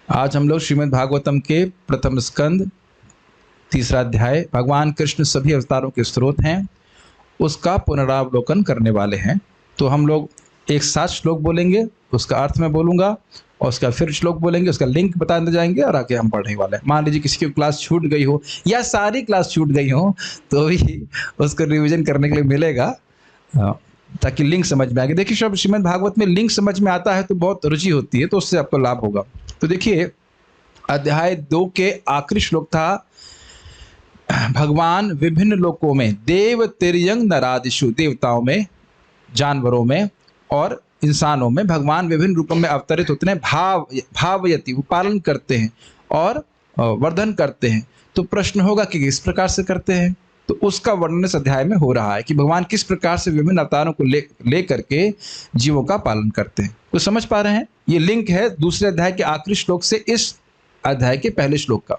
आज हम लोग श्रीमद् भागवतम के प्रथम स्कंद तीसरा अध्याय भगवान कृष्ण सभी अवतारों के स्रोत हैं उसका पुनरावलोकन करने वाले हैं। तो हम लोग एक साथ श्लोक बोलेंगे, उसका अर्थ मैं बोलूँगा और उसका फिर श्लोक बोलेंगे, उसका लिंक बताते जाएंगे और आगे हम पढ़ने वाले हैं। मान लीजिए किसी की क्लास छूट गई हो या सारी क्लास छूट गई हो तो भी उसको रिविजन करने के लिए मिलेगा, ताकि लिंक समझ में आएगी। देखिए जब श्रीमद् भागवत में लिंक समझ में आता है तो बहुत रुचि होती है, तो उससे आपको लाभ होगा। तो देखिए अध्याय 2 के आखिरी श्लोक था, भगवान विभिन्न लोकों में देव तिर्यंग नरादिषु, देवताओं में, जानवरों में और इंसानों में भगवान विभिन्न रूपों में अवतरित होते हैं। भावयति, वो पालन करते हैं और वर्धन करते हैं। तो प्रश्न होगा कि किस प्रकार से करते हैं, तो उसका वर्णन इस अध्याय में हो रहा है कि भगवान किस प्रकार से विभिन्न अवतारों को ले करके जीवों का पालन करते हैं। तो समझ पा रहे हैं, ये लिंक है दूसरे अध्याय के आखिरी श्लोक से इस अध्याय के पहले श्लोक का।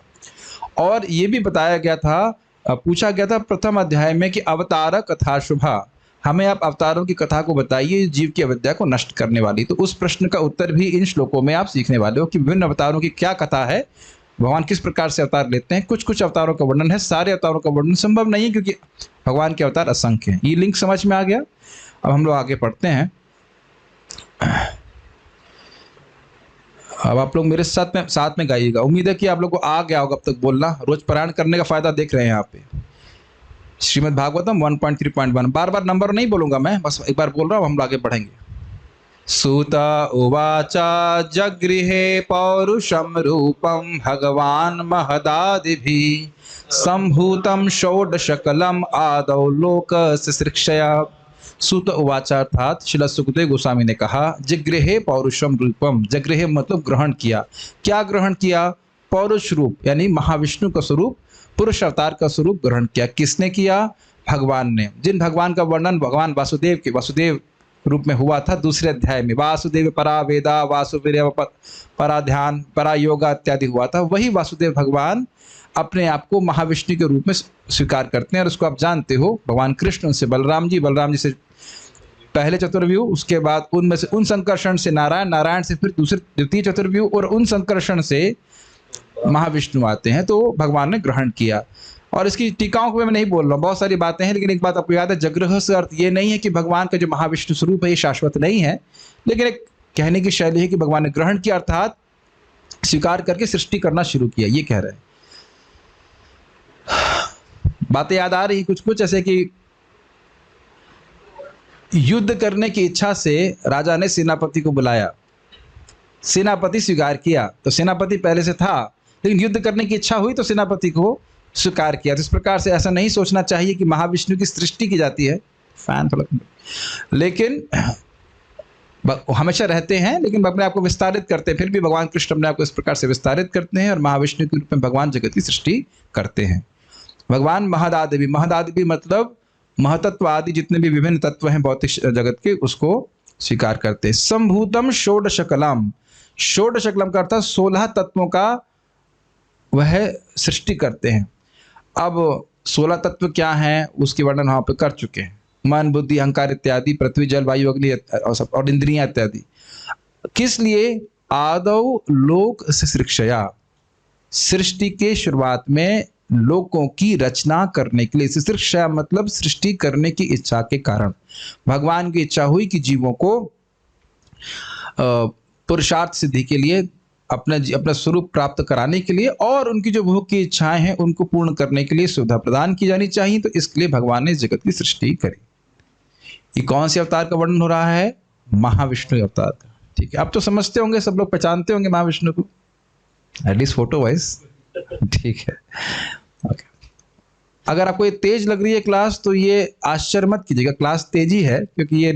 और ये भी बताया गया था, पूछा गया था प्रथम अध्याय में कि अवतार कथा शुभा, हमें आप अवतारों की कथा को बताइए जीव की अविद्या को नष्ट करने वाली। तो उस प्रश्न का उत्तर भी इन श्लोकों में आप सीखने वाले हो कि विभिन्न अवतारों की क्या कथा है, भगवान किस प्रकार से अवतार लेते हैं। कुछ कुछ अवतारों का वर्णन है, सारे अवतारों का वर्णन संभव नहीं है क्योंकि भगवान के अवतार असंख्य हैं। ये लिंक समझ में आ गया। अब हम लोग आगे पढ़ते हैं। अब आप लोग मेरे साथ में गाइएगा। उम्मीद है कि आप लोग को आ गया होगा अब तक बोलना। रोज पारायण करने का फायदा देख रहे हैं यहाँ पे। श्रीमद् भागवतम 1.3.1, बार बार नंबर नहीं बोलूंगा मैं, बस एक बार बोल रहा हूँ, हम आगे बढ़ेंगे। सूत उवाच जगृहे पौरुषम रूपम भगवान महदादिभिः संभूतम षोडशकलम आदौ लोक शिक्षया। सूत उवाच अर्थात श्रील सुखदेव गोस्वामी ने कहा, जिग्रहे पौरुषम रूपम, जगृहे मतलब ग्रहण किया। क्या ग्रहण किया? पौरुष रूप यानी महाविष्णु का स्वरूप, पुरुष अवतार का स्वरूप ग्रहण किया। किसने किया? भगवान ने। जिन भगवान का वर्णन भगवान वासुदेव के वासुदेव रूप में हुआ था दूसरे अध्याय में, वासुदेव परा वेदा वासुदेव परा ध्यान परा योगा इत्यादि हुआ था, वही वासुदेव भगवान अपने आप को महाविष्णु के रूप में स्वीकार करते हैं। और उसको आप जानते हो, भगवान कृष्ण से बलराम जी से पहले चतुर्व्यूह, उसके बाद उनमें से उन संकर्षण से नारायण, नारायण से फिर दूसरे द्वितीय चतुर्व्यूह और उन संकर्षण से महाविष्णु आते हैं। तो भगवान ने ग्रहण किया। और इसकी टीकाओं को मैं नहीं बोल रहा हूँ, बहुत सारी बातें हैं, लेकिन एक बात आपको याद है, जगृह से अर्थ ये नहीं है कि भगवान का जो महाविष्णु स्वरूप है ये शाश्वत नहीं है, लेकिन एक कहने की शैली है कि भगवान ने ग्रहण किया अर्थात स्वीकार करके सृष्टि करना शुरू किया, ये कह रहे हैं। बातें याद आ रही कुछ कुछ, ऐसे कि युद्ध करने की इच्छा से राजा ने सेनापति को बुलाया, सेनापति स्वीकार किया। तो सेनापति पहले से था, लेकिन युद्ध करने की इच्छा हुई तो सेनापति को स्वीकार किया। तो इस प्रकार से ऐसा नहीं सोचना चाहिए कि महाविष्णु की सृष्टि की जाती है, फैन थोड़ा, लेकिन हमेशा रहते हैं, लेकिन अपने आप को विस्तारित करते हैं। फिर भी भगवान कृष्ण अपने आप को इस प्रकार से विस्तारित करते हैं और महाविष्णु के रूप में भगवान जगत की सृष्टि करते हैं। भगवान महदादिवी, महदादिवी मतलब महतत्व आदि जितने भी विभिन्न तत्व हैं भौतिक जगत के, उसको स्वीकार करते हैं। संभूतम षोडशकलम, षोडशकलम का अर्थात 16 तत्वों का वह सृष्टि करते हैं। अब 16 तत्व क्या हैं उसकी वर्णन वहां पर कर चुके हैं, मन बुद्धि अहंकार इत्यादि, पृथ्वी जल वायु अग्नि और इंद्रियां इत्यादि। किस लिए? आदौ लोक शिक्षया, सृष्टि के शुरुआत में लोकों की रचना करने के लिए। शिक्षा मतलब सृष्टि करने की इच्छा के कारण भगवान की इच्छा हुई कि जीवों को पुरुषार्थ सिद्धि के लिए, अपना स्वरूप प्राप्त कराने के लिए और उनकी जो भोग की इच्छाएं हैं उनको पूर्ण करने के लिए सुविधा प्रदान की जानी चाहिए। तो इसके लिए भगवान ने जगत की सृष्टि करी। ये कौन से अवतार का वर्णन हो रहा है? महाविष्णु अवतार का। ठीक है, आप तो समझते होंगे, सब लोग पहचानते होंगे महाविष्णु को, एटलीस्ट फोटो वाइज। ठीक है, ओके। अगर आपको ये तेज लग रही है क्लास तो ये आश्चर्य मत कीजिएगा, क्लास तेजी है क्योंकि ये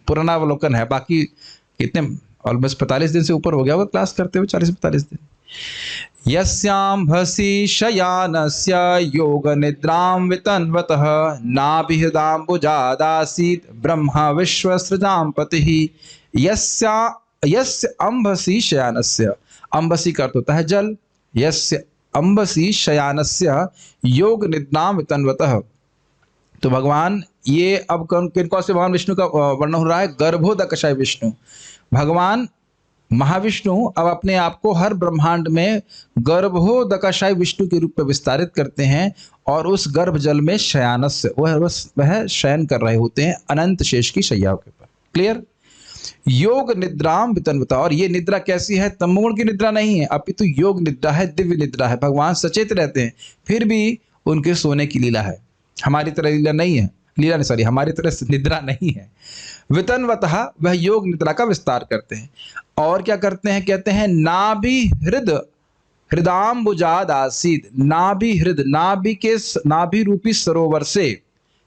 पुनरावलोकन है। बाकी कितने ऑलमोस्ट 45 दिन से ऊपर हो गया होगा क्लास करते हुए, 40-45 दिन। यस्यांभसि शयानस्य योग निद्रां वितन्वतः नाभिहृदाम्बुजादासीत् ब्रह्मा विश्वसृजां पतिः। यस्य अंभसि शयानस्य, अंबसी का अर्थ होता है जल, यस्य अंबसी शयानस्य योग निद्रां वितन्वतः। तो भगवान ये अब किन कौन से भगवान विष्णु का वर्णन हो रहा है? गर्भोदकशय विष्णु, भगवान महाविष्णु अब अपने आप को हर ब्रह्मांड में गर्भोदकाशायी विष्णु के रूप में विस्तारित करते हैं और उस गर्भ जल में शयानस्य वह शयन कर रहे होते हैं अनंत शेष की शैयाओं के ऊपर। क्लियर? योग निद्राम वितन्वता, और ये निद्रा कैसी है? तमोगुण की निद्रा नहीं है, अपितु योग निद्रा है, दिव्य निद्रा है। भगवान सचेत रहते हैं फिर भी उनके सोने की लीला है, हमारी तरह लीला नहीं है, हमारी तरह निद्रा नहीं है। वितन्वतः वह योग निद्रा का विस्तार करते हैं और क्या करते हैं? कहते हैं नाभि हृदाम्बुजाद आसीद, नाभि हृद, नाभि रूपी सरोवर से,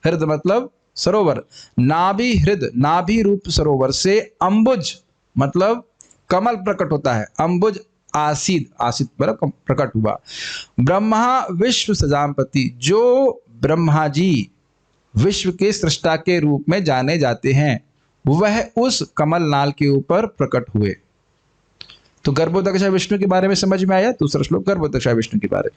हृद मतलब सरोवर, नाभि हृद नाभि रूप सरोवर से अंबुज मतलब कमल प्रकट होता है, अंबुज आसीद, आसीद प्रकट हुआ। ब्रह्मा विश्व सजामपति, जो ब्रह्मा जी विश्व के सृष्टा के रूप में जाने जाते हैं, वह उस कमल नाल के ऊपर प्रकट हुए। तो गर्भोदकाशायी विष्णु के बारे में समझ में आया। दूसरा श्लोक गर्भोदकाशायी विष्णु के बारे में,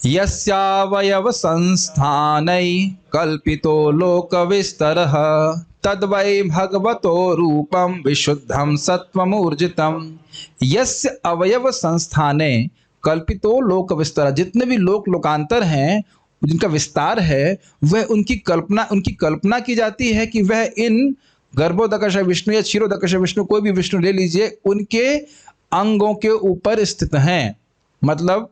यस्यावयव संस्थानै कल्पितो लोक विस्तरः तद्वै भगवतो रूपम विशुद्धम सत्वमूर्जितम। यस्य अवयव संस्थाने कल्पितो लोक विस्तर, जितने भी लोकांतर हैं जिनका विस्तार है, वह उनकी कल्पना की जाती है कि वह इन गर्भोदकाशायी विष्णु या क्षीरोदकाशायी विष्णु, कोई भी विष्णु ले लीजिए, उनके अंगों के ऊपर स्थित हैं। मतलब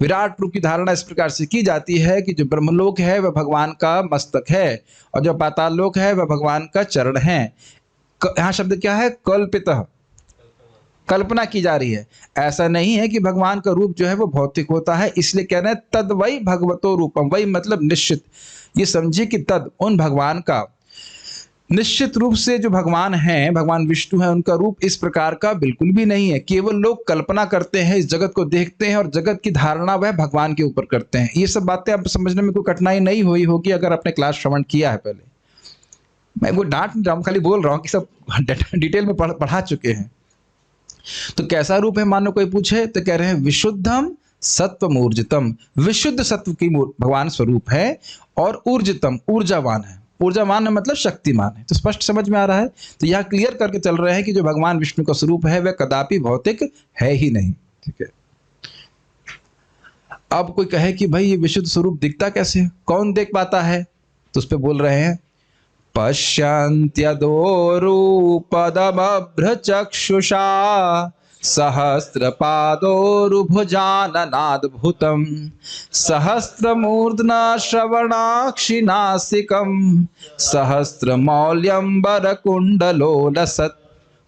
विराट रूप की धारणा इस प्रकार से की जाती है कि जो ब्रह्मलोक है वह भगवान का मस्तक है और जो पाताल लोक है वह भगवान का चरण है। यहाँ शब्द क्या है? कल्पितः, कल्पना की जा रही है। ऐसा नहीं है कि भगवान का रूप जो है वो भौतिक होता है, इसलिए कह रहे हैं तद वही भगवतो रूपम, वही मतलब निश्चित। ये समझिए कि तद उन भगवान का, निश्चित रूप से जो भगवान हैं, भगवान विष्णु हैं, उनका रूप इस प्रकार का बिल्कुल भी नहीं है। केवल लोग कल्पना करते हैं, इस जगत को देखते हैं और जगत की धारणा वह भगवान के ऊपर करते हैं। ये सब बातें अब समझने में कोई कठिनाई नहीं हुई होगी अगर आपने क्लास श्रवण किया है पहले। मैं वो डांट नहीं रहा हूँ, खाली बोल रहा हूँ कि सब डिटेल में पढ़ा चुके हैं। तो कैसा रूप है मानो कोई पूछे तो कह रहे हैं विशुद्धम सत्वमूर्जितम, विशुद्ध सत्व की भगवान स्वरूप है और ऊर्जितम ऊर्जावान है। ऊर्जावान मतलब शक्तिमान है। तो स्पष्ट समझ में आ रहा है। तो यह क्लियर करके चल रहे हैं कि जो भगवान विष्णु का स्वरूप है वह कदापि भौतिक है ही नहीं। ठीक है। अब कोई कहे कि भाई ये विशुद्ध स्वरूप दिखता कैसे है, कौन देख पाता है? तो उस पर बोल रहे हैं पश्यन्त्यदोरूपदमभ्रचक्षुषा सहस्रपादोरुभुजाननाद्भुतं सहस्रमूर्ध्ना श्रवणाक्षिनासिकं सहस्रमौल्यंबरकुंडलोलसत्।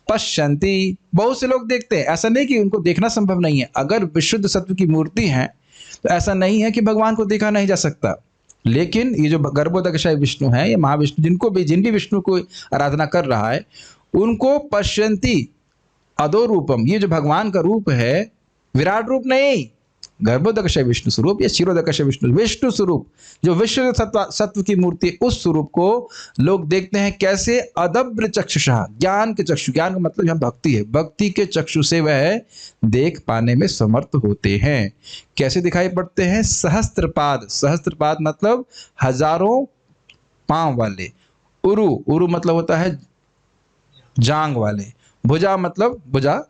पश्यन्ति, बहुत से लोग देखते हैं, ऐसा नहीं कि उनको देखना संभव नहीं है। अगर विशुद्ध सत्व की मूर्ति है तो ऐसा नहीं है कि भगवान को देखा नहीं जा सकता। लेकिन ये जो गर्भोदकाशायी विष्णु है, ये महाविष्णु, जिन भी विष्णु को आराधना कर रहा है उनको पश्यन्ति अदो रूपम, ये जो भगवान का रूप है विराट रूप नहीं, गर्भोदकाशायी विष्णु स्वरूप या क्षीरोदकाशायी विष्णु स्वरूप, जो विश्व सत्व की मूर्ति, उस स्वरूप को लोग देखते हैं कैसे? अदब्र चक्षुषा, ज्ञान के चक्षु, ज्ञान का मतलब यहाँ भक्ति है, भक्ति के चक्षु से वह देख पाने में समर्थ होते हैं। कैसे दिखाई पड़ते हैं? सहस्त्रपाद, सहस्त्रपाद मतलब हजारों पांव वाले, उरु, उरु मतलब होता है जांग वाले, भुजा मतलब भुजा,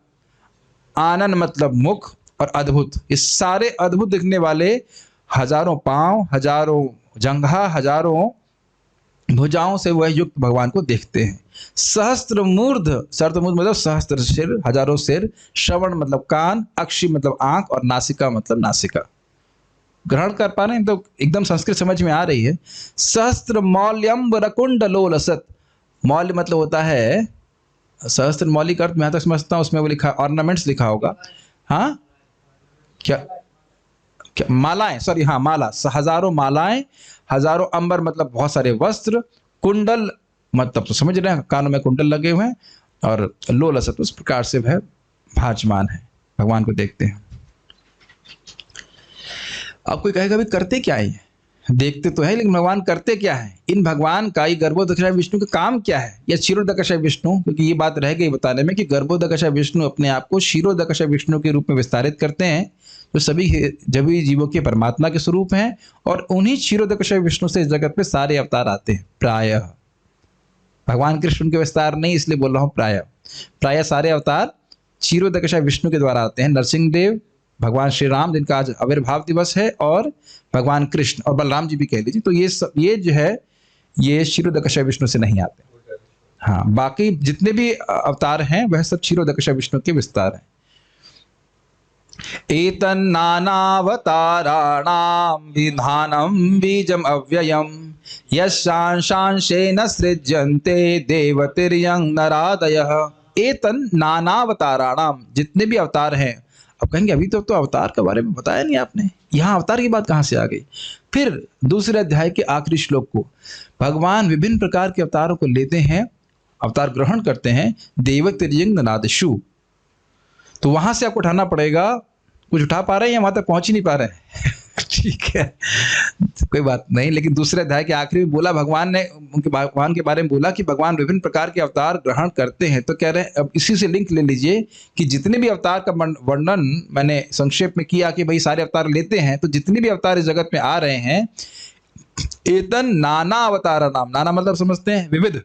आनन मतलब मुख, और अद्भुत, इस सारे अद्भुत दिखने वाले हजारों पांव, हजारों जंघा, हजारों भुजाओं से वह युक्त भगवान को देखते हैं। सहस्त्रमूर्ध, सहस्त्रमूर्ध मतलब सहस्त्र सिर, हजारों सिर, श्रवण मतलब कान, अक्षि मतलब आंख, और नासिका मतलब नासिका। ग्रहण कर पा रहे हैं? तो एकदम संस्कृत समझ में आ रही है। सहस्त्र मौल्यंबरकुंडलोलसत्, मौल्य मतलब होता है सहस्त्र, मौलिक अर्थ मैं तक समझता हूँ उसमें वो लिखा, ऑर्नामेंट्स लिखा होगा। हाँ क्या मालाएं, सॉरी, हाँ माला, हजारों मालाएं, हजारों अंबर मतलब बहुत सारे वस्त्र, कुंडल मतलब तो समझ रहे हैं, कानों में कुंडल लगे हुए हैं, और लोलसत उस प्रकार से वह भाजमान है, भगवान को देखते हैं। अब कोई कहेगा भी करते क्या है? देखते तो है, लेकिन भगवान करते क्या है? इन भगवान का, ये गर्भोदकाशायी विष्णु का काम क्या है? या क्षीरोदकाशायी विष्णु, क्योंकि ये बात रह गई बताने में कि गर्भोदकाशायी विष्णु अपने आप को क्षीरोदकाशायी विष्णु के रूप में विस्तारित करते हैं, जो सभी जीवों के परमात्मा के स्वरूप हैं, और उन्हीं क्षीरोदकाशायी विष्णु से इस जगत पे सारे अवतार आते हैं प्रायः। भगवान कृष्ण उनके विस्तार नहीं, इसलिए बोल रहा हूँ प्राय। प्राय सारे अवतार क्षीरोदकशा विष्णु के द्वारा आते हैं। नरसिंह देव, भगवान श्री राम जिनका आज आविर्भाव दिवस है, और भगवान कृष्ण और बलराम जी भी कह लीजिए, तो ये जो है ये क्षीरोदकशा विष्णु से नहीं आते। हाँ, बाकी जितने भी अवतार हैं वह सब क्षीरोदकशा विष्णु के विस्तार हैं। एतन्नानावताराणां विधानं बीजम अव्ययम् यशांशांशेन सृज्यन्ते देवतिर्यं नरादयः। एतन् नानावताराणां, जितने भी अवतार हैं। अब कहेंगे अभी तो अवतार के बारे में बताया नहीं आपने, यहाँ अवतार की बात कहाँ से आ गई? फिर दूसरे अध्याय के आखिरी श्लोक को, भगवान विभिन्न प्रकार के अवतारों को लेते हैं, अवतार ग्रहण करते हैं, देवतिर्यं नरादिषु। तो वहां से आपको उठाना पड़ेगा। कुछ उठा पा रहे हैं या वहां तक पहुंच ही नहीं पा रहे हैं? ठीक है, कोई बात नहीं। लेकिन दूसरे अध्याय के आखिरी में बोला, भगवान ने उनके भगवान के बारे में बोला कि भगवान विभिन्न प्रकार के अवतार ग्रहण करते हैं। तो कह रहे हैं, अब इसी से लिंक ले लीजिए कि जितने भी अवतार का वर्णन मैंने संक्षेप में किया कि भाई सारे अवतार लेते हैं, तो जितने भी अवतार इस जगत में आ रहे हैं, एतन नाना अवतार नाम, नाना मतलब समझते हैं विविध,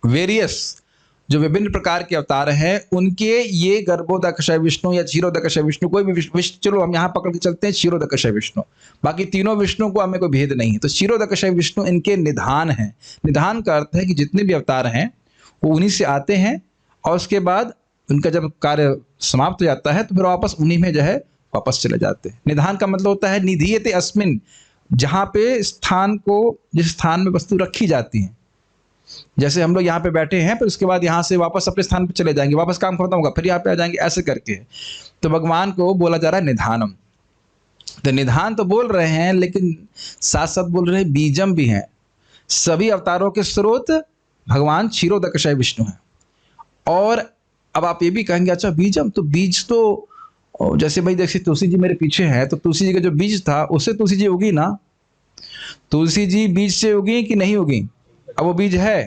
वेरियस, जो विभिन्न प्रकार के अवतार हैं, उनके ये गर्भोदकशय विष्णु या क्षीरोदकशय विष्णु, कोई भी विष्णु, चलो हम यहाँ पकड़ के चलते हैं क्षीरोदकशय विष्णु, बाकी तीनों विष्णु को हमें कोई भेद नहीं है। तो क्षीरोदकशय विष्णु इनके निधान हैं। निधान का अर्थ है कि जितने भी अवतार हैं वो उन्हीं से आते हैं, और उसके बाद उनका जब कार्य समाप्त हो जाता है तो फिर वापस उन्हीं में जो है वापस चले जाते हैं। निधान का मतलब होता है निधीयते अस्मिन, जहाँ पे स्थान को, जिस स्थान में वस्तु रखी जाती है। जैसे हम लोग यहाँ पे बैठे हैं, फिर उसके बाद यहाँ से वापस अपने स्थान पे चले जाएंगे, वापस काम खत्म होगा, फिर यहाँ पे आ जाएंगे, ऐसे करके। तो भगवान को बोला जा रहा है निधानम। तो निधान तो बोल रहे हैं, लेकिन साथ साथ बोल रहे हैं बीजम भी हैं। सभी अवतारों के स्रोत भगवान क्षीरोदकशय विष्णु हैं। और अब आप ये भी कहेंगे, अच्छा बीजम, तो बीज तो जैसे भाई देखिए तुलसी जी मेरे पीछे है, तो तुलसी जी का जो बीज था उससे तुलसी जी उगी ना। तुलसी जी बीज से उगी कि नहीं उगी? अब वो बीज है।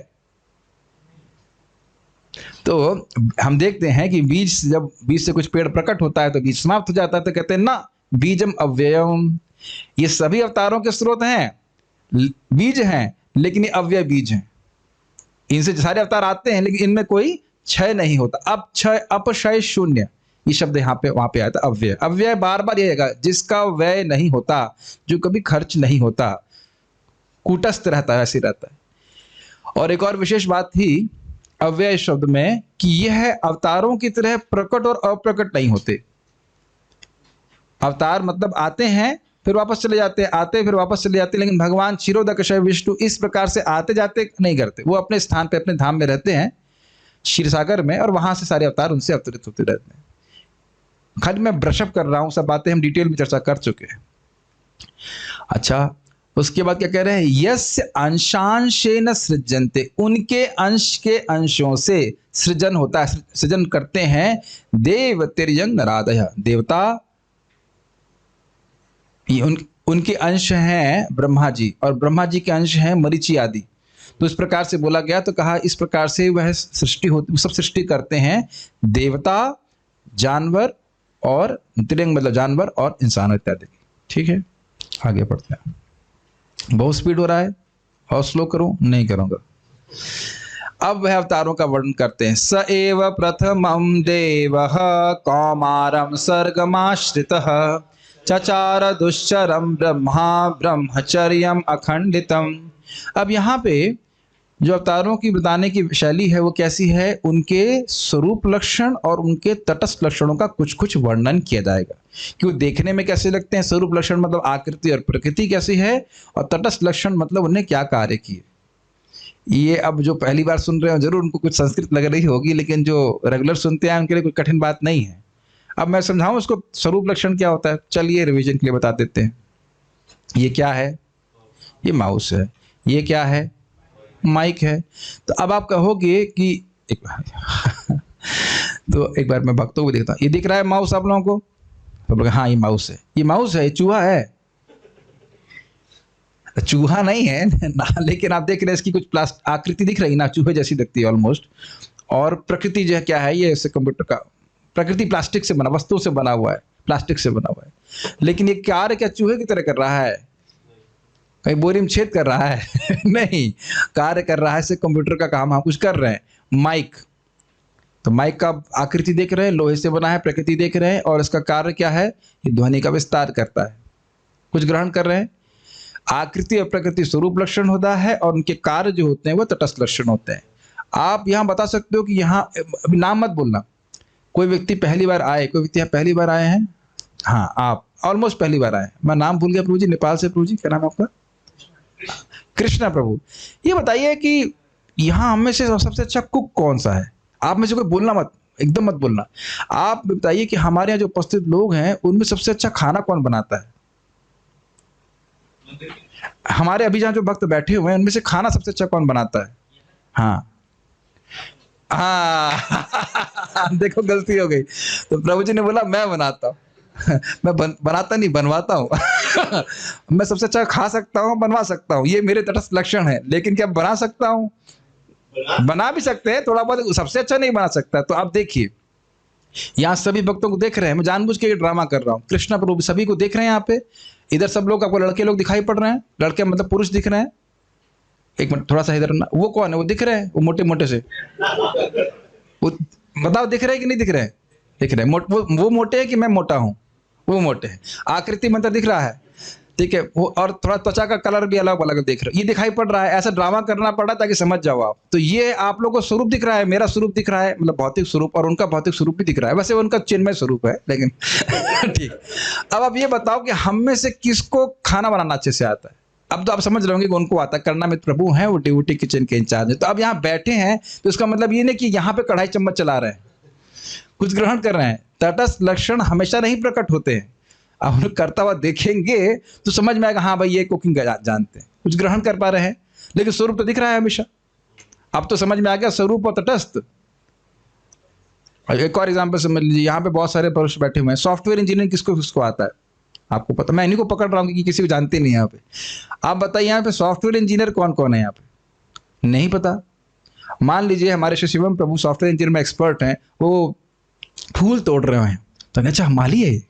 तो हम देखते हैं कि बीज, जब बीज से कुछ पेड़ प्रकट होता है तो बीज समाप्त हो जाता है, तो कहते हैं ना बीजम अव्ययम। ये सभी अवतारों के स्रोत हैं, बीज हैं, लेकिन ये अव्यय बीज हैं। इनसे सारे अवतार आते हैं, लेकिन इनमें कोई क्षय नहीं होता। अब क्षय, अपक्षय, शून्य, ये शब्द यहाँ पे वहां पे आया था। अव्यय, अव्यय बार बार ये आएगा, जिसका व्यय नहीं होता, जो कभी खर्च नहीं होता, कूटस्थ रहता है, ऐसे रहता है। और एक और विशेष बात थी अव्यय शब्द में कि यह अवतारों की तरह प्रकट और अप्रकट नहीं होते। अवतार मतलब आते हैं फिर वापस चले जाते हैं, आते फिर वापस चले जाते हैं, लेकिन भगवान क्षीरोदकशय विष्णु इस प्रकार से आते जाते नहीं करते। वो अपने स्थान पे, अपने धाम में रहते हैं, क्षीर सागर में, और वहां से सारे अवतार उनसे अवतरित होते रहते हैं। खाली मैं ब्रशअप कर रहा हूं, सब बातें हम डिटेल में चर्चा कर चुके हैं। अच्छा, उसके बाद क्या कह रहे हैं? यस्य अंशांशेन सृजन्ते, उनके अंश के अंशों से सृजन होता है, सृजन करते हैं। देवतिर्यं नरादयः, देवता उनके अंश हैं ब्रह्मा जी, और ब्रह्मा जी के अंश हैं मरीचि आदि। तो इस प्रकार से बोला गया, तो कहा इस प्रकार से वह सृष्टि होती, सब सृष्टि करते हैं, देवता, जानवर, और तिरंग मतलब जानवर और इंसान इत्यादि। ठीक है, आगे पढ़ते हैं। बहुत स्पीड हो रहा है, और स्लो करूं? नहीं करूंगा। अब वह अवतारों का वर्णन करते हैं। स एव प्रथमं देवः कौमारं सर्गमाश्रितः चचार दुश्चरं ब्रह्मा ब्रह्मचर्यम अखंडितम। अब यहाँ पे जो अवतारों की बताने की शैली है वो कैसी है? उनके स्वरूप लक्षण और उनके तटस्थ लक्षणों का कुछ कुछ वर्णन किया जाएगा कि वो देखने में कैसे लगते हैं। स्वरूप लक्षण मतलब आकृति और प्रकृति कैसी है, और तटस्थ लक्षण मतलब उन्हें क्या कार्य किए। ये अब जो पहली बार सुन रहे हो जरूर उनको कुछ संस्कृत लग रही होगी, लेकिन जो रेगुलर सुनते हैं उनके लिए कोई कठिन बात नहीं है। अब मैं समझाऊं उसको स्वरूप लक्षण क्या होता है? चलिए रिवीजन के लिए बता देते हैं। ये क्या है? ये माउस है। ये क्या है? माइक है। तो अब आप कहोगे कि एक बार तो एक बार मैं भक्तों को देखता हूँ, ये दिख रहा है माउस आप लोगों को? तो बोले हाँ ये माउस है। ये माउस है? ये चूहा है? चूहा नहीं है ना, लेकिन आप देख रहे हैं इसकी कुछ आकृति दिख रही ना, चूहे जैसी दिखती है ऑलमोस्ट। और प्रकृति जो है क्या है? ये ऐसे कंप्यूटर का प्रकृति प्लास्टिक से बना, वस्तु से बना हुआ है, प्लास्टिक से बना हुआ है। लेकिन ये कार्य क्या चूहे की तरह कर रहा है? कहीं बोरी में छेद कर रहा है नहीं, कार्य कर रहा है, से कंप्यूटर का काम हम कुछ कर रहे हैं। माइक, तो माइक का आकृति देख रहे हैं, लोहे से बना है, प्रकृति देख रहे हैं, और इसका कार्य क्या है, ये ध्वनि का विस्तार करता है। कुछ ग्रहण कर रहे हैं। आकृति और प्रकृति स्वरूप लक्षण होता है, और उनके कार्य जो होते हैं वो तटस्थ लक्षण होते हैं। आप यहाँ बता सकते हो कि यहाँ, अभी नाम मत बोलना, कोई व्यक्ति पहली बार आए, कोई व्यक्ति यहाँ पहली बार आए हैं? हाँ, आप ऑलमोस्ट पहली बार आए। मैं नाम भूल गया प्रभु जी, नेपाल से। प्रभु जी क्या नाम आपका? कृष्णा प्रभु। ये बताइए कि यहाँ हमें से सबसे अच्छा कुक कौन सा है? आप में से कोई बोलना मत, एकदम मत बोलना। आप बताइए कि हमारे यहाँ जो उपस्थित लोग हैं उनमें सबसे अच्छा खाना कौन बनाता है? हमारे अभी जहाँ जो भक्त बैठे हुए हैं उनमें से खाना सबसे अच्छा कौन बनाता है? हाँ हाँ देखो गलती हो गई। तो प्रभु जी ने बोला मैं बनाता हूँ मैं बनाता नहीं, बनवाता हूँ मैं सबसे अच्छा खा सकता हूँ, बनवा सकता हूँ, ये मेरे तटस्थ लक्षण है। लेकिन क्या बना सकता हूँ? बना भी सकते हैं थोड़ा बहुत, सबसे अच्छा नहीं बना सकता। तो आप देखिए, यहाँ सभी भक्तों को देख रहे हैं, मैं जानबूझ के ड्रामा कर रहा हूँ। कृष्णा प्रभु सभी को देख रहे हैं यहाँ पे। इधर सब लोग आपको लड़के लोग दिखाई पड़ रहे हैं, लड़के मतलब पुरुष दिख रहे हैं। एक मिनट थोड़ा सा इधर, वो कौन है? वो दिख रहे हैं, वो मोटे मोटे से, वो बताओ दिख रहे हैं कि नहीं दिख रहे हैं? दिख रहे हैं। वो मोटे हैं कि मैं मोटा हूँ? वो मोटे हैं। आकृति मंत्र दिख रहा है, ठीक है। वो और थोड़ा त्वचा का कलर भी अलग अलग देख रहे हो, ये दिखाई पड़ रहा है। ऐसा ड्रामा करना पड़ा ताकि समझ जाओ आप। तो ये आप लोगों को स्वरूप दिख रहा है, मेरा स्वरूप दिख रहा है, मतलब भौतिक स्वरूप, और उनका भौतिक स्वरूप भी दिख रहा है। वैसे उनका चिन्मय स्वरूप है, लेकिन ठीक। अब आप ये बताओ कि हम में से किसको खाना बनाना अच्छे से आता है? अब तो आप समझ रहे होंगे कि उनको आता है। करना मित्र प्रभु हैं, वो ड्यूटी किचन के इंचार्ज है। तो अब यहाँ बैठे हैं तो इसका मतलब ये नहीं कि यहाँ पे कढ़ाई चम्मच चला रहे हैं, कुछ ग्रहण कर रहे हैं। तटस्थ लक्षण हमेशा नहीं प्रकट होते हैं। आप उन्हें करता हुआ देखेंगे तो समझ में आएगा, हाँ भाई ये कुकिंग जानते हैं, कुछ ग्रहण कर पा रहे हैं, लेकिन स्वरूप तो दिख रहा है हमेशा। अब तो समझ में आ गया स्वरूप और तटस्थ। और एक और एग्जांपल समझ लीजिए, यहाँ पे बहुत सारे पुरुष बैठे हुए हैं। सॉफ्टवेयर इंजीनियरिंग किसको किसको आता है? आपको पता? मैं इन्हीं को पकड़ रहा हूँ कि किसी को जानते नहीं यहाँ पे। आप बताइए यहाँ पे सॉफ्टवेयर इंजीनियर कौन कौन है यहाँ पे? नहीं पता। मान लीजिए हमारे श्री शिवम प्रभु सॉफ्टवेयर इंजीनियर में एक्सपर्ट हैं, वो फूल तोड़ रहे हैं, तो अच्छा माली है ये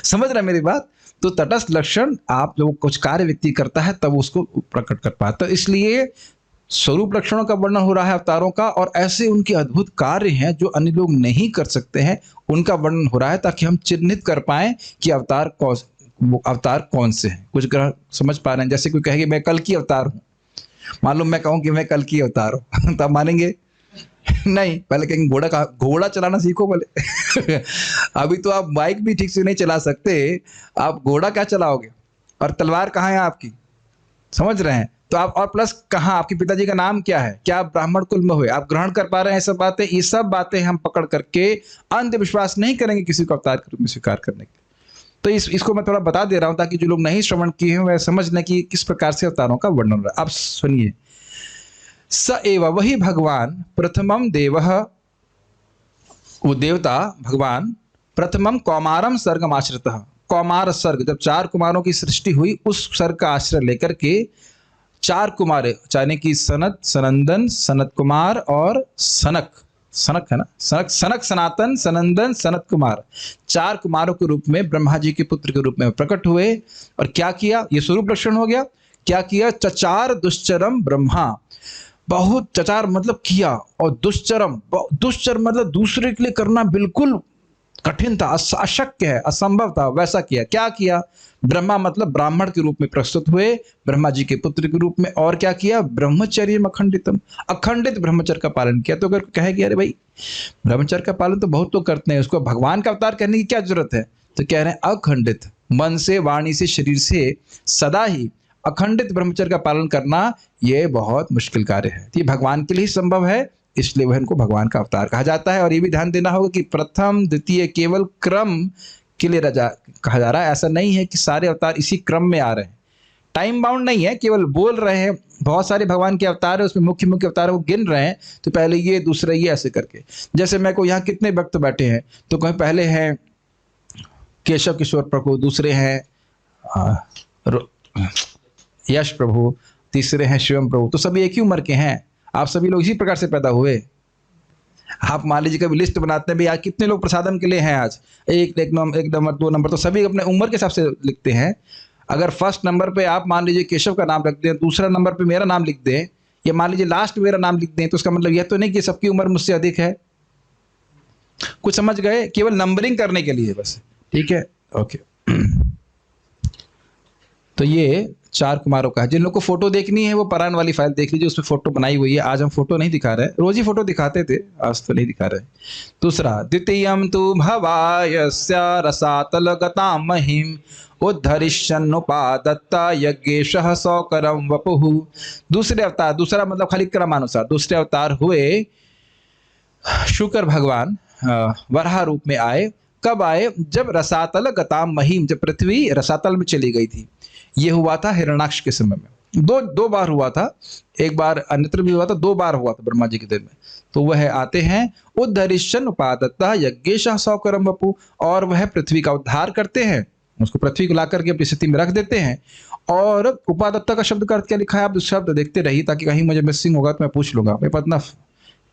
समझ रहे हैं मेरी बात? तो तटस्थ लक्षण आप जो कुछ कार्य व्यक्ति करता है तब उसको प्रकट कर पाता है। तो इसलिए स्वरूप लक्षणों का वर्णन हो रहा है अवतारों का, और ऐसे उनके अद्भुत कार्य हैं जो अन्य लोग नहीं कर सकते हैं, उनका वर्णन हो रहा है ताकि हम चिन्हित कर पाएं कि अवतार कौन से हैं। कुछ ग्रह समझ पा रहे हैं? जैसे कोई कहेगी मैं कल की अवतार हूं, मालूम मैं कहूं कि मैं कल की अवतार हूं तो आप मानेंगे नहीं। पहले कहेंगे घोड़ा चलाना सीखो बोले अभी तो आप बाइक भी ठीक से नहीं चला सकते, आप घोड़ा क्या चलाओगे? और तलवार कहाँ है आपकी? समझ रहे हैं? तो आप, और प्लस कहाँ, आपके पिताजी का नाम क्या है, क्या आप ब्राह्मण कुल में हुए? आप ग्रहण कर पा रहे हैं सब बातें? ये सब बातें हम पकड़ करके अंधविश्वास नहीं करेंगे किसी को अवतार के रूप में स्वीकार करने के। तो इसको मैं थोड़ा बता दे रहा हूं ताकि जो लोग नहीं श्रवण किए हैं वह समझ लें कि किस प्रकार से अवतारों का वर्णन हो रहा है। आप सुनिए, स एव, वही भगवान, प्रथमम देवः, वो देवता भगवान, प्रथमम कौमारम सर्गम आश्रितः, कौमार सर्ग, जब 4 कुमारों की सृष्टि हुई उस सर्ग का आश्रय लेकर के 4 कुमार, यानी कि सनत, सनंदन, सनत कुमार और सनक है ना, सनक, सनातन, सनंदन, सनत कुमार, 4 कुमारों के रूप में ब्रह्मा जी के पुत्र के रूप में प्रकट हुए। और क्या किया? ये स्वरूप लक्षण हो गया। क्या किया? चचार दुश्चरम ब्रह्मा, बहुत चचार मतलब किया, और दुश्चरम, दुश्चर मतलब दूसरे के लिए करना बिल्कुल कठिन था, अशक्य है, असंभव था, वैसा किया। क्या किया? ब्रह्मा मतलब ब्राह्मण के रूप में प्रस्तुत हुए, ब्रह्मा जी के पुत्र के रूप में। और क्या किया? ब्रह्मचर्य अखंडितम, अखंडित ब्रह्मचर्य का पालन किया। तो अगर कहेगी अरे भाई ब्रह्मचर्य का पालन तो बहुत लोग करते हैं, उसको भगवान का अवतार करने की क्या जरूरत है? तो कह रहे हैं अखंडित, मन से, वाणी से, शरीर से सदा ही अखंडित ब्रह्मचर्य का पालन करना ये बहुत मुश्किल कार्य है। ये भगवान के लिए ही संभव है, इसलिए वह इनको भगवान का अवतार कहा जाता है। और ये भी ध्यान देना होगा कि प्रथम द्वितीय केवल क्रम के लिए कहा जा रहा है। ऐसा नहीं है कि सारे अवतार इसी क्रम में आ रहे हैं, टाइम बाउंड नहीं है, केवल बोल रहे हैं बहुत सारे भगवान के अवतार है, उसमें मुख्य मुख्य अवतार वो गिन रहे हैं, तो पहले ये, दूसरा ये, ऐसे करके। जैसे मैं को यहाँ कितने भक्त बैठे हैं, तो कहीं पहले हैं केशव किशोर प्रभु, दूसरे हैं यश प्रभु, तीसरे हैं शिवम प्रभु। तो सभी एक ही उम्र के हैं, आप सभी लोग इसी प्रकार से पैदा हुए। आप मान लीजिए कभी लिस्ट बनाते हैं, भाई आज कितने लोग प्रसादम के लिए हैं, आज एक नंबर 2 नंबर, तो सभी अपने उम्र के हिसाब से लिखते हैं। अगर फर्स्ट नंबर पे आप मान लीजिए केशव का नाम रख दें, दूसरा नंबर पे मेरा नाम लिख दें, या मान लीजिए लास्ट मेरा नाम लिख दें, तो उसका मतलब यह तो नहीं कि सबकी उम्र मुझसे अधिक है। कुछ समझ गए? केवल नंबरिंग करने के लिए बस, ठीक है, ओके। तो ये 4 कुमारों का है। जिन लोग को फोटो देखनी है वो परान वाली फाइल देख लीजिए, उसमें फोटो बनाई हुई है। आज हम फोटो नहीं दिखा रहे, रोज ही फोटो दिखाते थे, आज तो नहीं दिखा रहे। दूसरा, द्वितीयम तु भवायस्य रसातल गताम महिम उद्धरिष्यन्नुपादत्ता यज्ञेशः सौकरम वपुः। दूसरे अवतार, दूसरा मतलब खाली क्रमानुसार, दूसरे अवतार हुए शुक्र भगवान वराह रूप में आए। कब आए? जब रसातल गताम महिम, जब पृथ्वी रसातल में चली गई थी। ये हुआ था हिरण्याक्ष के समय में। दो बार हुआ था, एक बार अन्यत्र भी हुआ था, 2 बार हुआ था ब्रह्मा जी के दिन में। तो वह आते हैं, उद्धरिष्यन् उपादत्ता यज्ञेशः सौकरम वपु, और वह पृथ्वी का उद्धार करते हैं, उसको पृथ्वी को ला करके अपनी स्थिति में रख देते हैं। और उपादत्ता का शब्द का अर्थ क्या लिखा है? आप शब्द देखते रहिए, ताकि कहीं मुझे मिसिंग होगा तो मैं पूछ लूंगा। मैं पता,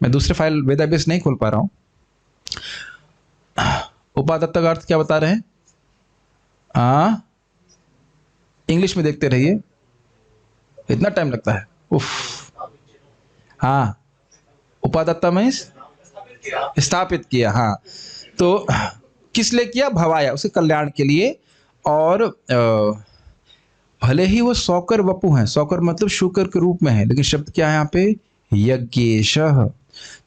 मैं दूसरे फाइल वेदाबेस नहीं खोल पा रहा हूं। उपादत्ता का अर्थ क्या बता रहे हैं? इंग्लिश में देखते रहिए, इतना टाइम लगता है, उफ। हाँ, उपादत्ता में स्थापित किया। हाँ, तो किस लिए किया? भवाया, उसके कल्याण के लिए। और भले ही वो सौकर वपु हैं, सौकर मतलब शुक्र के रूप में है, लेकिन शब्द क्या है यहाँ पे? यज्ञेशः।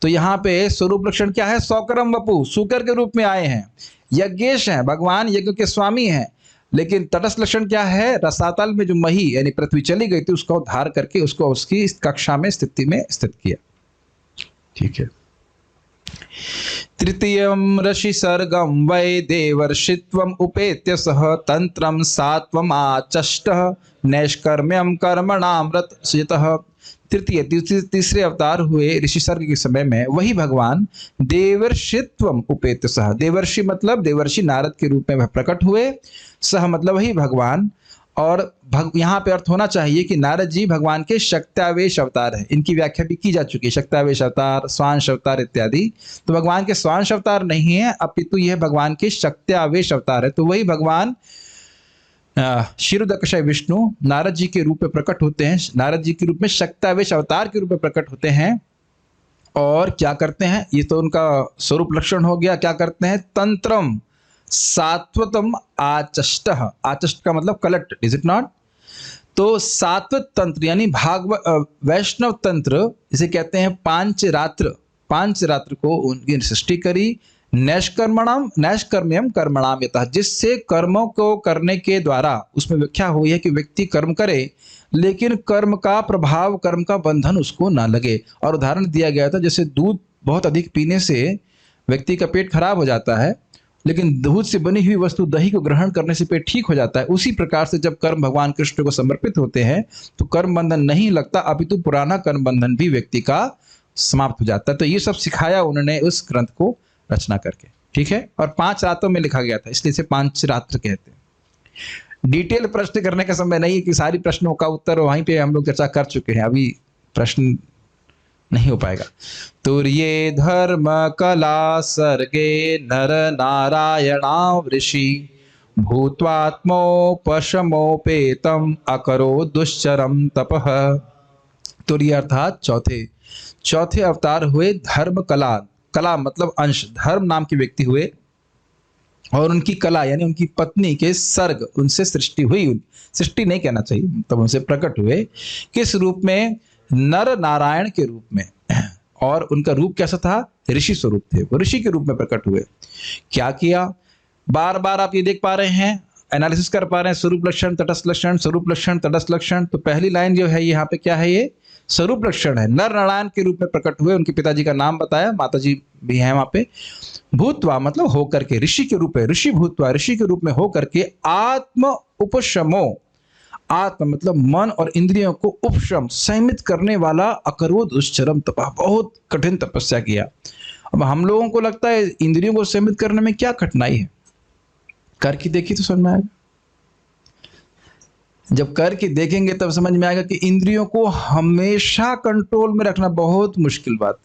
तो यहाँ पे स्वरूप लक्षण क्या है? सौकरम वपु, शुक्र के रूप में आए हैं। यज्ञेश हैं, भगवान यज्ञ के स्वामी हैं। लेकिन तटस्थ लक्षण क्या है? रसातल में जो मही यानी पृथ्वी चली गई थी, उसका उद्धार करके उसको उसकी कक्षा में स्थिति में स्थित किया। ठीक है। तृतीयम ऋषि सर्गम वै देवर्षित्वम उपेत्य सह तंत्रम सात्वम आचष्टः नैष्कर्म्यम कर्मणामृत सहितः। तीसरे अवतार हुए ऋषि सर्ग के समय में वही भगवान देवर्षित्वम उपेत्य सह, देवर्षि मतलब देवर्षि नारद के रूप में वह प्रकट हुए, सह मतलब वही भगवान। और यहाँ पे अर्थ होना चाहिए कि नारद जी भगवान के शक्त्यावेश अवतार है। इनकी व्याख्या भी की जा चुकी है, शक्त्यावेश अवतार, स्वांश अवतार इत्यादि। तो भगवान के स्वांश अवतार नहीं है, अपितु यह भगवान के शक्त्यावेश अवतार है। तो वही भगवान क्षीरोदकशय विष्णु नारद जी के रूप में प्रकट होते हैं, नारद जी के रूप में शक्त्यावेश अवतार के रूप में प्रकट होते हैं। और क्या करते हैं? ये तो उनका स्वरूप लक्षण हो गया। क्या करते हैं? तंत्रम सात्वतम आचष्टः, आचष्ट का मतलब कलेक्ट, इज इट नॉट? तो सात्वत तंत्र यानी वैष्णव तंत्र जिसे कहते हैं पांचरात्र, पांचरात्र को उनकी सृष्टि करी। नैष्कर्म्यम कर्मणाम यतः, जिससे कर्मों को करने के द्वारा, उसमें व्याख्या हुई है कि व्यक्ति कर्म करे लेकिन कर्म का प्रभाव, कर्म का बंधन उसको ना लगे। और उदाहरण दिया गया था, जैसे दूध बहुत अधिक पीने से व्यक्ति का पेट खराब हो जाता है, लेकिन दूध से बनी हुई वस्तु दही को ग्रहण करने से पेट ठीक हो जाता है। उसी प्रकार से जब कर्म भगवान कृष्ण को समर्पित होते हैं तो कर्म बंधन नहीं लगता, अपितु पुराना कर्म बंधन भी व्यक्ति का समाप्त हो जाता है। तो ये सब सिखाया उन्होंने उस ग्रंथ को रचना करके। ठीक है। और 5 रातों में लिखा गया था, इसलिए इसे 5 रात्र कहते हैं। डिटेल प्रश्न करने का समय नहीं है कि सारी प्रश्नों का उत्तर वहीं पे हम लोग चर्चा कर चुके हैं, अभी प्रश्न नहीं हो पाएगा। तुर्ये धर्म कला सर्गे नर नारायणा ऋषि भूत्वात्मोपशमोपेतम अकरो दुश्चरम तपः। तुर्य अर्थात चौथे अवतार हुए धर्म कला, कला मतलब अंश, धर्म नाम के व्यक्ति हुए और उनकी कला यानी उनकी पत्नी के सर्ग, उनसे सृष्टि हुई, सृष्टि नहीं कहना चाहिए, तब उनसे प्रकट हुए। किस रूप में? नर नारायण के रूप में। और उनका रूप कैसा था? ऋषि स्वरूप थे, वो ऋषि के रूप में प्रकट हुए। क्या किया? बार बार आप ये देख पा रहे हैं, एनालिसिस कर पा रहे हैं, स्वरूप लक्षण तटस्थ लक्षण, स्वरूप लक्षण तटस्थ लक्षण। तो पहली लाइन जो है यहाँ पे क्या है? ये स्वरूप लक्षण है। नर नारायण के रूप में प्रकट हुए, उनके पिताजी का नाम बताया, माताजी भी हैं वहां पे। भूतवा मतलब होकर के, ऋषि के रूप में, ऋषि भूतवा ऋषि के रूप में होकर के। आत्म उपशमो, आत्म मतलब मन और इंद्रियों को उपशम संयमित करने वाला। अकरो दुश्चरम तपः, बहुत कठिन तपस्या किया। अब हम लोगों को लगता है इंद्रियों को संयमित करने में क्या कठिनाई है, करके देखिए तो समझ में आएगा। जब करके देखेंगे तब समझ में आएगा कि इंद्रियों को हमेशा कंट्रोल में रखना बहुत मुश्किल बात।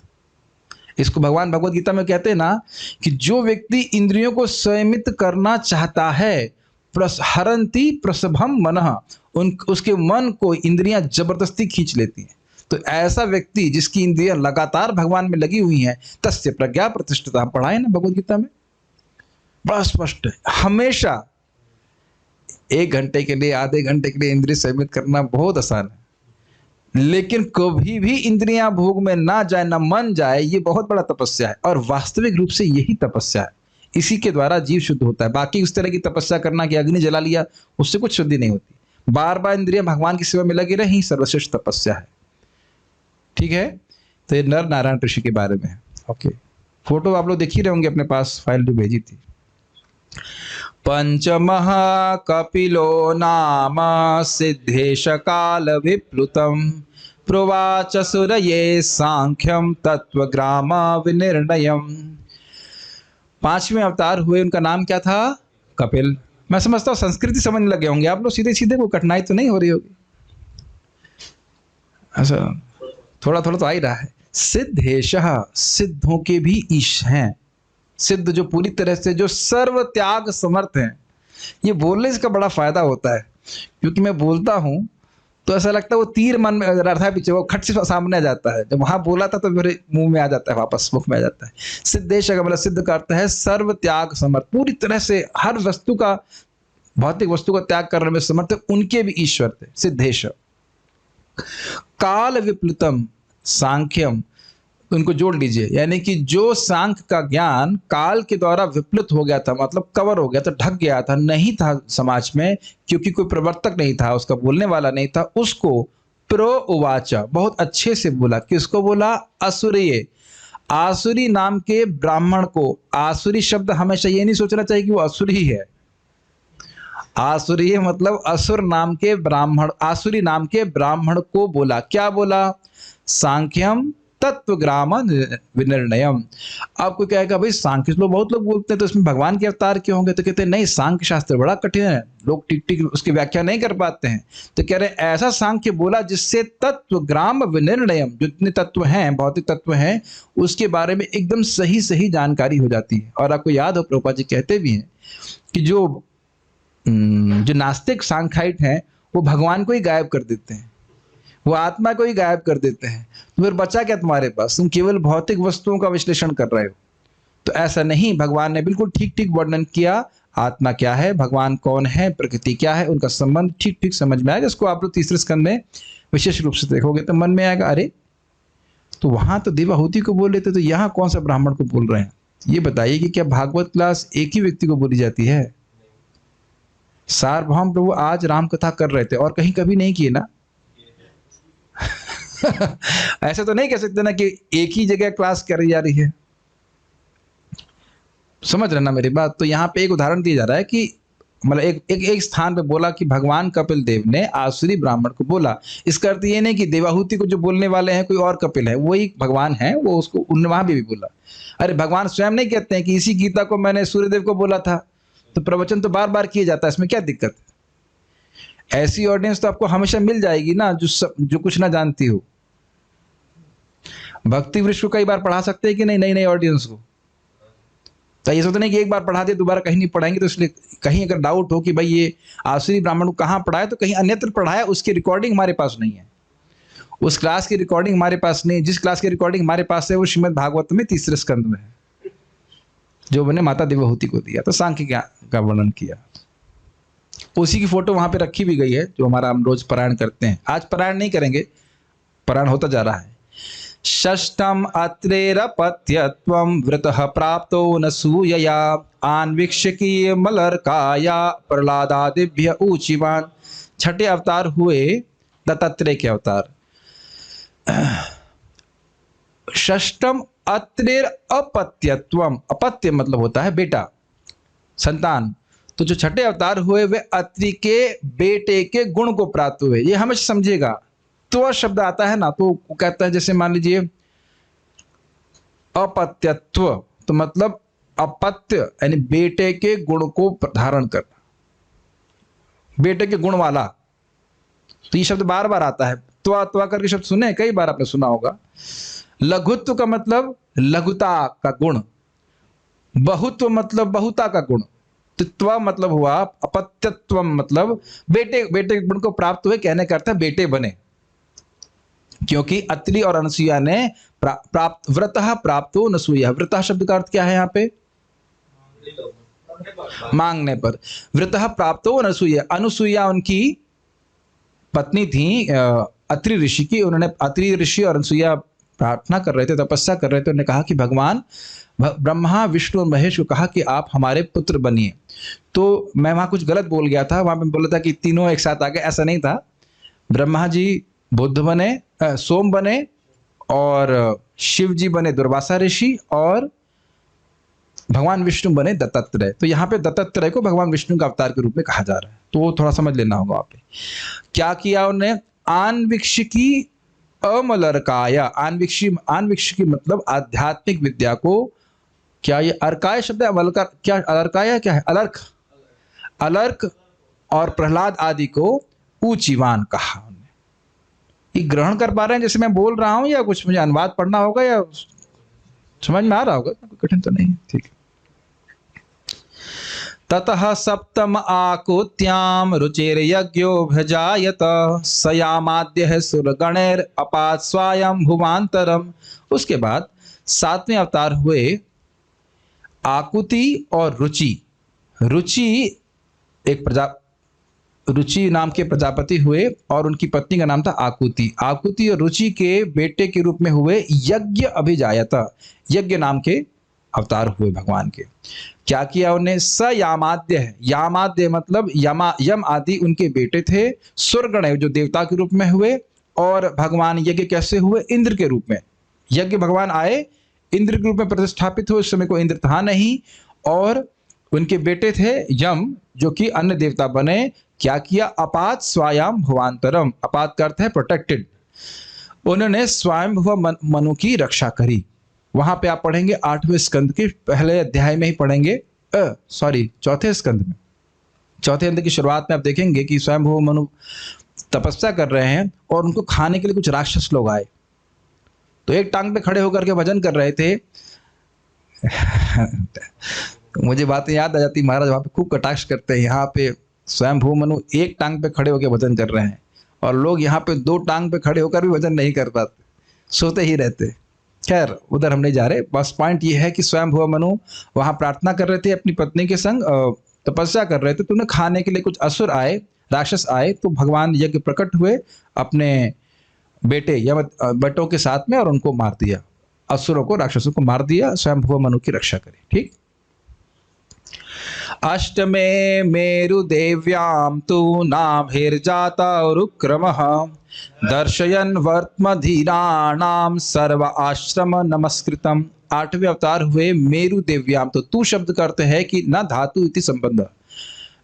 इसको भगवान भगवत गीता में कहते हैं ना कि जो व्यक्ति इंद्रियों को संयमित करना चाहता है, हरंती प्रसभम मनः, उसके मन को इंद्रियां जबरदस्ती खींच लेती हैं। तो ऐसा व्यक्ति जिसकी इंद्रियां लगातार भगवान में लगी हुई हैं, तस्य प्रज्ञा प्रतिष्ठिता, हम पढ़ाए ना भगवत गीता में, बड़ा स्पष्ट है। हमेशा 1 घंटे के लिए, आधे घंटे के लिए इंद्रिय संयमित करना बहुत आसान है, लेकिन कभी भी इंद्रियां भोग में ना जाए, ना मन जाए, ये बहुत बड़ा तपस्या है। और वास्तविक रूप से यही तपस्या है, इसी के द्वारा जीव शुद्ध होता है। बाकी उस तरह की तपस्या करना कि अग्नि जला लिया, उससे कुछ शुद्धि नहीं होती। बार बार इंद्रियां भगवान की सेवा में लगी रही, सर्वश्रेष्ठ तपस्या है। ठीक है, तो ये नर नारायण ऋषि के बारे में है। ओके, फोटो आप लोग देख ही रहे होंगे, अपने पास फाइल जो भेजी थी। पंचमः कपिलो नाम सिद्धेश काल विप्लुतम प्रोवाच सुरये सांख्यम तत्वग्राम विनिर्णयम। 5वें अवतार हुए, उनका नाम क्या था? कपिल। मैं समझता हूँ संस्कृति समझने लगे होंगे आप लोग सीधे सीधे, कोई कठिनाई तो नहीं हो रही होगी। अच्छा, थोड़ा थोड़ा तो आ ही रहा है। सिद्धेशः, सिद्धों के भी ईश हैं। सिद्ध जो पूरी तरह से, जो सर्व त्याग समर्थ हैं। ये बोलने से का बड़ा फायदा होता है, क्योंकि मैं बोलता हूं तो ऐसा लगता है वो तीर मन में रहा है पीछे, वो खट से सामने आ जाता है। जब वहां बोला था तो मेरे मुंह में आ जाता है, वापस मुख में आ जाता है। सिद्धेश का मतलब सिद्ध करता है सर्व त्याग समर्थ, पूरी तरह से हर वस्तु का, भौतिक वस्तु का त्याग करने में समर्थ है, उनके भी ईश्वर थे सिद्धेश। काल विप्लुतम सांख्यम, उनको जोड़ लीजिए, यानी कि जो सांख्य का ज्ञान काल के द्वारा विप्लुत हो गया था, मतलब कवर हो गया था, ढक गया था, नहीं था समाज में, क्योंकि कोई प्रवर्तक नहीं था, उसका बोलने वाला नहीं था, उसको प्रो उवाचा, बहुत अच्छे से बोला। किसको बोला? असुरीय, आसुरी नाम के ब्राह्मण को। आसुरी शब्द हमेशा ये नहीं सोचना चाहिए कि वो असुर ही है। आसुरी मतलब असुर नाम के ब्राह्मण, आसुरी नाम के ब्राह्मण को बोला। क्या बोला? सांख्यम तत्वग्राम विनिर्णयम। आपको कहेगा भाई सांख्य लोग, बहुत लोग बोलते हैं तो इसमें भगवान के अवतार क्यों होंगे? तो कहते हैं नहीं, सांख्य शास्त्र बड़ा कठिन है, लोग ठीक ठीक उसकी व्याख्या नहीं कर पाते हैं। तो कह रहे हैं ऐसा सांख्य बोला जिससे तत्वग्राम विनिर्णयम, जितने तत्व हैं, भौतिक तत्व हैं, उसके बारे में एकदम सही सही जानकारी हो जाती है। और आपको याद हो प्रभुपाद जी कहते भी हैं कि जो नास्तिक सांख्याइट हैं वो भगवान को ही गायब कर देते हैं, वो आत्मा को ही गायब कर देते हैं। तो फिर बचा क्या तुम्हारे पास? तुम केवल भौतिक वस्तुओं का विश्लेषण कर रहे हो। तो ऐसा नहीं, भगवान ने बिल्कुल ठीक ठीक वर्णन किया, आत्मा क्या है, भगवान कौन है, प्रकृति क्या है, उनका संबंध ठीक ठीक समझ में आएगा। इसको आप लोग तीसरे स्कंद में विशेष रूप से देखोगे तो मन में आएगा, अरे तो वहां तो देवाहुति को बोल रहे थे, तो यहाँ कौन सा ब्राह्मण को बोल रहे हैं? ये बताइए कि क्या भागवत क्लास एक ही व्यक्ति को बोली जाती है? सार्वभौम प्रभु आज राम कथा कर रहे थे और कहीं कभी नहीं किए ना। ऐसे तो नहीं कह सकते ना कि एक ही जगह क्लास करी जा रही है। समझ रहे ना मेरी बात? तो यहाँ पे एक उदाहरण दिया जा रहा है कि मतलब एक स्थान पे बोला कि भगवान कपिल देव ने आसुरी ब्राह्मण को बोला। इसका अर्थ ये नहीं कि देवाहुति को जो बोलने वाले हैं कोई और कपिल है, वही भगवान है, वो उसको उन्होंने वहां भी बोला। अरे भगवान स्वयं नहीं कहते हैं कि इसी गीता को मैंने सूर्यदेव को बोला था? तो प्रवचन तो बार बार किया जाता है, इसमें क्या दिक्कत है? ऐसी ऑडियंस तो आपको हमेशा मिल जाएगी ना जो कुछ ना जानती हो। भक्ति वृक्ष को कई बार पढ़ा सकते हैं कि नहीं? नई ऑडियंस को तो ये सोचते नहीं कि एक बार पढ़ा दे दोबारा कहीं नहीं पढ़ाएंगे। तो इसलिए कहीं अगर डाउट हो कि भाई ये आसुरी ब्राह्मण को कहाँ पढ़ाया, तो कहीं अन्यत्र पढ़ाया, उसकी रिकॉर्डिंग हमारे पास नहीं है, उस क्लास की रिकॉर्डिंग हमारे पास नहीं। जिस क्लास की रिकॉर्डिंग हमारे पास है वो श्रीमद् भागवत में 3 स्कंद में है, जो मैंने माता देवहूति को दिया, तो सांख्य का वर्णन किया। उसी की फोटो वहां पे रखी भी गई है, जो हमारा हम रोज पारायण करते हैं। आज पारायण नहीं करेंगे, पारायण होता जा रहा है। षष्ठम अत्रेरपत्यत्वं वृतः प्राप्तो न सूयया आन्वीक्षकी मलर्काया प्रहलादादिभ्य ऊचिवान। 6ठे अवतार हुए दत्तात्रेय के अवतार। षष्ठम अत्रेर अपत्यत्वम, अपत्य मतलब होता है बेटा, संतान। तो जो 6ठे अवतार हुए वे अत्रि के बेटे के गुण को प्राप्त हुए। ये हमेशा समझिएगा, तो शब्द आता है ना, तो वो कहता है जैसे मान लीजिए अपत्यत्व, तो मतलब अपत्य यानी बेटे के गुण को धारण करना, बेटे के गुण वाला। तो ये शब्द बार बार आता है, त्वा करके शब्द सुने, कई बार आपने सुना होगा। लघुत्व का मतलब लघुता का गुण, बहुत्व मतलब बहुता का गुण, तित्व मतलब हुआ अपत्यत्व मतलब बेटे, बेटे के गुण को प्राप्त हुए कहने का अर्थ है बेटे बने, क्योंकि अत्रि और अनसुईया ने प्राप्त व्रतः प्राप्तो नसूया। व्रतः शब्द का अर्थ क्या है यहाँ पे? मांगने पर। व्रतः प्राप्तो अनसूया, अनुसूया उनकी पत्नी थी अत्रि ऋषि की। उन्होंने, अत्रि ऋषि और अनसूया प्रार्थना कर रहे थे, तपस्या कर रहे थे। उन्होंने कहा कि भगवान ब्रह्मा विष्णु और महेश को कहा कि आप हमारे पुत्र बनिए। तो मैं वहां कुछ गलत बोल गया था, वहां पे बोला था कि तीनों एक साथ आ गए, ऐसा नहीं था। ब्रह्मा जी बुद्ध बने, सोम बने, और शिव जी बने दुर्वासा ऋषि, और भगवान विष्णु बने दत्तात्रेय। तो यहाँ पे दत्तात्रेय को भगवान विष्णु का अवतार के रूप में कहा जा रहा है, तो वो थोड़ा समझ लेना होगा आपने। क्या किया उन्होंने? आन्वीक्षिकी अमलर्काया। आन्वीक्षिकी मतलब आध्यात्मिक विद्या को, क्या ये अर्काय शब्द है? अमलकर क्या? अलर्काया क्या है? अलर्क। अलर्क और प्रहलाद आदि को ऊंचीवान कहा। ये ग्रहण कर पा रहे हैं जैसे मैं बोल रहा हूं, या कुछ मुझे अनुवाद पढ़ना होगा, या समझ में आ रहा होगा? कठिन तो नहीं है, ठीक है। ततः सप्तम आकुत्याम रुचिर्यज्ञोऽभ्यजायत सयामाद्यः सुरगणैर अपात स्वायं भुवांतरम। उसके बाद सातवें अवतार हुए आकुति और रुचि। रुचि एक रुचि नाम के प्रजापति हुए, और उनकी पत्नी का नाम था आकुति। आकुति और रुचि के बेटे के रूप में हुए यज्ञ अभिजायत। यज्ञ नाम के अवतार हुए भगवान के। क्या किया उन्हें? स यामाद्य है। यामाद्य मतलब यम आदि उनके बेटे थे। सुरगण जो देवता के रूप में हुए, और भगवान यज्ञ कैसे हुए? इंद्र के रूप में। यज्ञ भगवान आए, इंद्र के रूप में प्रतिष्ठापित हुए। उस समय को इंद्र था नहीं, और उनके बेटे थे यम, जो कि अन्य देवता बने। क्या किया? अपात स्वायाम भुवांतरम। अपात का अर्थ है प्रोटेक्टेड। उन्होंने स्वयंभुव मनु की रक्षा करी। वहां पे आप पढ़ेंगे 8वें स्कंद के पहले अध्याय में ही पढ़ेंगे, चौथे स्कंद में, चौथे अंत की शुरुआत में आप देखेंगे कि स्वयंभुव मनु तपस्या कर रहे हैं, और उनको खाने के लिए कुछ राक्षस लोग आए। तो एक टांग पे खड़े होकर के भजन कर रहे थे। तो मुझे बातें याद आ जाती, महाराज वहां पे खूब कटाक्ष करते हैं। यहाँ पे स्वयंभुव मनु एक टांग पे खड़े होकर भजन कर रहे हैं, और लोग यहाँ पे 2 टांग पे खड़े होकर भी भजन नहीं कर पाते, सोते ही रहते। खैर उधर हम नहीं जा रहे, बस पॉइंट ये है कि स्वयंभुव मनु वहां प्रार्थना कर रहे थे अपनी पत्नी के संग, तपस्या कर रहे थे। तो उन्हें खाने के लिए कुछ असुर आए, राक्षस आए। तो भगवान यज्ञ प्रकट हुए अपने बेटे या बेटों के साथ में, और उनको मार दिया। असुरों को, राक्षसों को मार दिया। स्वयंभुव मनु की रक्षा करी। ठीक। अष्टमे मेरुदेव्यां तु नाभिर्जाता उरुक्रमः दर्शयन् वर्त्मधीराणां सर्व आश्रम नमस्कृतम। 8वें अवतार हुए मेरु देव्याम। तो तू शब्द का अर्थ है कि न धातु इति संबंध,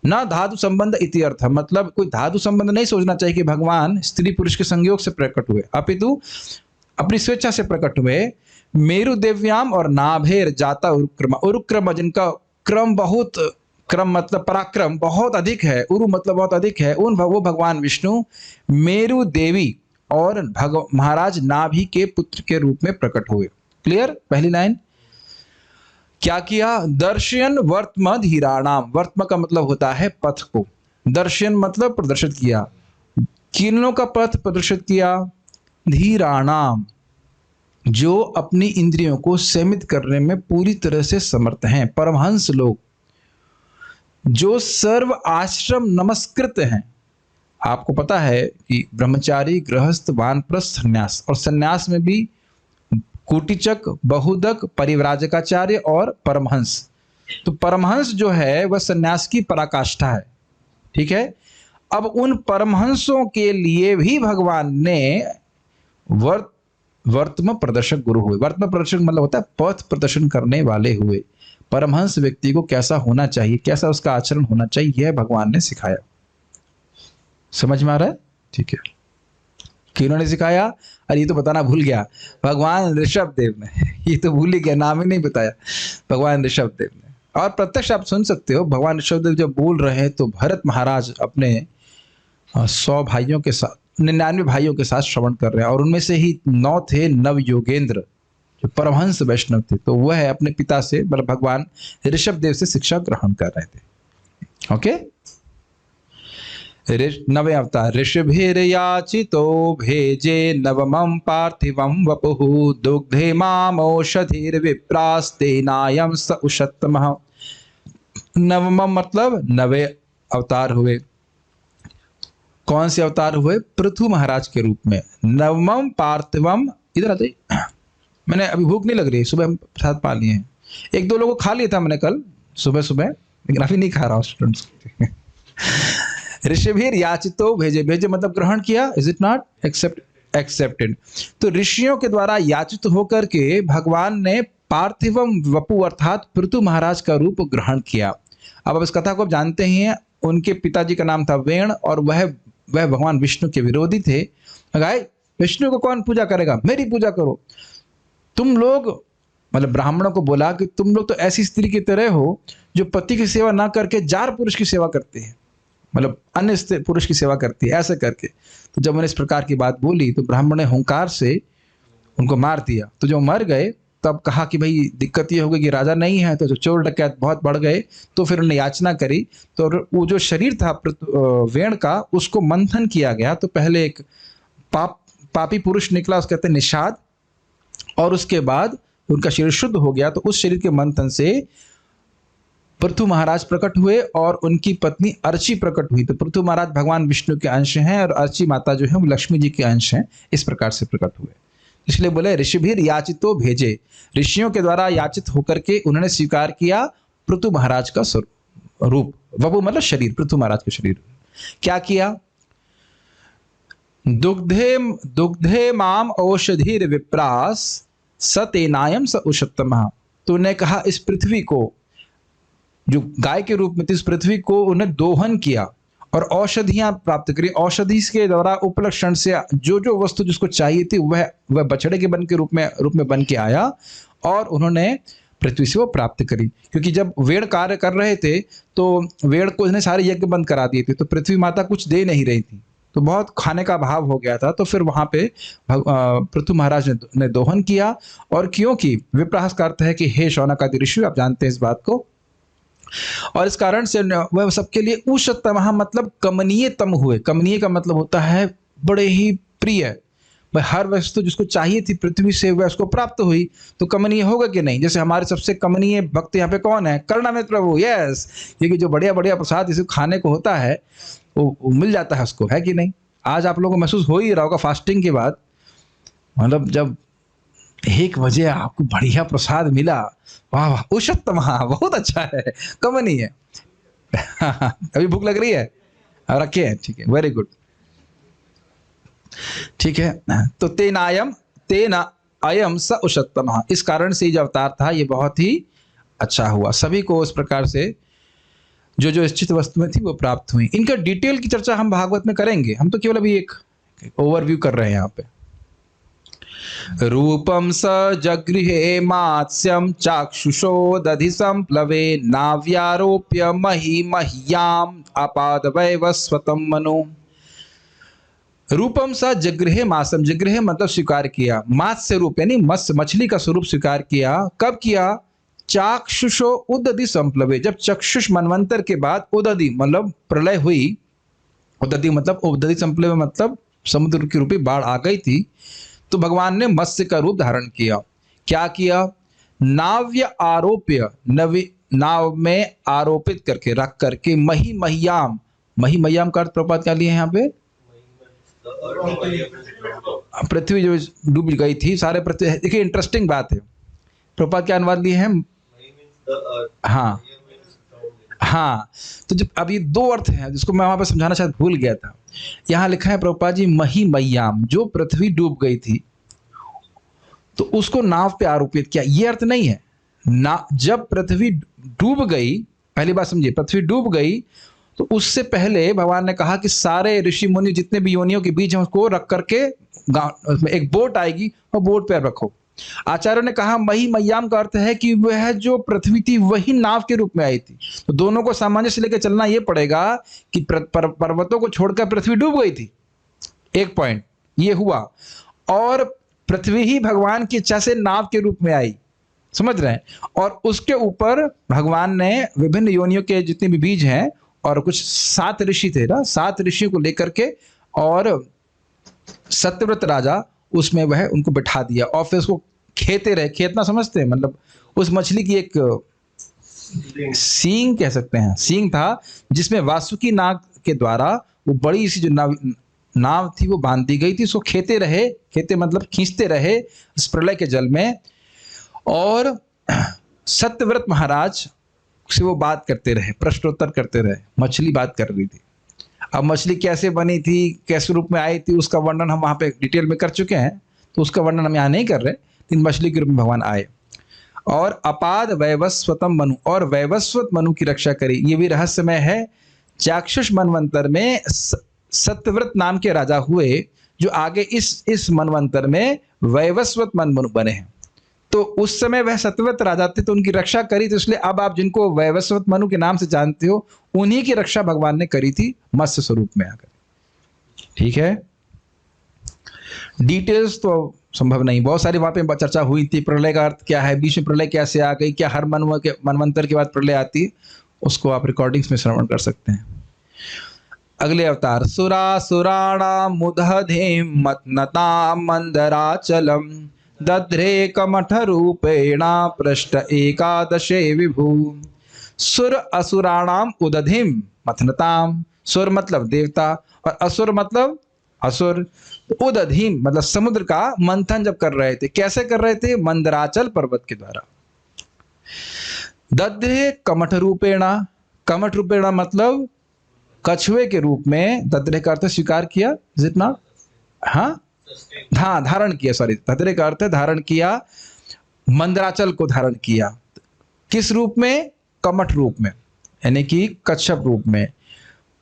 न धातु संबंध इति अर्थ। मतलब कोई धातु संबंध नहीं सोचना चाहिए कि भगवान स्त्री पुरुष के संयोग से प्रकट हुए, अपितु अपनी स्वेच्छा से प्रकट हुए। मेरु देव्याम और नाभेर जाता उरुक्रम। उरुक्रम जिनका क्रम बहुत, क्रम मतलब पराक्रम बहुत अधिक है, उरु मतलब बहुत अधिक है, वो भगवान विष्णु मेरु देवी और महाराज नाभि के पुत्र के रूप में प्रकट हुए। क्लियर? पहली लाइन। क्या किया? दर्शयन वर्त्म धीराणाम। वर्त्म का मतलब होता है पथ को, दर्शन मतलब प्रदर्शित किया। किन्नों का पथ प्रदर्शित किया? धीराणाम, जो अपनी इंद्रियों को सीमित करने में पूरी तरह से समर्थ हैं, परमहंस लोग, जो सर्व आश्रम नमस्कृत हैं। आपको पता है कि ब्रह्मचारी, गृहस्थ, वानप्रस्थ, सन्यास, और सन्यास में भी कूटिचक, बहुदक, परिव्राजकाचार्य और परमहंस। तो परमहंस जो है वह सन्यास की पराकाष्ठा है। ठीक है। अब उन परमहंसों के लिए भी भगवान ने वर्तम प्रदर्शक गुरु हुए। वर्तम प्रदर्शक मतलब होता है पथ प्रदर्शन करने वाले हुए। परमहंस व्यक्ति को कैसा होना चाहिए, कैसा उसका आचरण होना चाहिए, यह भगवान ने सिखाया। समझ में आ रहा है? ठीक है। किन्होंने सिखाया? अरे ये तो बताना भूल गया, भगवान ऋषभ देव ने। ये तो भूल ही गया, नाम ही नहीं बताया, भगवान ऋषभ देव ने। और प्रत्यक्ष आप सुन सकते हो, भगवान ऋषभ देव जब बोल रहे हैं तो भरत महाराज अपने 100 भाइयों के साथ, 99 भाइयों के साथ श्रवण कर रहे हैं, और उनमें से ही 9 थे नव योगेंद्र। जो परमहंस वैष्णव थे, तो वह अपने पिता से मतलब भगवान ऋषभ देव से शिक्षा ग्रहण कर रहे थे। ओके, नवे अवतार। ऋषभिर्याचितो भेजे नवमं पार्थिवं वपुः दुग्धे मामौषधिर्विप्रास्तेनायं स उषत्तमः। नवमम मतलब नवे अवतार हुए। कौन से अवतार हुए? पृथु महाराज के रूप में। नवमम पार्थिवम, इधर आते, मैंने अभी भूख नहीं लग रही, सुबह हम प्रसाद पा लिए हैं। एक दो लोगों को खा लिया था मैंने कल सुबह सुबह, लेकिन अभी नहीं खा रहा हूँ स्टूडेंट्स। ऋषिभीर याचितो भेजे, भेजे मतलब ग्रहण किया, इज इट नॉट? एक्सेप्टेड। तो ऋषियों के द्वारा याचित होकर के भगवान ने पार्थिवम वपु अर्थात पृथु महाराज का रूप ग्रहण किया। अब इस कथा को आप जानते ही हैं, उनके पिताजी का नाम था वेण और वह भगवान विष्णु के विरोधी थे। गाय विष्णु को कौन पूजा करेगा, मेरी पूजा करो। तुम लोग मतलब ब्राह्मणों को बोला कि तुम लोग तो ऐसी स्त्री की तरह हो जो पति की सेवा ना करके जार पुरुष की सेवा करते हैं, मतलब अन्य पुरुष की सेवा करती है, ऐसे करके। तो जब मैंने इस प्रकार की बात बोली तो ब्राह्मण ने हुंकार से उनको मार दिया। तो जो मर गए तब कहा कि भाई दिक्कत ये हो गई कि राजा नहीं है, तो जो चोर डकैत बहुत बढ़ गए। तो फिर उन्होंने याचना करी, तो वो जो शरीर था वेण का उसको मंथन किया गया। तो पहले एक पापी पुरुष निकला, उसको कहते हैं निषाद, और उसके बाद उनका शरीर शुद्ध हो गया। तो उस शरीर के मंथन से पृथु महाराज प्रकट हुए और उनकी पत्नी अर्ची प्रकट हुई। तो पृथु महाराज भगवान विष्णु के अंश हैं और अर्ची माता जो है वो लक्ष्मी जी के अंश हैं। इस प्रकार से प्रकट हुए, इसलिए बोले ऋषिभीर याचितो भेजे, ऋषियों के द्वारा याचित होकर के उन्होंने स्वीकार किया पृथु महाराज का रूप। वपु मतलब शरीर, पृथु महाराज का शरीर। क्या किया? दुग्धे माम औषधिर विप्रास सतेनायम स उषत्तमः। तो उन्हें कहा इस पृथ्वी को, जो गाय के रूप में थी, इस पृथ्वी को उन्हें दोहन किया और औषधियां प्राप्त करी। औषधि के द्वारा उपलक्षण से जो जो वस्तु जिसको चाहिए थी वह बछड़े के बन के रूप में बन के आया और उन्होंने पृथ्वी से वो प्राप्त करी। क्योंकि जब वेड़ कार्य कर रहे थे तो वेड़ को इसने सारे यज्ञ बंद करा दिए थे, तो पृथ्वी माता कुछ दे नहीं रही थी, तो बहुत खाने का अभाव हो गया था। तो फिर वहां पे पृथु महाराज ने दोहन किया। और क्योंकि विप्रास का अर्थ है कि हे शौनक आदि ऋषि, आप जानते हैं इस बात को, और इस कारण से वह सबके लिए उषत्तमः मतलब कमनीयतम हुए। कमनीय का मतलब होता है बड़े ही प्रिय। हर वस्तु जिसको चाहिए थी पृथ्वी से वह उसको प्राप्त हुई, तो कमनीय होगा कि नहीं? जैसे हमारे सबसे कमनीय भक्त यहाँ पे कौन है? कर्णामृत प्रभु। यस, क्योंकि जो बढ़िया बढ़िया प्रसाद जिसे खाने को होता है वो मिल जाता है उसको, है कि नहीं? आज आप लोगों को महसूस हो ही रहा होगा फास्टिंग के बाद, मतलब जब 1 बजे आपको बढ़िया प्रसाद मिला, वाह वाह, उषत्तम, बहुत अच्छा है, कमनीय है। अभी भूख लग रही है? रखे हैं, ठीक है, वेरी गुड, ठीक है। तो तेना अयम स उषत्तम, इस कारण से जो अवतार था ये बहुत ही अच्छा हुआ। सभी को इस प्रकार से जो जो इच्छित वस्तुएं थी वो प्राप्त हुई। इनका डिटेल की चर्चा हम भागवत में करेंगे, हम तो केवल अभी एक ओवरव्यू कर रहे हैं यहाँ पे। रूपम स जगृहे मात्स्यम चाक्षुषो दधि संप्लवे नाव्यारोप्य मही मह्याम अपाद वैवस्वतम मनो। रूपम स जगृहे मासम, जगृहे मतलब स्वीकार किया, मात्स्य रूप यानी मत्स्य मछली का स्वरूप स्वीकार किया। कब किया? चाक्षुषो उदधि संप्लवे, जब चक्षुष मनवंतर के बाद उदधि मतलब प्रलय हुई। उदधि मतलब उदधि संप्लवे मतलब समुद्र की रूपी बाढ़ आ गई थी, तो भगवान ने मत्स्य का रूप धारण किया। क्या किया? नाव्य आरोप्य, नाव में आरोपित करके रख करके मही मह्याम, मही मह्याम का अर्थ प्रपात क्या लिए यहाँ पे? पृथ्वी जो डूब गई थी, सारे पृथ्वी। देखिए इंटरेस्टिंग बात है, प्रपात क्या अनुवाद लिए हैं? हाँ हाँ, तो जब अब ये 2 अर्थ हैं जिसको मैं वहां पर समझाना शायद भूल गया था। यहाँ लिखा है प्रभुपाद जी मही मह्याम, जो पृथ्वी डूब गई थी तो उसको नाव पे आरोपित किया, ये अर्थ नहीं है ना। जब पृथ्वी डूब गई, पहली बात समझिए, पृथ्वी डूब गई तो उससे पहले भगवान ने कहा कि सारे ऋषि मुनि जितने भी योनियों के बीच हैं उसको रख करके एक बोट आएगी और बोट पे रखो। आचार्यों ने कहा मही मह्याम का अर्थ है कि वह जो पृथ्वी थी वही नाव के रूप में आई थी। तो दोनों को सामंजस्य लेकर चलना यह पड़ेगा कि पर्वतों को छोड़कर पृथ्वी डूब गई थी, एक पॉइंट ये हुआ। और पृथ्वी ही भगवान की इच्छा से नाव के रूप में आई, समझ रहे हैं। और उसके ऊपर भगवान ने विभिन्न योनियों के जितने भी बीज हैं, और कुछ 7 ऋषि थे ना, 7 ऋषियों को लेकर के, और सत्यव्रत राजा उसमें वह उनको बैठा दिया, और फिर उसको खेते रहे। खेतना समझते हैं, मतलब उस मछली की एक सींग कह सकते हैं, सींग था, जिसमें वासुकी नाग के द्वारा वो बड़ी सी जो नाव थी वो बांध दी गई थी। उसको खेते रहे, खेते मतलब खींचते रहे इस प्रलय के जल में, और सत्यव्रत महाराज से वो बात करते रहे, प्रश्नोत्तर करते रहे। मछली बात कर रही थी। अब मछली कैसे बनी थी, कैसे रूप में आई थी, उसका वर्णन हम वहाँ पे डिटेल में कर चुके हैं, तो उसका वर्णन हम यहाँ नहीं कर रहे। लेकिन मछली के रूप में भगवान आए और अपाद वैवस्वतम मनु, और वैवस्वत मनु की रक्षा करी। ये भी रहस्यमय है। चाक्षुष मनवंतर में सत्यव्रत नाम के राजा हुए, जो आगे इस मनवंतर में वैवस्वत मनु बने हैं। तो उस समय वह सत्यव्रत राजा थे, तो उनकी रक्षा करी। तो इसलिए अब आप जिनको वैवस्वत मनु के नाम से जानते हो, उन्हीं की रक्षा भगवान ने करी थी मत्स्य स्वरूप में आकर। ठीक है, डिटेल्स तो संभव नहीं, बहुत सारी वहां पे चर्चा हुई थी। प्रलय का अर्थ क्या है, बीच में प्रलय कैसे आ गई, क्या हर मनवंतर के बाद प्रलय आती है, उसको आप रिकॉर्डिंग्स में श्रवण कर सकते हैं। अगले अवतार, सुराणाम मुदधेम मतनता मंदराचलम दध्रे कमठ रूपेणा पृष्ठ एकादशे विभु। सुर असुराणाम उदधिम मथनताम, सुर मतलब देवता और असुर मतलब असुर। उदधिम मतलब समुद्र का मंथन जब कर रहे थे, कैसे कर रहे थे, मंदराचल पर्वत के द्वारा। दध्रे कमठ रूपेणा, कमठ रूपेणा मतलब कछुए के रूप में। दध्रे का अर्थ स्वीकार किया, जितना हाँ धारण किया, सॉरी, दध्रे का अर्थ धारण किया, मंदराचल को धारण किया। किस रूप में, कमठ रूप में, यानी कि कच्छप रूप में।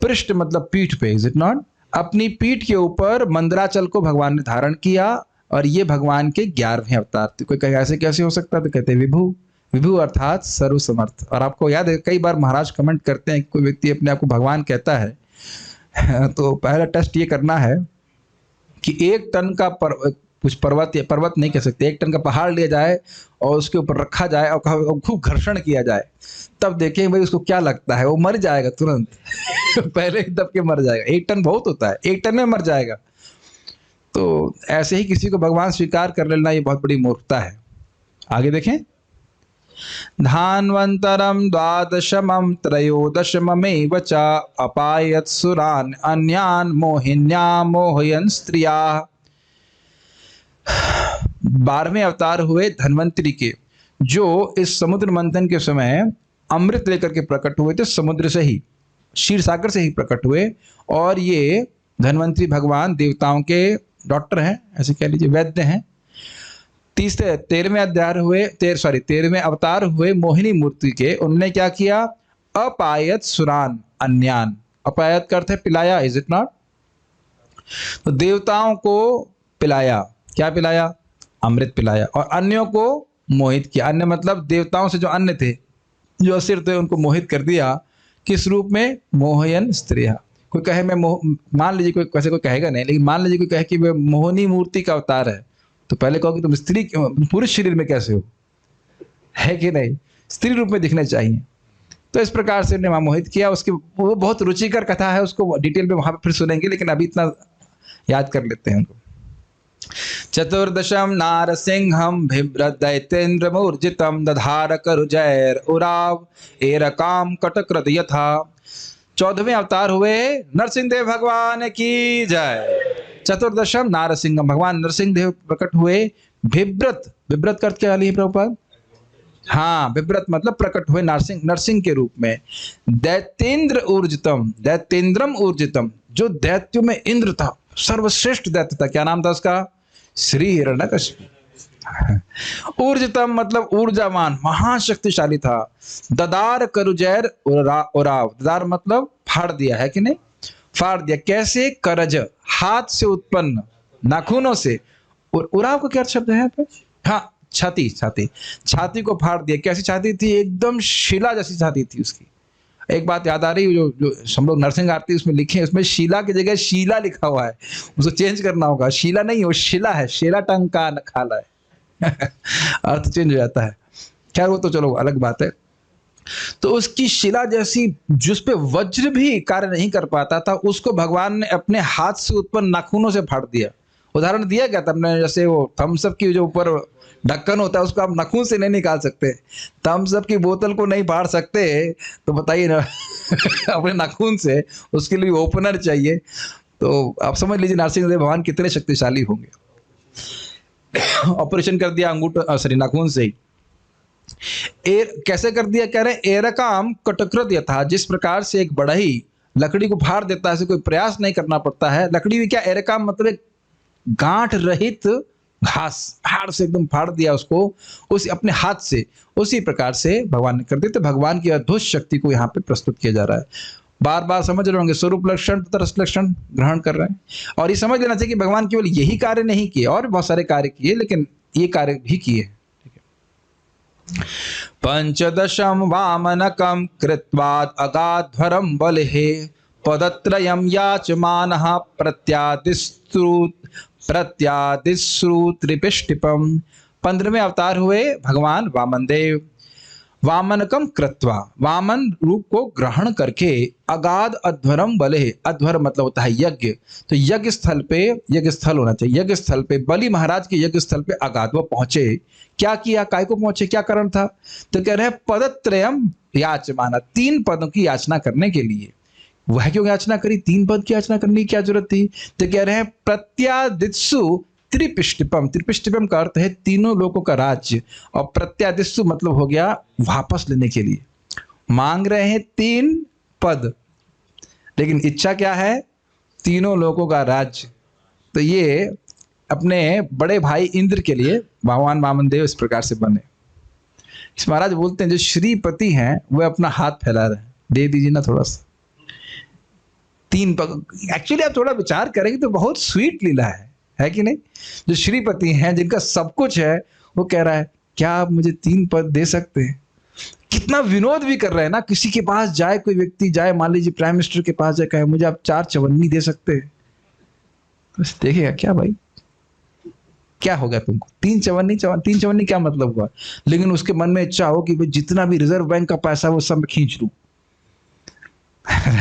पृष्ठ मतलब पीठ पे, इज इट नॉट, अपनी पीठ के ऊपर मंदराचल को भगवान ने धारण किया, और ये भगवान के 11वें अवतार थे। कोई कहे ऐसे कैसे हो सकता है, तो कहते विभु, विभु अर्थात सर्वसमर्थ। और आपको याद है कई बार महाराज कमेंट करते हैं कि कोई व्यक्ति अपने आप को भगवान कहता है तो पहला टेस्ट ये करना है कि 1 टन का कुछ पर्वत नहीं कह सकते, 1 टन का पहाड़ लिया जाए और उसके ऊपर रखा जाए और खूब घर्षण किया जाए, तब देखें भाई उसको क्या लगता है। वो मर जाएगा तुरंत पहले ही दब के मर जाएगा। 1 टन बहुत होता है, 1 टन में मर जाएगा। तो ऐसे ही किसी को भगवान स्वीकार कर लेना, ये बहुत बड़ी मूर्खता है। आगे देखें, धान्वंतरम द्वादशमं त्रयोदशमेव च अपायत सुरान अन्यान मोहिन्या मोहयन स्त्रिया। 12वें अवतार हुए धन्वंतरी के, जो इस समुद्र मंथन के समय अमृत लेकर के प्रकट हुए थे। समुद्र से ही, क्षीर सागर से ही प्रकट हुए। और ये धन्वंतरी भगवान देवताओं के डॉक्टर हैं, ऐसे कह लीजिए, वैद्य हैं। 13वें अवतार हुए मोहिनी मूर्ति के। उन्होंने क्या किया, अपायत सुरान अन्यान, अपायत का अर्थ है पिलाया, इज इट नॉट। तो देवताओं को पिलाया, क्या पिलाया, अमृत पिलाया, और अन्यों को मोहित किया। अन्य मतलब देवताओं से जो अन्य थे, जो असुर थे, उनको मोहित कर दिया। किस रूप में, मोहयन स्त्रिया। कोई कहे मैं मान लीजिए, कोई वैसे कोई कहेगा नहीं, लेकिन मान लीजिए कोई कहे कि वह मोहिनी मूर्ति का अवतार है, तो पहले कहो कि तुम स्त्री पुरुष शरीर में कैसे हो, है कि नहीं, स्त्री रूप में दिखने चाहिए। तो इस प्रकार से उन्हें वहां मोहित किया। उसकी वो बहुत रुचिकर कथा है, उसको डिटेल में वहां पर फिर सुनेंगे, लेकिन अभी इतना याद कर लेते हैं उनको। चतुर्दशम नारसिंहम भिभ्रदैतेन्द्र मूर्जितम दधार करुजैर उराव एरकाम कटकृत यथा। 14वें अवतार हुए नरसिंह देव भगवान की जय। चतुर्दशम नारसिंहम, भगवान नरसिंह देव प्रकट हुए। भिभ्रत, विभ्रत का अर्थ क्या है प्रभुपाद, हाँ, विभ्रत मतलब प्रकट हुए नरसिंह के रूप में। दैतेन्द्र ऊर्जितम, दैतेन्द्रम ऊर्जितम, जो दैत्यों में इंद्र था, सर्वश्रेष्ठ दैत्य था। क्या नाम था उसका, श्री हिरण्यकशिपु। ऊर्जितम मतलब ऊर्जावान, महाशक्तिशाली था। ददार करुजैर उराव, ददार मतलब फाड़ दिया, है कि नहीं, फाड़ दिया। कैसे, करज हाथ से उत्पन्न, नाखूनों से। और उराव का क्या शब्द है यहाँ पे, हाँ, छाती, छाती, छाती को फाड़ दिया। कैसी छाती थी, एकदम शिला जैसी छाती थी उसकी, एक बात याद आ रही है, जो हम लोग नरसिंह आरती उसमें लिखे हैं, उसमें शीला की जगह शीला लिखा हुआ है, उसको चेंज करना होगा। शीला नहीं, वो शिला है, शेला टंग का खाला है। अर्थ चेंज हो जाता है। खैर वो तो चलो अलग बात है। तो उसकी शिला जैसी, जिस पे वज्र भी कार्य नहीं कर पाता था, उसको भगवान ने अपने हाथ से उत्पन्न नाखूनों से फाड़ दिया। उदाहरण दिया गया था हमने, जैसे वो थम्स अप की जो ऊपर ढक्कन होता है उसको आप नाखून से नहीं निकाल सकते, थम्स अप की बोतल को नहीं फाड़ सकते, तो बताइए ना अपने नाखून से, उसके लिए ओपनर चाहिए। तो आप समझ लीजिए नरसिंह देव भगवान कितने शक्तिशाली होंगे। ऑपरेशन कर दिया अंगूठा, सॉरी नाखून से ही। कैसे कर दिया, कह रहे एरकाम कटकृत यथा, जिस प्रकार से एक बढ़ई लकड़ी को फाड़ देता है, ऐसे कोई प्रयास नहीं करना पड़ता है। लकड़ी भी क्या, एरकाम मतलब एक गांठ रहित घास, हाड़ से एकदम फाड़ दिया उसको, उस अपने हाथ से, उसी प्रकार से भगवान ने कर दिया। तो भगवान की अद्भुत शक्ति को यहाँ पे प्रस्तुत किया जा रहा है। बार बार समझ रहे होंगे, स्वरूप लक्षण तथा रस लक्षण ग्रहण कर रहे हैं। और ये समझ लेना चाहिए कि भगवान केवल यही कार्य नहीं किए, और बहुत सारे कार्य किए, लेकिन ये कार्य भी किए। पंचदशम वामनकम कृत्वाद अगाध्वरम बलिहे पदत्रयम याचमानः प्रत्यादिश्रुत्रिपिष्टिपम। 15वें अवतार हुए भगवान वामन देव। वामनकम कृत्वा, वामन रूप को ग्रहण करके, अगाध अध्वरम बले, अध्वर मतलब होता है यज्ञ, तो यज्ञ स्थल पे, यज्ञ स्थल होना चाहिए, यज्ञ स्थल पे, बलि महाराज के यज्ञ स्थल पे अगाध वो पहुंचे। क्या किया, काय को पहुंचे, क्या कारण था, तो कह रहे हैं पदत्रयम याचमाना, 3 पदों की याचना करने के लिए। वह क्यों याचना करी, 3 पद की याचना करने की क्या जरूरत थी, तो कह रहे हैं प्रत्यादित्सु त्रिपिष्टिपम। त्रिपिष्टिपम का अर्थ है तीनों लोगों का राज्य, और प्रत्यादित्सु मतलब हो गया वापस लेने के लिए। मांग रहे हैं 3 पद, लेकिन इच्छा क्या है, तीनों लोगों का राज्य। तो ये अपने बड़े भाई इंद्र के लिए भगवान वामन देव इस प्रकार से बने। इस महाराज बोलते हैं जो श्रीपति हैं वह अपना हाथ फैला रहे हैं, दे दीजिए ना थोड़ा सा। 3 पद, एक्चुअली आप थोड़ा विचार करेंगे तो बहुत स्वीट लीला है कि नहीं। जो श्रीपति हैं, जिनका सब कुछ है, वो कह रहा है क्या आप मुझे 3 पद दे सकते हैं। कितना विनोद भी कर रहे हैं ना, किसी के पास जाए, कोई व्यक्ति जाए, मान लीजिए प्राइम मिनिस्टर के पास जाए, कहे मुझे आप 4 चवन्नी दे सकते हैं, बस देखेगा क्या भाई क्या हो गया तुमको, 3 चवन्नी, 3 चवन्नी क्या मतलब हुआ। लेकिन उसके मन में इच्छा हो कि भाई जितना भी रिजर्व बैंक का पैसा वो सब खींच लूं।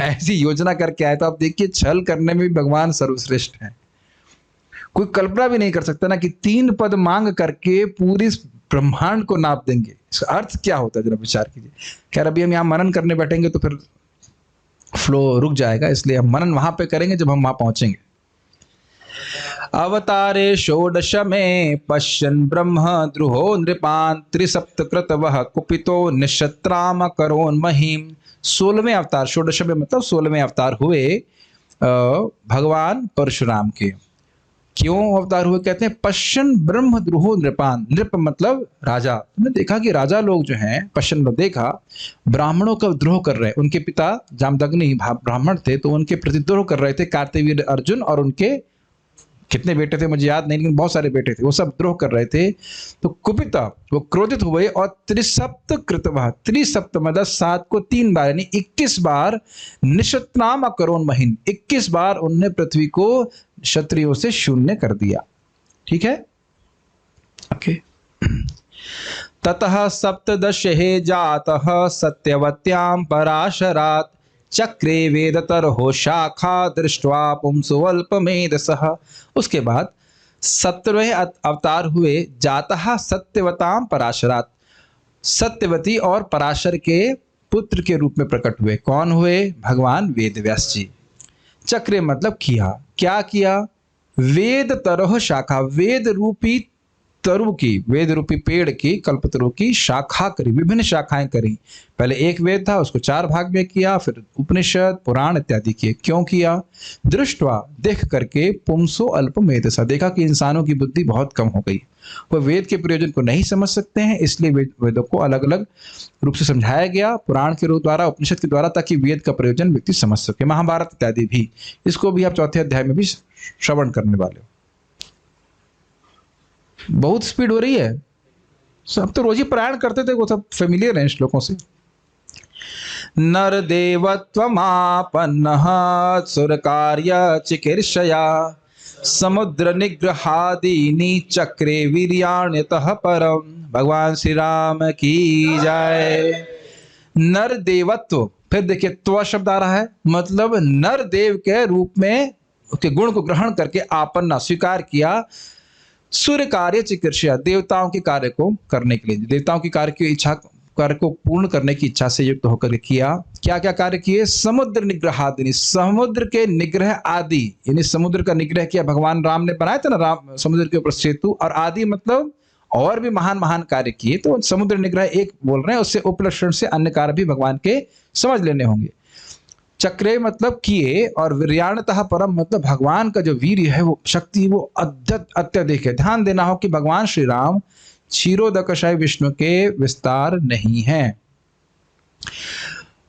ऐसी योजना करके आए। तो आप देखिए छल करने में भी भगवान सर्वश्रेष्ठ है। कोई कल्पना भी नहीं कर सकता ना कि 3 पद मांग करके पूरी ब्रह्मांड को नाप देंगे। इसका अर्थ क्या होता है जरा विचार कीजिए। खैर अभी हम यहाँ मनन करने बैठेंगे तो फिर फ्लो रुक जाएगा, इसलिए हम मनन वहां पे करेंगे जब हम वहां पहुंचेंगे। अवतारे षोडश में पश्यन् ब्रह्म द्रुहो नृपान त्रिसप्तकृत वह कुपितो निशत्राम करोन्महीम। 16वें अवतार, षोडश में मतलब 16वें अवतार हुए भगवान परशुराम के। क्यों अवतार हुए, कहते हैं पश्यन् ब्रह्म द्रुहो नृपान। नृप मतलब राजा। तुमने देखा कि राजा लोग जो हैं, पश्यन् देखा, ब्राह्मणों का द्रोह कर रहे। उनके पिता जामदग्नि ब्राह्मण थे, तो उनके प्रतिद्रोह कर रहे थे कार्तवीर्य अर्जुन, और उनके कितने बेटे थे मुझे याद नहीं, लेकिन बहुत सारे बेटे थे, वो सब द्रोह कर रहे थे। तो कुपिता, वो क्रोधित हुए, और त्रिसप्त कृतवः, त्रिसप्त मतलब 7 को 3 बार, यानी 21 बार निशत्राम करोन महीन, 21 बार उनने पृथ्वी को क्षत्रियों से शून्य कर दिया। ठीक है, ओके। ततः सप्तदशे जातः सत्यवत्यां पराशरात् चक्रे वेदतरहो शाखा दृष्ट्वा पुंसोऽल्पमेधसः। उसके बाद 17वें अवतार हुए जातः सत्यवतां पराशरात्। सत्यवती और पराशर के पुत्र के रूप में प्रकट हुए। कौन हुए, भगवान वेदव्यास जी। चक्रे मतलब किया, क्या किया, वेद तरह शाखा, वेद रूपी तरु की, वेद रूपी पेड़ की, कल्पतरु की शाखा करी, विभिन्न शाखाएं करी। पहले एक वेद था, उसको 4 भाग में किया, फिर उपनिषद पुराण इत्यादि किए। क्यों किया, दृष्टवा देख करके, पुंसो अल्पमेधसा, देखा कि इंसानों की बुद्धि बहुत कम हो गई, वह वेद के प्रयोजन को नहीं समझ सकते हैं, इसलिए वेदों को अलग अलग रूप से समझाया गया, पुराण के रूप द्वारा, उपनिषद के द्वारा, ताकि वेद का प्रयोजन व्यक्ति समझ सके। महाभारत इत्यादि भी, इसको भी आप 4थे अध्याय में भी श्रवण करने वाले हो। बहुत स्पीड हो रही है, सब तो रोज ही पारायण करते थे, वो सब फेमिलियर है श्लोकों से। नरदेवत्वमापन्नः सुरकार्य चिकीर्षया समुद्र निग्रहादीनि चक्रे वीर्याण्यतः परम। भगवान श्री राम की जय। नर देवत्व, फिर देखिए त्व शब्द आ रहा है, मतलब नर देव के रूप में उसके गुण को ग्रहण करके आपन्ना स्वीकार किया, सूर्य कार्य चिकीर्षया देवताओं के कार्य को करने के लिए, देवताओं की कार्य की इच्छा, कार्य को पूर्ण करने की इच्छा से युक्त होकर किया। क्या क्या कार्य किए? समुद्र निग्रहादि, समुद्र के निग्रह आदि, यानी समुद्र का निग्रह किया। भगवान राम ने बनाया था ना राम समुद्र के ऊपर सेतु, और आदि मतलब और भी महान महान कार्य किए। तो समुद्र निग्रह एक बोल रहे हैं, उससे उपलक्षण से अन्य कार्य भी भगवान के समझ लेने होंगे। चक्रे मतलब किए, और वीर्याणतः परम मतलब भगवान का जो वीर्य है, वो शक्ति, वो अत्यधिक है। ध्यान देना हो कि भगवान श्री राम क्षीरोदकशायी विष्णु के विस्तार नहीं है,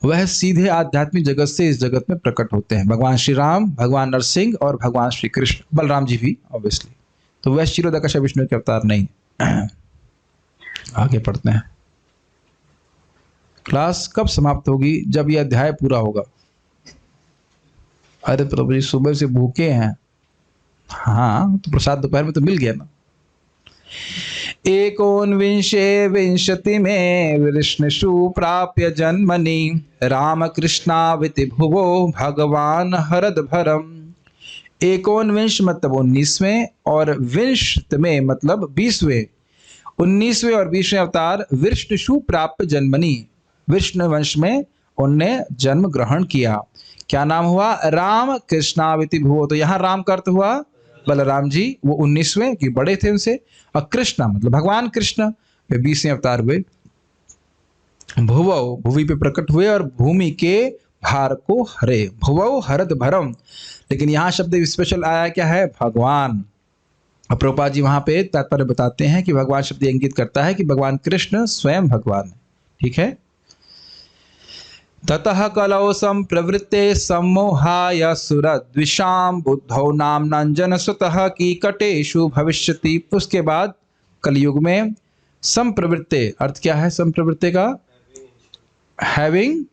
वह सीधे आध्यात्मिक जगत से इस जगत में प्रकट होते हैं। भगवान श्री राम, भगवान नरसिंह और भगवान श्री कृष्ण, बलराम जी भी ऑब्वियसली, तो वह क्षीरोदकशायी विष्णु के अवतार नहीं। आगे पढ़ते हैं। क्लास कब समाप्त होगी? जब यह अध्याय पूरा होगा। अरे प्रभु जी सुबह से भूखे हैं। हाँ तो प्रसाद दोपहर में तो मिल गया ना। एकोनविंशे विंशति में विष्णुषु प्राप्य जन्मनि रामकृष्णाविति भुवो भगवान हरद भरम। एकोनविंश मतलब 19वें, और विंशत में मतलब 20वें। 19वें और 20वें अवतार विष्णुषु प्राप्य जन्मनि, विष्णु वंश में उनने जन्म ग्रहण किया। क्या नाम हुआ? राम कृष्णाविति भुवो। तो यहाँ राम का अर्थ हुआ बलराम जी, वो 19वें कि बड़े थे उनसे, और कृष्णा मतलब भगवान कृष्ण वे 20वें अवतार हुए। भुवो भूमि पे प्रकट हुए और भूमि के भार को हरे, भुवो हरद भरम। लेकिन यहाँ शब्द स्पेशल आया क्या है? भगवान। प्रभुपाद जी वहां पे तात्पर्य बताते हैं कि भगवान शब्द इंगित करता है कि भगवान कृष्ण स्वयं भगवान है। ठीक है। ततः कलौ संप्रवृत्ते सम्मोहाय सुरद्विषां बुद्धौ नाम्नांजन सुतः कीकटेषु भविष्यति। उसके बाद कलयुग में संप्रवृत्ते, अर्थ क्या है संप्रवृत्ते का? हैविंग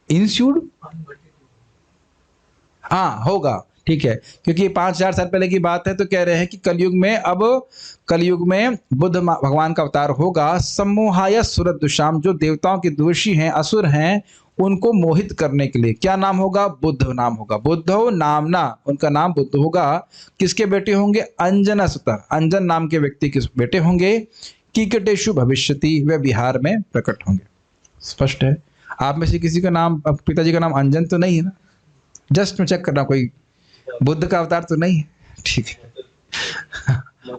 इंस्यूड, हाँ होगा, ठीक है, क्योंकि 5000 साल पहले की बात है। तो कह रहे हैं कि कलयुग में, अब कलयुग में बुद्ध भगवान का अवतार होगा। सम्मोहाय सुरद्विषाम, जो देवताओं के दोषी हैं, असुर हैं, उनको मोहित करने के लिए। क्या नाम होगा? बुद्ध नाम होगा। बुद्धो नामना, उनका नाम बुद्ध होगा। किसके बेटे होंगे? अंजना सुता, अंजन नाम के व्यक्ति के बेटे होंगे। कीकटेषु भविष्यति, वे बिहार में प्रकट होंगे। स्पष्ट है। आप में से किसी का नाम, पिताजी का नाम अंजन तो नहीं है ना? जस्ट मैं चेक करना, कोई बुद्ध का अवतार तो नहीं है? ठीक है।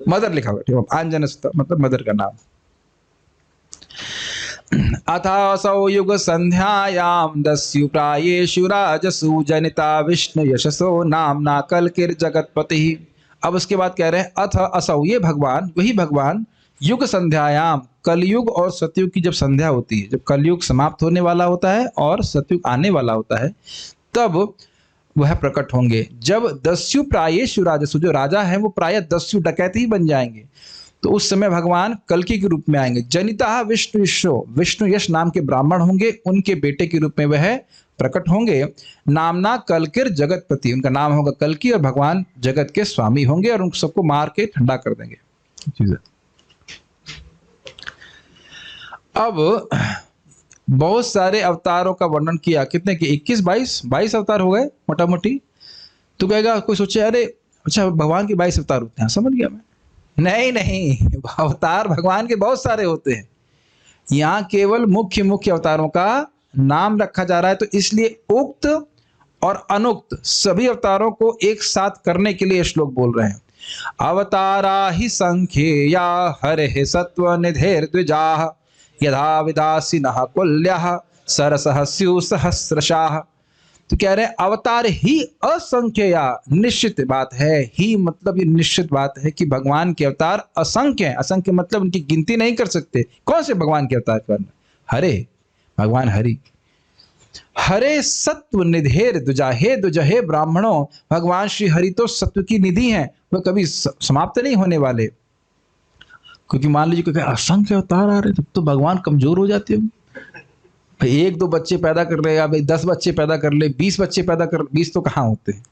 मदर लिखा हुआ, ठीक है, अंजन सुता मतलब मदर का नाम। अथासौ युग संध्यायां दस्यु प्रायेषु राजसु जनिता विष्णु यशसो नामना कलकिर जगतपति। अब उसके बाद कह रहे हैं अथ असौ, ये भगवान, वही भगवान, युग संध्यायाम, कलयुग और सतयुग की जब संध्या होती है, जब कलयुग समाप्त होने वाला होता है और सतयुग आने वाला होता है, तब वह प्रकट होंगे। जब दस्यु प्रायेषु राजसु, जो राजा है वो प्राय दस्यु डकैत ही बन जाएंगे, तो उस समय भगवान कल्कि के रूप में आएंगे। जनिता विष्णु यशो, विष्णु यश नाम के ब्राह्मण होंगे, उनके बेटे के रूप में वह प्रकट होंगे। नामना कलकिर जगतपति, उनका नाम होगा कल्कि, और भगवान जगत के स्वामी होंगे और उन सबको मार के ठंडा कर देंगे। अब बहुत सारे अवतारों का वर्णन किया, कितने के? 21 22 अवतार हो गए मोटा मोटी। तो कहेगा कोई सोचे अरे अच्छा भगवान के 22 अवतार होते हैं, समझ गया मैं। नहीं नहीं, अवतार भगवान के बहुत सारे होते हैं, यहाँ केवल मुख्य मुख्य अवतारों का नाम रखा जा रहा है। तो इसलिए उक्त और अनुक्त सभी अवतारों को एक साथ करने के लिए श्लोक बोल रहे हैं। अवतारा ही संख्येया हरे सत्व निधेर द्विजाः यथा विदासिनः कुल्यः सरसः स्युः सहस्रशाः। तो कह रहे हैं अवतार ही असंख्य, निश्चित बात है। ही मतलब ये निश्चित बात है कि भगवान के अवतार असंख्य हैं। असंख्य मतलब उनकी गिनती नहीं कर सकते। कौन से भगवान के अवतार करना? हरे, भगवान हरि। हरे सत्व निधेर द्विजा, हे द्विजा, हे ब्राह्मणों, भगवान श्री हरि तो सत्व की निधि हैं, वह कभी समाप्त नहीं होने वाले। क्योंकि मान लीजिए असंख्य अवतार आ रहे, तब तो भगवान कमजोर हो जाते होंगे। भाई 1-2 बच्चे पैदा कर ले या भाई 10 बच्चे पैदा कर ले, 20 बच्चे पैदा कर, 20 तो कहाँ होते हैं,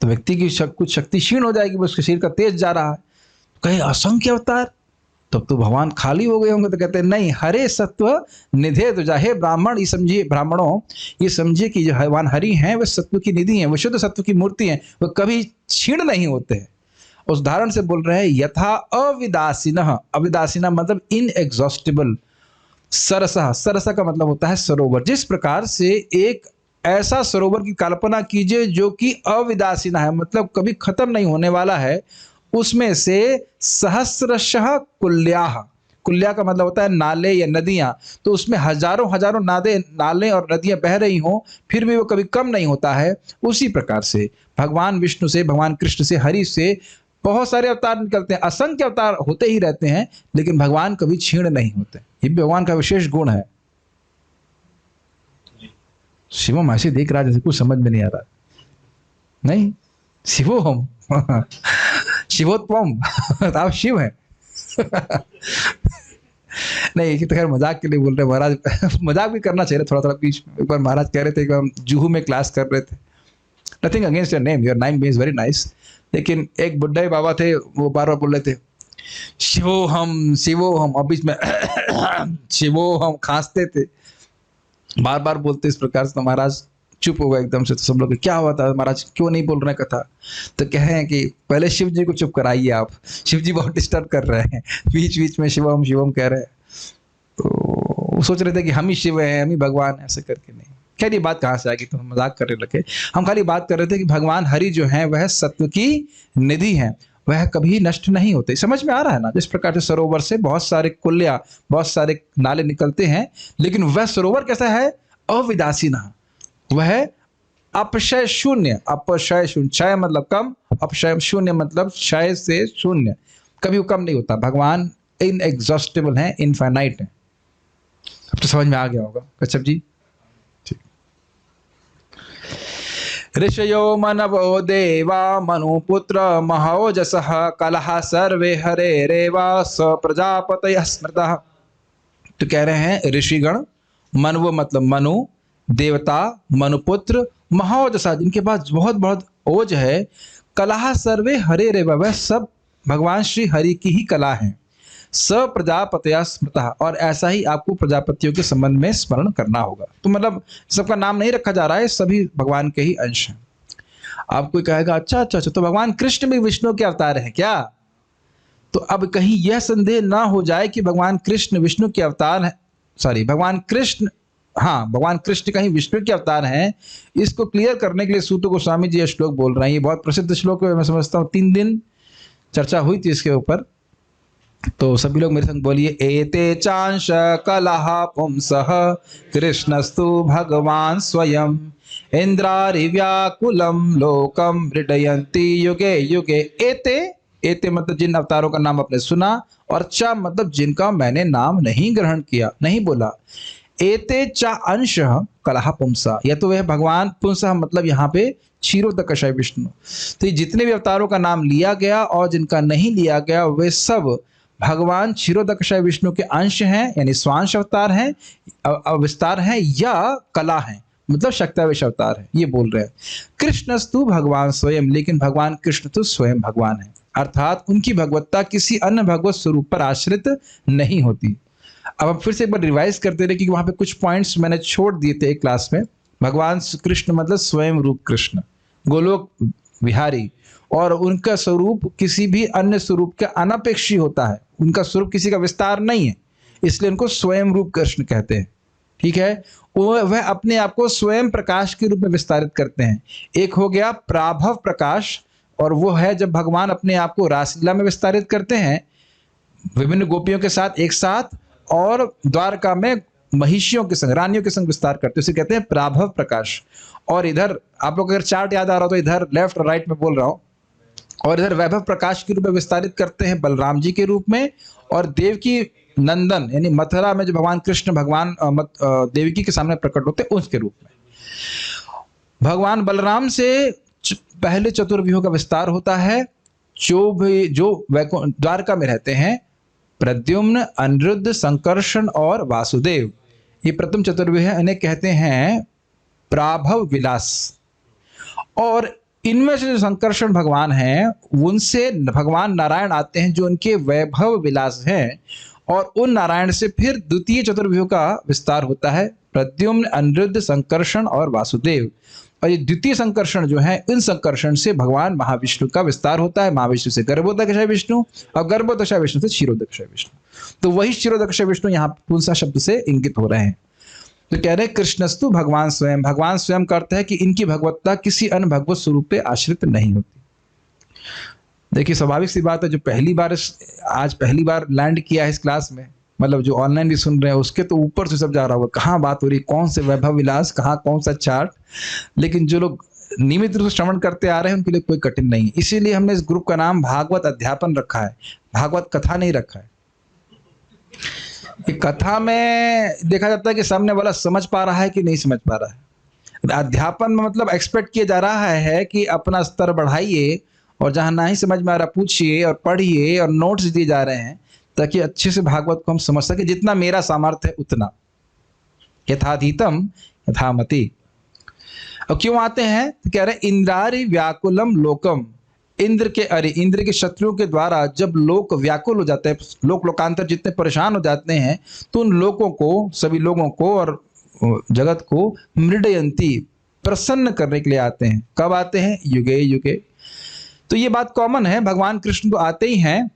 तो व्यक्ति की कुछ शक्ति क्षीण हो जाएगी, उसके शरीर का तेज जा रहा है। कहे असंख्य अवतार, तब तो भगवान खाली हो गए होंगे। तो कहते हैं नहीं, हरे सत्व निधे तुझा। हे ब्राह्मण, ये समझिए, ब्राह्मणों ये समझिए कि जो भगवान हरि हैं वे सत्व की निधि हैं, वो शुद्ध सत्व की मूर्ति हैं, वो कभी क्षीण नहीं होते हैं। उस उदाहरण से बोल रहे हैं, यथा अविदासीनः, अविदासीना मतलब इनएग्जॉस्टिबल, सरसा, सरसा का मतलब होता है सरोवर। जिस प्रकार से एक ऐसा सरोवर की कल्पना कीजिए जो कि अविदासीना है, मतलब कभी खत्म नहीं होने वाला है, उसमें से सहस्रशः कुल्याः, कुल्या का मतलब होता है नाले या नदियां, तो उसमें हजारों हजारों नाले और नदियां बह रही हों, फिर भी वो कभी कम नहीं होता है। उसी प्रकार से भगवान विष्णु से, भगवान कृष्ण से, हरि से बहुत सारे अवतार निकलते हैं, असंख्य अवतार होते ही रहते हैं, लेकिन भगवान कभी क्षीण नहीं होते। ये भगवान का विशेष गुण है। शिवम ऐसे देख रहा है जैसे कुछ समझ में नहीं आ रहा। नहीं, शिवोहम शिवोत्तम आप शिव हैं। नहीं, तो खैर मजाक के लिए बोल रहे महाराज, मजाक भी करना चाहिए थोड़ा थोड़ा बीच में। एक बार महाराज कह रहे थे कि हम जुहू में क्लास कर रहे थे, nothing against your name, your name is very nice, लेकिन एक बुड्ढे बाबा थे, वो बार बार बोल रहे थे शिवोहम शिवोहम, और बीच में शिवोहम खांसते थे, बार बार बोलते इस प्रकार से। तो महाराज चुप हो गए एकदम से। तो सब लोग क्या हुआ था महाराज, क्यों नहीं बोल रहे कथा? तो कह रहे हैं कि पहले शिव जी को चुप कराइए आप, शिव जी बहुत डिस्टर्ब कर रहे हैं, बीच बीच में शिवम शिवम कह रहे हैं। तो वो सोच रहे थे कि हम ही शिव हैं, हम ही भगवान हैं, ऐसे करके। नहीं, खैर ये बात कहाँ से आएगी, तो हम मजाक करने लगे। हम खाली बात कर रहे थे कि भगवान हरि जो हैं वह सत्व की निधि हैं, वह कभी नष्ट नहीं होते। समझ में आ रहा है ना? जिस प्रकार से सरोवर से बहुत सारे कुल्या, बहुत सारे नाले निकलते हैं, लेकिन वह सरोवर कैसा है? अविदासीना, वह अपक्षय शून्य, अपक्षय शून्य, क्षय मतलब कम, अपक्षय शून्य मतलब क्षय से शून्य, कभी वो कम नहीं होता। भगवान इनएग्जॉस्टिबल है, इनफाइनाइट है। अब तो समझ में आ गया होगा कच्छप जी। ठीक। ऋषयो मनवो देवा मनुपुत्र महोजसः कलह सर्वे हरे रेवा स प्रजापतयः स्मृतः। तो कह रहे हैं ऋषिगण, मनवो मतलब मनु, देवता, मनुपुत्र, महोजसा जिनके पास बहुत बहुत ओज है, कलह सर्वे हरे रेवा, वह सब भगवान श्री हरि की ही कला है। स प्रजापतया स्मृतः, और ऐसा ही आपको प्रजापतियों के संबंध में स्मरण करना होगा। तो मतलब सबका नाम नहीं रखा जा रहा है, सभी भगवान के ही अंश हैं। आप कोई कहेगा अच्छा अच्छा अच्छा, तो भगवान कृष्ण भी विष्णु के अवतार हैं क्या? तो अब कहीं यह संदेह ना हो जाए कि भगवान कृष्ण विष्णु के अवतार हैं, सॉरी भगवान कृष्ण, हाँ भगवान कृष्ण कहीं विष्णु के अवतार हैं, इसको क्लियर करने के लिए सूत गोस्वामी जी यह श्लोक बोल रहे हैं। ये बहुत प्रसिद्ध श्लोक है, मैं समझता हूँ 3 दिन चर्चा हुई थी इसके ऊपर। तो सभी लोग मेरे संग बोलिए, एते चांश कलह पुंसः कृष्णस्तु भगवान स्वयं इंद्रारि व्याकुलम लोकम मृडयन्ति युगे युगे। एते, एते मतलब जिन अवतारों का नाम आपने सुना, और चा मतलब जिनका मैंने नाम नहीं ग्रहण किया, नहीं बोला। एते चा अंश कलह पुंसा, या तो वह भगवान पुंसा मतलब यहाँ पे क्षीरोदकशय विष्णु। तो जितने भी अवतारों का नाम लिया गया और जिनका नहीं लिया गया, वे सब भगवान क्षीरोदकशय विष्णु के अंश हैं, यानी स्वांश अवतार हैं, विस्तार हैं, या कला हैं, मतलब शक्तावेश अवतार है, ये बोल रहे हैं। कृष्णस्तु भगवान स्वयं, लेकिन भगवान कृष्ण तो स्वयं भगवान है, अर्थात उनकी भगवत्ता किसी अन्य भगवत स्वरूप पर आश्रित नहीं होती। अब हम फिर से एक बार रिवाइज करते रहे, क्योंकि वहां पे कुछ पॉइंट्स मैंने छोड़ दिए थे एक क्लास में। भगवान कृष्ण मतलब स्वयं रूप कृष्ण, गोलोक विहारी, और उनका स्वरूप किसी भी अन्य स्वरूप के अनपेक्षी होता है, उनका स्वरूप किसी का विस्तार नहीं है, इसलिए उनको स्वयं रूप कृष्ण कहते हैं। ठीक है, वह अपने आप को स्वयं प्रकाश के रूप में विस्तारित करते हैं। एक हो गया प्राभव प्रकाश, और वो है जब भगवान अपने आप को रासलीला में विस्तारित करते हैं विभिन्न गोपियों के साथ एक साथ, और द्वारका में महिषियों के संग, रानियों के संग विस्तार करते हैं, उसे कहते हैं प्राभव प्रकाश। और इधर आप लोग अगर चार्ट याद आ रहा हो तो इधर लेफ्ट और राइट में बोल रहा हूं, और इधर वैभव प्रकाश के रूप में विस्तारित करते हैं बलराम जी के रूप में, और देवकी नंदन यानी मथुरा में जो भगवान कृष्ण भगवान देवकी के सामने प्रकट होते हैं उसके रूप में। भगवान बलराम से पहले चतुर्व्यूह का विस्तार होता है। जो द्वारका में रहते हैं, प्रद्युम्न, अनिरुद्ध, संकर्षण और वासुदेव, ये प्रथम चतुर्विह है, इन्हें कहते हैं प्राभव विलास। और इनमें से जो संकर्षण भगवान हैं उनसे भगवान नारायण आते हैं जो उनके वैभव विलास हैं, और उन नारायण से फिर द्वितीय चतुर्व्यूह का विस्तार होता है, प्रद्युम्न, अनिरुद्ध, संकर्षण और वासुदेव। और ये द्वितीय संकर्षण जो है, इन संकर्षण से भगवान महाविष्णु का विस्तार होता है। महाविष्णु से गर्भोदकशय विष्णु और गर्भोदकशय विष्णु से क्षीरोदकशय विष्णु। तो वही क्षीरोदकशय विष्णु यहाँ तुलसा शब्द से इंगित हो रहे हैं। तो कह रहे कृष्णस्तु भगवान स्वयं, भगवान स्वयं करते हैं कि इनकी भगवत्ता किसी अन्य भगवत स्वरूप पे आश्रित नहीं होती। देखिए स्वाभाविक सी बात है, जो आज पहली बार लैंड किया है इस क्लास में, मतलब जो ऑनलाइन भी सुन रहे हैं उसके तो ऊपर से सब जा रहा होगा, कहाँ बात हो रही, कौन से वैभव विलास, कहाँ कौन सा चार्ट। लेकिन जो लोग नियमित रूप से श्रवण करते आ रहे हैं उनके लिए कोई कठिन नहीं है। इसीलिए हमने इस ग्रुप का नाम भागवत अध्यापन रखा है, भागवत कथा नहीं रखा है। कथा में देखा जाता है कि सामने वाला समझ पा रहा है कि नहीं समझ पा रहा है। अध्यापन में मतलब एक्सपेक्ट किया जा रहा है कि अपना स्तर बढ़ाइए और जहां ना ही समझ में आ रहा पूछिए और पढ़िए, और नोट्स दिए जा रहे हैं ताकि अच्छे से भागवत को हम समझ सके, जितना मेरा सामर्थ्य है उतना। यथाधीतम यथामति। अब क्यों आते हैं तो कह रहे इंद्रारि व्याकुलम लोकम, इंद्र के शत्रुओं के द्वारा जब लोक व्याकुल हो जाते हैं, लोकांतर जितने परेशान हो जाते हैं, तो उन लोगों को, सभी लोगों को और जगत को मृडयंती, प्रसन्न करने के लिए आते हैं। कब आते हैं? युगे युगे। तो ये बात कॉमन है, भगवान कृष्ण तो आते ही हैं।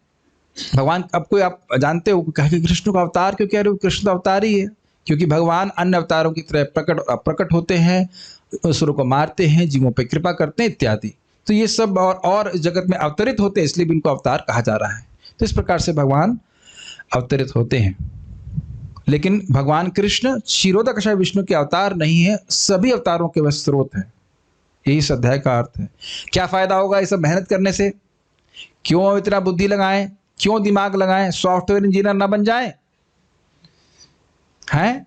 भगवान, अब कोई आप जानते हो कि कृष्ण का अवतार क्यों कह रहे हो? कृष्ण का अवतार ही है क्योंकि भगवान अन्य अवतारों की तरह प्रकट होते हैं, असुरों को मारते हैं, जीवों पर कृपा करते हैं इत्यादि। तो ये सब और जगत में अवतरित होते हैं, इसलिए भी इनको अवतार कहा जा रहा है। तो इस प्रकार से भगवान अवतरित होते हैं। लेकिन भगवान कृष्ण क्षीरोदकशय विष्णु के अवतार नहीं है, सभी अवतारों के वह स्रोत है। यही इस अध्याय का अर्थ है। क्या फायदा होगा ये सब मेहनत करने से? क्यों इतना बुद्धि लगाएं, क्यों दिमाग लगाएं? सॉफ्टवेयर इंजीनियर ना बन जाएं? हैं?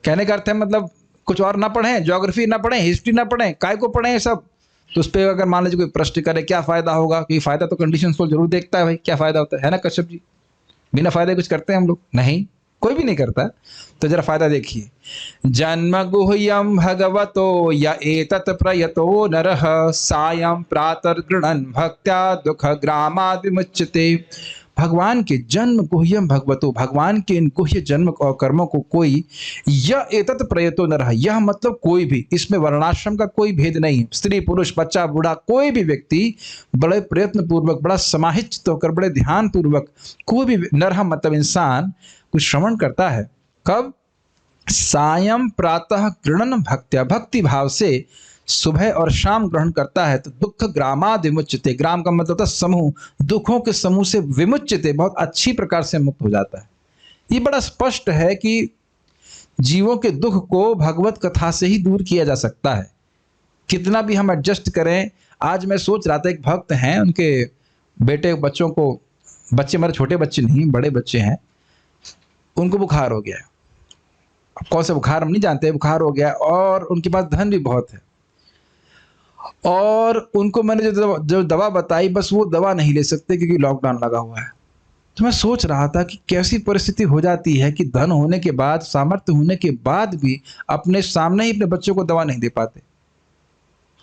कहने का अर्थ है मतलब कुछ और ना पढ़ें, ज्योग्राफी ना पढ़ें, हिस्ट्री ना पढ़ें, काय को पढ़ें सब? तो उस पर अगर मान लीजिए कोई प्रश्न करे क्या फायदा होगा, क्योंकि फायदा तो कंडीशन को जरूर देखता है भाई, क्या फायदा होता है ना कश्यप जी? बिना फायदे कुछ करते हैं हम लोग? नहीं, कोई भी नहीं करता। तो जरा फायदा देखिए। जन्म गुह्यम भगवतो या एतत् प्रयतो नरः सायं प्रातः गृह्णन् भक्त्या दुख ग्रामाद् विमुच्यते। भगवान के जन्म गुह्यम भगवतो, भगवान के इन गुह्य जन्म और कर्मों को कोई, या एतत् प्रयतो नरः, यह मतलब कोई भी, इसमें वर्णाश्रम का कोई भेद नहीं है, स्त्री पुरुष बच्चा बूढ़ा कोई भी व्यक्ति बड़े प्रयत्न पूर्वक, बड़ा समाहित होकर, बड़े ध्यान पूर्वक, कोई भी नरः मतलब इंसान कुछ श्रवण करता है। कब? सायं प्रातः गृह्णन् भक्त्या, भक्ति भाव से सुबह और शाम ग्रहण करता है तो दुख ग्रामाद् विमुच्यते, ग्राम का मतलब होता है समूह, दुखों के समूह से विमुच्यते, बहुत अच्छी प्रकार से मुक्त हो जाता है। ये बड़ा स्पष्ट है कि जीवों के दुख को भगवत कथा से ही दूर किया जा सकता है, कितना भी हम एडजस्ट करें। आज मैं सोच रहा था, एक भक्त हैं, उनके बेटे बच्चों को, बच्चे मेरे छोटे बच्चे नहीं बड़े बच्चे हैं, उनको बुखार हो गया। कौन सा बुखार हम नहीं जानते, बुखार हो गया और उनके पास धन भी बहुत है, और उनको मैंने जो दवा बताई, बस वो दवा नहीं ले सकते क्योंकि लॉकडाउन लगा हुआ है। तो मैं सोच रहा था कि कैसी परिस्थिति हो जाती है कि धन होने के बाद, सामर्थ्य होने के बाद भी अपने सामने ही अपने बच्चों को दवा नहीं दे पाते,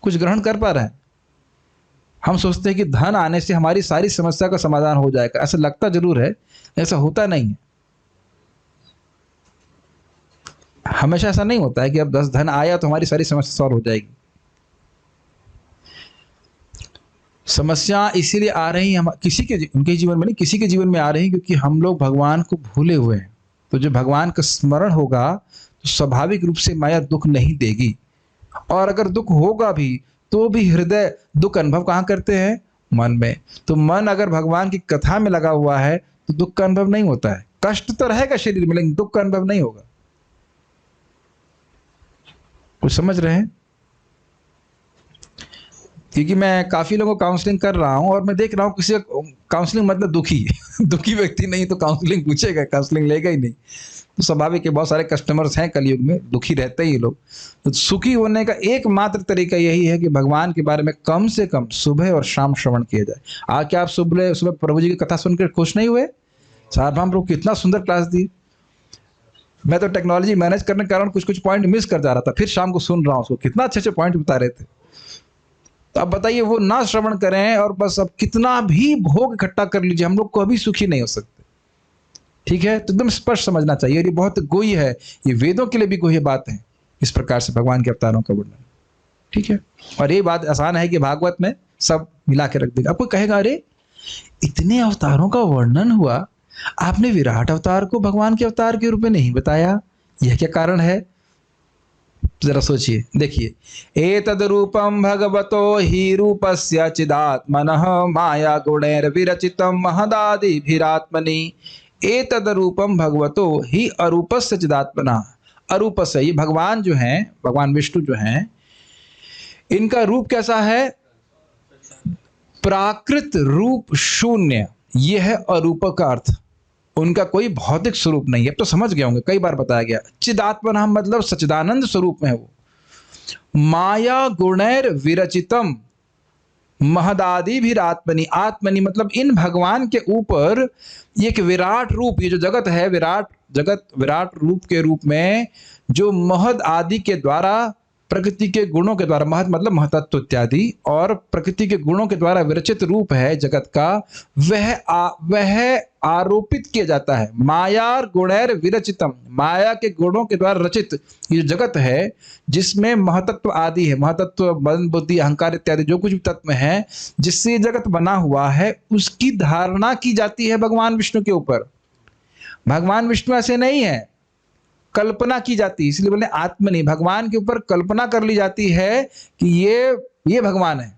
कुछ ग्रहण कर पा रहे हैं। हम सोचते हैं कि धन आने से हमारी सारी समस्या का समाधान हो जाएगा, ऐसा लगता जरूर है, ऐसा होता नहीं है। हमेशा ऐसा नहीं होता है कि अब 10 धन आया तो हमारी सारी समस्या सॉल्व हो जाएगी। समस्या इसीलिए आ रही है किसी के, उनके जीवन में नहीं, किसी के जीवन में आ रही है क्योंकि हम लोग भगवान को भूले हुए हैं। तो जो भगवान का स्मरण होगा तो स्वाभाविक रूप से माया दुख नहीं देगी, और अगर दुख होगा भी तो भी हृदय दुख अनुभव कहाँ करते हैं? मन में। तो मन अगर भगवान की कथा में लगा हुआ है तो दुख का अनुभव नहीं होता है। कष्ट तो रहेगा शरीर में लेकिन दुख का अनुभव नहीं होगा। कुछ समझ रहे हैं? क्योंकि मैं काफी लोगों को काउंसलिंग कर रहा हूं और मैं देख रहा हूं किसी काउंसलिंग मतलब दुखी दुखी व्यक्ति नहीं तो काउंसलिंग पूछेगा, काउंसलिंग लेगा ही नहीं। तो स्वाभाविक है, बहुत सारे कस्टमर्स हैं कलयुग में, दुखी रहते ही लोग। तो सुखी होने का एकमात्र तरीका यही है कि भगवान के बारे में कम से कम सुबह और शाम श्रवण किया जाए। आज क्या आप सुबह सुबह प्रभु जी की कथा सुनकर खुश नहीं हुए? सार्वभौम प्रभु कितना सुंदर क्लास दी। मैं तो टेक्नोलॉजी मैनेज करने के कारण कुछ कुछ पॉइंट मिस कर जा रहा था, फिर शाम को सुन रहा हूँ उसको, कितना अच्छे अच्छे पॉइंट बता रहे थे। तो अब बताइए, वो ना श्रवण करें और बस अब कितना भी भोग इकट्ठा कर लीजिए, हम लोग कभी सुखी नहीं हो सकते। ठीक है, तो एकदम स्पष्ट समझना चाहिए, और ये बहुत गोई है, ये वेदों के लिए भी गोई बात है इस प्रकार से भगवान के अवतारों का वर्णन। ठीक है, और ये बात आसान है कि भागवत में सब मिला के रख देगा। आपको कहेगा, अरे इतने अवतारों का वर्णन हुआ, आपने विराट अवतार को भगवान के अवतार के रूप में नहीं बताया, यह क्या कारण है? जरा सोचिए, देखिए, एतद रूपम भगवतो ही रूपस्य चिदात्मनः माया गुणैर्विरचितम महदादिभिरात्मनि। एतद रूपम भगवतो ही अरूपस्य चिदात्मनः। अरूपस्य, ये भगवान जो हैं, भगवान विष्णु जो हैं, इनका रूप कैसा है? प्राकृत रूप शून्य, यह है अरूप का अर्थ। उनका कोई भौतिक स्वरूप नहीं है। अब तो समझ गए होंगे, कई बार बताया गया। चिदात्मना मतलब सच्चिदानंद स्वरूप में है वो। माया गुणैर विरचितम महदादिभिरात्मनि। आत्मनि मतलब इन भगवान के ऊपर एक विराट रूप, ये जो जगत है, विराट जगत, विराट रूप के रूप में जो महद आदि के द्वारा, प्रकृति के गुणों के द्वारा, महत मतलब महतत्व इत्यादि, और प्रकृति के गुणों के द्वारा विरचित रूप है जगत का, वह आरोपित किया जाता है। माया गुणैर विरचितम, माया के गुणों के द्वारा रचित ये जगत है, जिसमें महतत्व आदि है, महतत्व मन बुद्धि अहंकार इत्यादि जो कुछ भी तत्व है जिससे जगत बना हुआ है, उसकी धारणा की जाती है भगवान विष्णु के ऊपर। भगवान विष्णु ऐसे नहीं है, कल्पना की जाती है, इसलिए बोले आत्मनि, भगवान के ऊपर कल्पना कर ली जाती है कि ये भगवान है।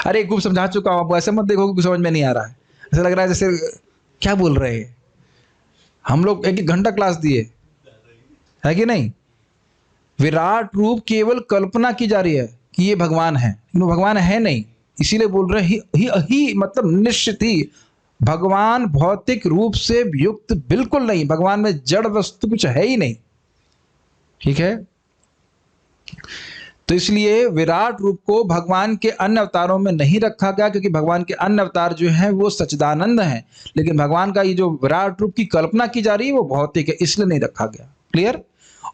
अरे खूब समझा चुका हूं आपको, ऐसे मत देखो कि समझ में नहीं आ रहा है, ऐसा लग रहा है जैसे क्या बोल रहे हैं। हम लोग एक घंटा क्लास दिए है कि नहीं? विराट रूप केवल कल्पना की जा रही है कि ये भगवान है, लेकिन भगवान है नहीं, इसीलिए बोल रहे ही मतलब निश्चित ही भगवान भौतिक रूप से युक्त बिल्कुल नहीं, भगवान में जड़ वस्तु कुछ है ही नहीं। ठीक है, तो इसलिए विराट रूप को भगवान के अन्य अवतारों में नहीं रखा गया, क्योंकि भगवान के अन्य अवतार जो हैं वो सच्चिदानंद हैं, लेकिन भगवान का ये जो विराट रूप की कल्पना की जा रही है वो भौतिक है, इसलिए नहीं रखा गया। क्लियर?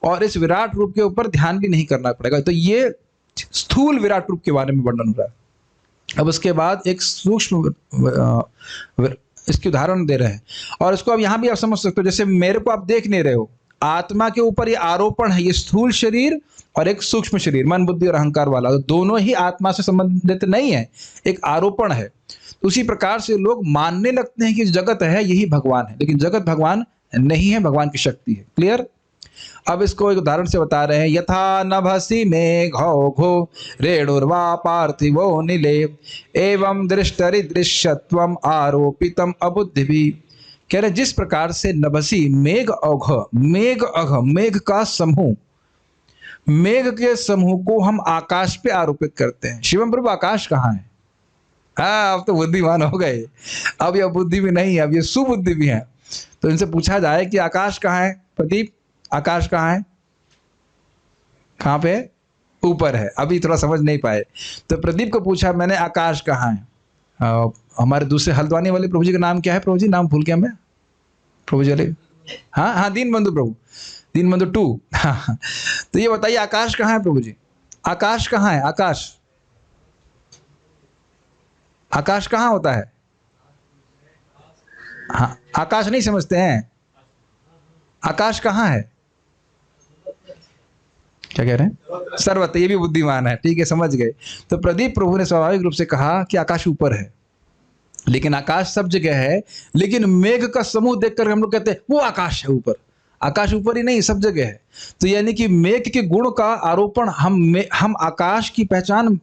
और इस विराट रूप के ऊपर ध्यान भी नहीं करना पड़ेगा। तो ये स्थूल विराट रूप के बारे में वर्णन हो रहा है। अब उसके बाद एक सूक्ष्म इसके उदाहरण दे रहे हैं, और इसको अब यहां भी आप समझ सकते हो। जैसे मेरे को आप देख नहीं रहे हो, आत्मा के ऊपर ये आरोपण है, ये स्थूल शरीर और एक सूक्ष्म शरीर, मन बुद्धि और अहंकार वाला, तो दोनों ही आत्मा से संबंधित नहीं है, एक आरोपण है। तो उसी प्रकार से लोग मानने लगते हैं कि जगत है यही भगवान है, लेकिन जगत भगवान नहीं है, भगवान की शक्ति है। क्लियर? अब इसको एक उदाहरण से बता रहे हैं। यथा नभसि मेघौ घो रेणुर्वा पार्थिवो नीले एवं दृष्टरिदृश्यत्वम आरोपितम अबुद्धिभी। कह रहे जिस प्रकार से नभसि मेघ औघ, मेघ अघ, मेघ का समूह, मेघ के समूह को हम आकाश पे आरोपित करते हैं। शिवम प्रभु आकाश कहाँ है? हाँ, अब तो बुद्धिमान हो गए, अब यह बुद्धि भी नहीं है, अब ये सुबुद्धि भी है। तो इनसे पूछा जाए कि आकाश कहाँ है? प्रदीप, आकाश कहाँ है? कहाँ पे? ऊपर है। अभी थोड़ा समझ नहीं पाए, तो प्रदीप को पूछा मैंने, आकाश कहाँ है? हमारे दूसरे हल्द्वानी वाले प्रभु जी का नाम क्या है? प्रभु जी नाम भूल गया मैं, प्रभु जी। हाँ हाँ, दीनबंधु प्रभु, दीनबंधु 2। हाँ, तो ये बताइए आकाश कहाँ है प्रभु जी? आकाश कहाँ है? आकाश, आकाश कहाँ होता है? हाँ, आकाश नहीं समझते हैं? आकाश कहाँ है? क्या कह रहे हैं? सर्वत्र। ये भी बुद्धिमान है, ठीक है, समझ गए। तो प्रदीप प्रभु ने स्वाभाविक रूप से कहा कि आकाश ऊपर है, लेकिन आकाश सब जगह है, लेकिन मेघ का समूह देखकर हम लोग कहते हैं वो आकाश है ऊपर। आकाश ऊपर ही नहीं, सब जगह है। तो यानी कि मेघ के गुण का आरोपण हम आकाश की पहचान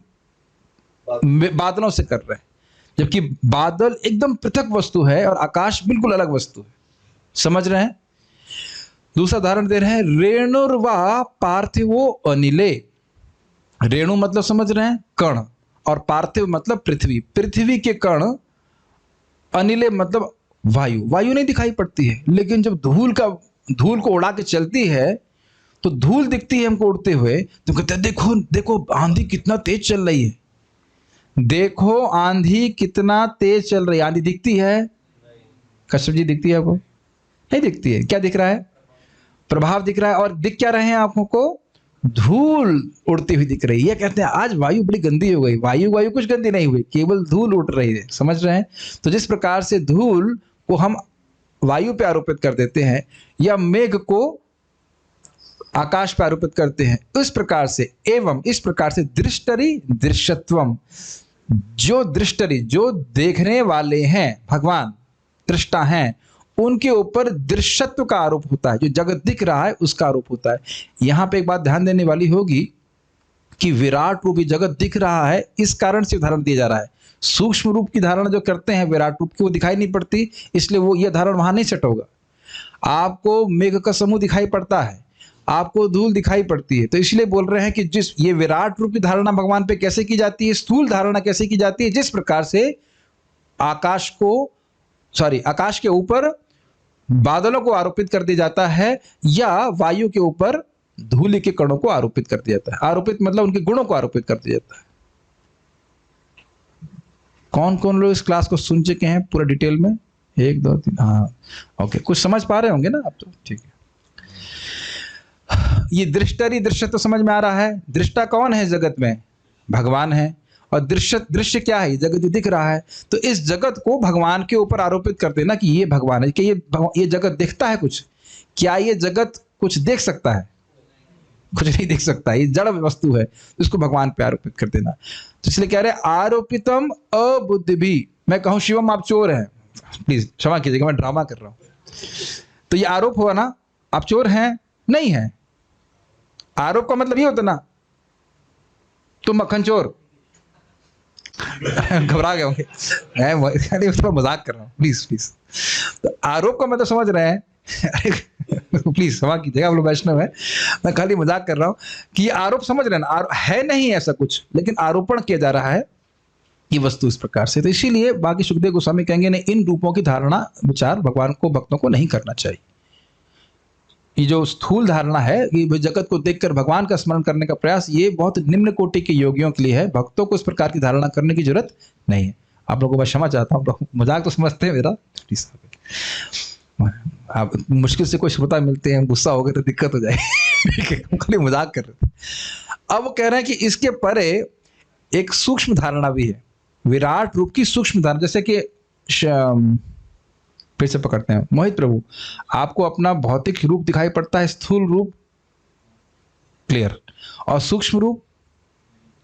बादलों से कर रहे हैं, जबकि बादल एकदम पृथक वस्तु है और आकाश बिल्कुल अलग वस्तु है। समझ रहे हैं? दूसरा उदाहरण दे रहे हैं, रेणुर्वा पार्थिवो अनिले। रेणु मतलब समझ रहे हैं कण, और पार्थिव मतलब पृथ्वी, पृथ्वी के कण, अनिले मतलब वायु। वायु नहीं दिखाई पड़ती है, लेकिन जब धूल को उड़ा के चलती है तो धूल दिखती है हमको उड़ते हुए, तो कहते हैं देखो देखो आंधी कितना तेज चल रही है, देखो आंधी कितना तेज चल रही है। आंधी दिखती है? कश्यप जी दिखती है आपको? नहीं दिखती है। क्या दिख रहा है? प्रभाव दिख रहा है। और दिख क्या रहे हैं आंखों को? धूल उड़ती हुई दिख रही है। कहते हैं आज वायु बड़ी गंदी हो गई। वायु कुछ गंदी नहीं हुई, केवल धूल उड़ रही है। समझ रहे हैं? तो जिस प्रकार से धूल को हम वायु पे आरोपित कर देते हैं या मेघ को आकाश पे आरोपित करते हैं, इस प्रकार से एवं इस प्रकार से दृष्टरि दृश्यत्वम, जो दृष्टरि जो देखने वाले हैं, भगवान दृष्टा हैं, उनके ऊपर दृश्यत्व का आरोप होता है। जो जगत दिख रहा है उसका आरोप होता है। यहां पे एक बात ध्यान देने वाली होगी कि विराट रूपी जगत दिख रहा है, इस कारण से उदाहरण दिया जा रहा है। सूक्ष्म रूप की धारणा जो करते हैं विराट रूप की, वो दिखाई नहीं पड़ती, इसलिए वो यह धारण वहां नहीं सेट होगा। आपको मेघ का समूह दिखाई पड़ता है, आपको धूल दिखाई पड़ती है, तो इसलिए बोल रहे हैं कि जिस ये विराट रूप की धारणा भगवान पे कैसे की जाती है, स्थूल धारणा कैसे की जाती है, जिस प्रकार से आकाश के ऊपर बादलों को आरोपित कर दिया जाता है या वायु के ऊपर धूलि के कणों को आरोपित कर दिया जाता है। आरोपित मतलब उनके गुणों को आरोपित कर दिया जाता है। कौन कौन लोग इस क्लास को सुन चुके हैं पूरा डिटेल में? 1 2 3, हाँ ओके, कुछ समझ पा रहे होंगे ना आप तो? ठीक है। ये दृष्टि दृश्य तो समझ में आ रहा है। दृष्टा कौन है जगत में? भगवान है। और दृश्य क्या है? जगत जो दिख रहा है। तो इस जगत को भगवान के ऊपर आरोपित कर देना कि ये भगवान है, कि ये जगत दिखता है कुछ? क्या ये जगत कुछ देख सकता है? कुछ नहीं देख सकता, ये जड़ वस्तु है, तो इसको भगवान पे आरोपित कर देना। तो इसलिए कह रहे हैं आरोपितम अबुद्धि भी। मैं कहूं शिवम आप चोर हैं, प्लीज क्षमा कीजिएगा, मैं ड्रामा कर रहा हूं। तो ये आरोप हुआ ना, आप चोर हैं? नहीं है। आरोप का मतलब ये होता ना तुम मक्खन चोर। घबरा गए होंगे, मैं थोड़ा मजाक कर रहा हूँ, प्लीज। तो आरोप का मतलब समझ रहे हैं? प्लीज क्षमा कीजिएगा, आप लोग वैष्णव है, मैं खाली मजाक कर रहा हूँ कि ये आरोप समझ रहे हैं ना, है नहीं ऐसा कुछ, लेकिन आरोपण किया जा रहा है ये वस्तु इस प्रकार से। तो इसीलिए बाकी सुखदेव गोस्वामी कहेंगे नहीं, इन रूपों की धारणा विचार भगवान को भक्तों को नहीं करना चाहिए। ये जो स्थूल धारणा है कि जगत को देखकर भगवान का स्मरण करने का प्रयास, ये बहुत निम्न कोटि के योगियों के लिए है। भक्तों को इस प्रकार की धारणा करने की जरूरत नहीं है। आप लोगों को मैं क्षमा चाहता हूँ, मजाक तो समझते हैं मेरा, आप मुश्किल से कोई श्रोता मिलते हैं, गुस्सा हो गए तो दिक्कत हो जाएगी। खाली मजाक कर रहे थे। अब वो कह रहे हैं कि इसके परे एक सूक्ष्म धारणा भी है, विराट रूप की सूक्ष्म धारणा। जैसे कि फिर से पकड़ते हैं, मोहित प्रभु, आपको अपना भौतिक रूप दिखाई पड़ता है, स्थूल रूप क्लियर, और सूक्ष्म रूप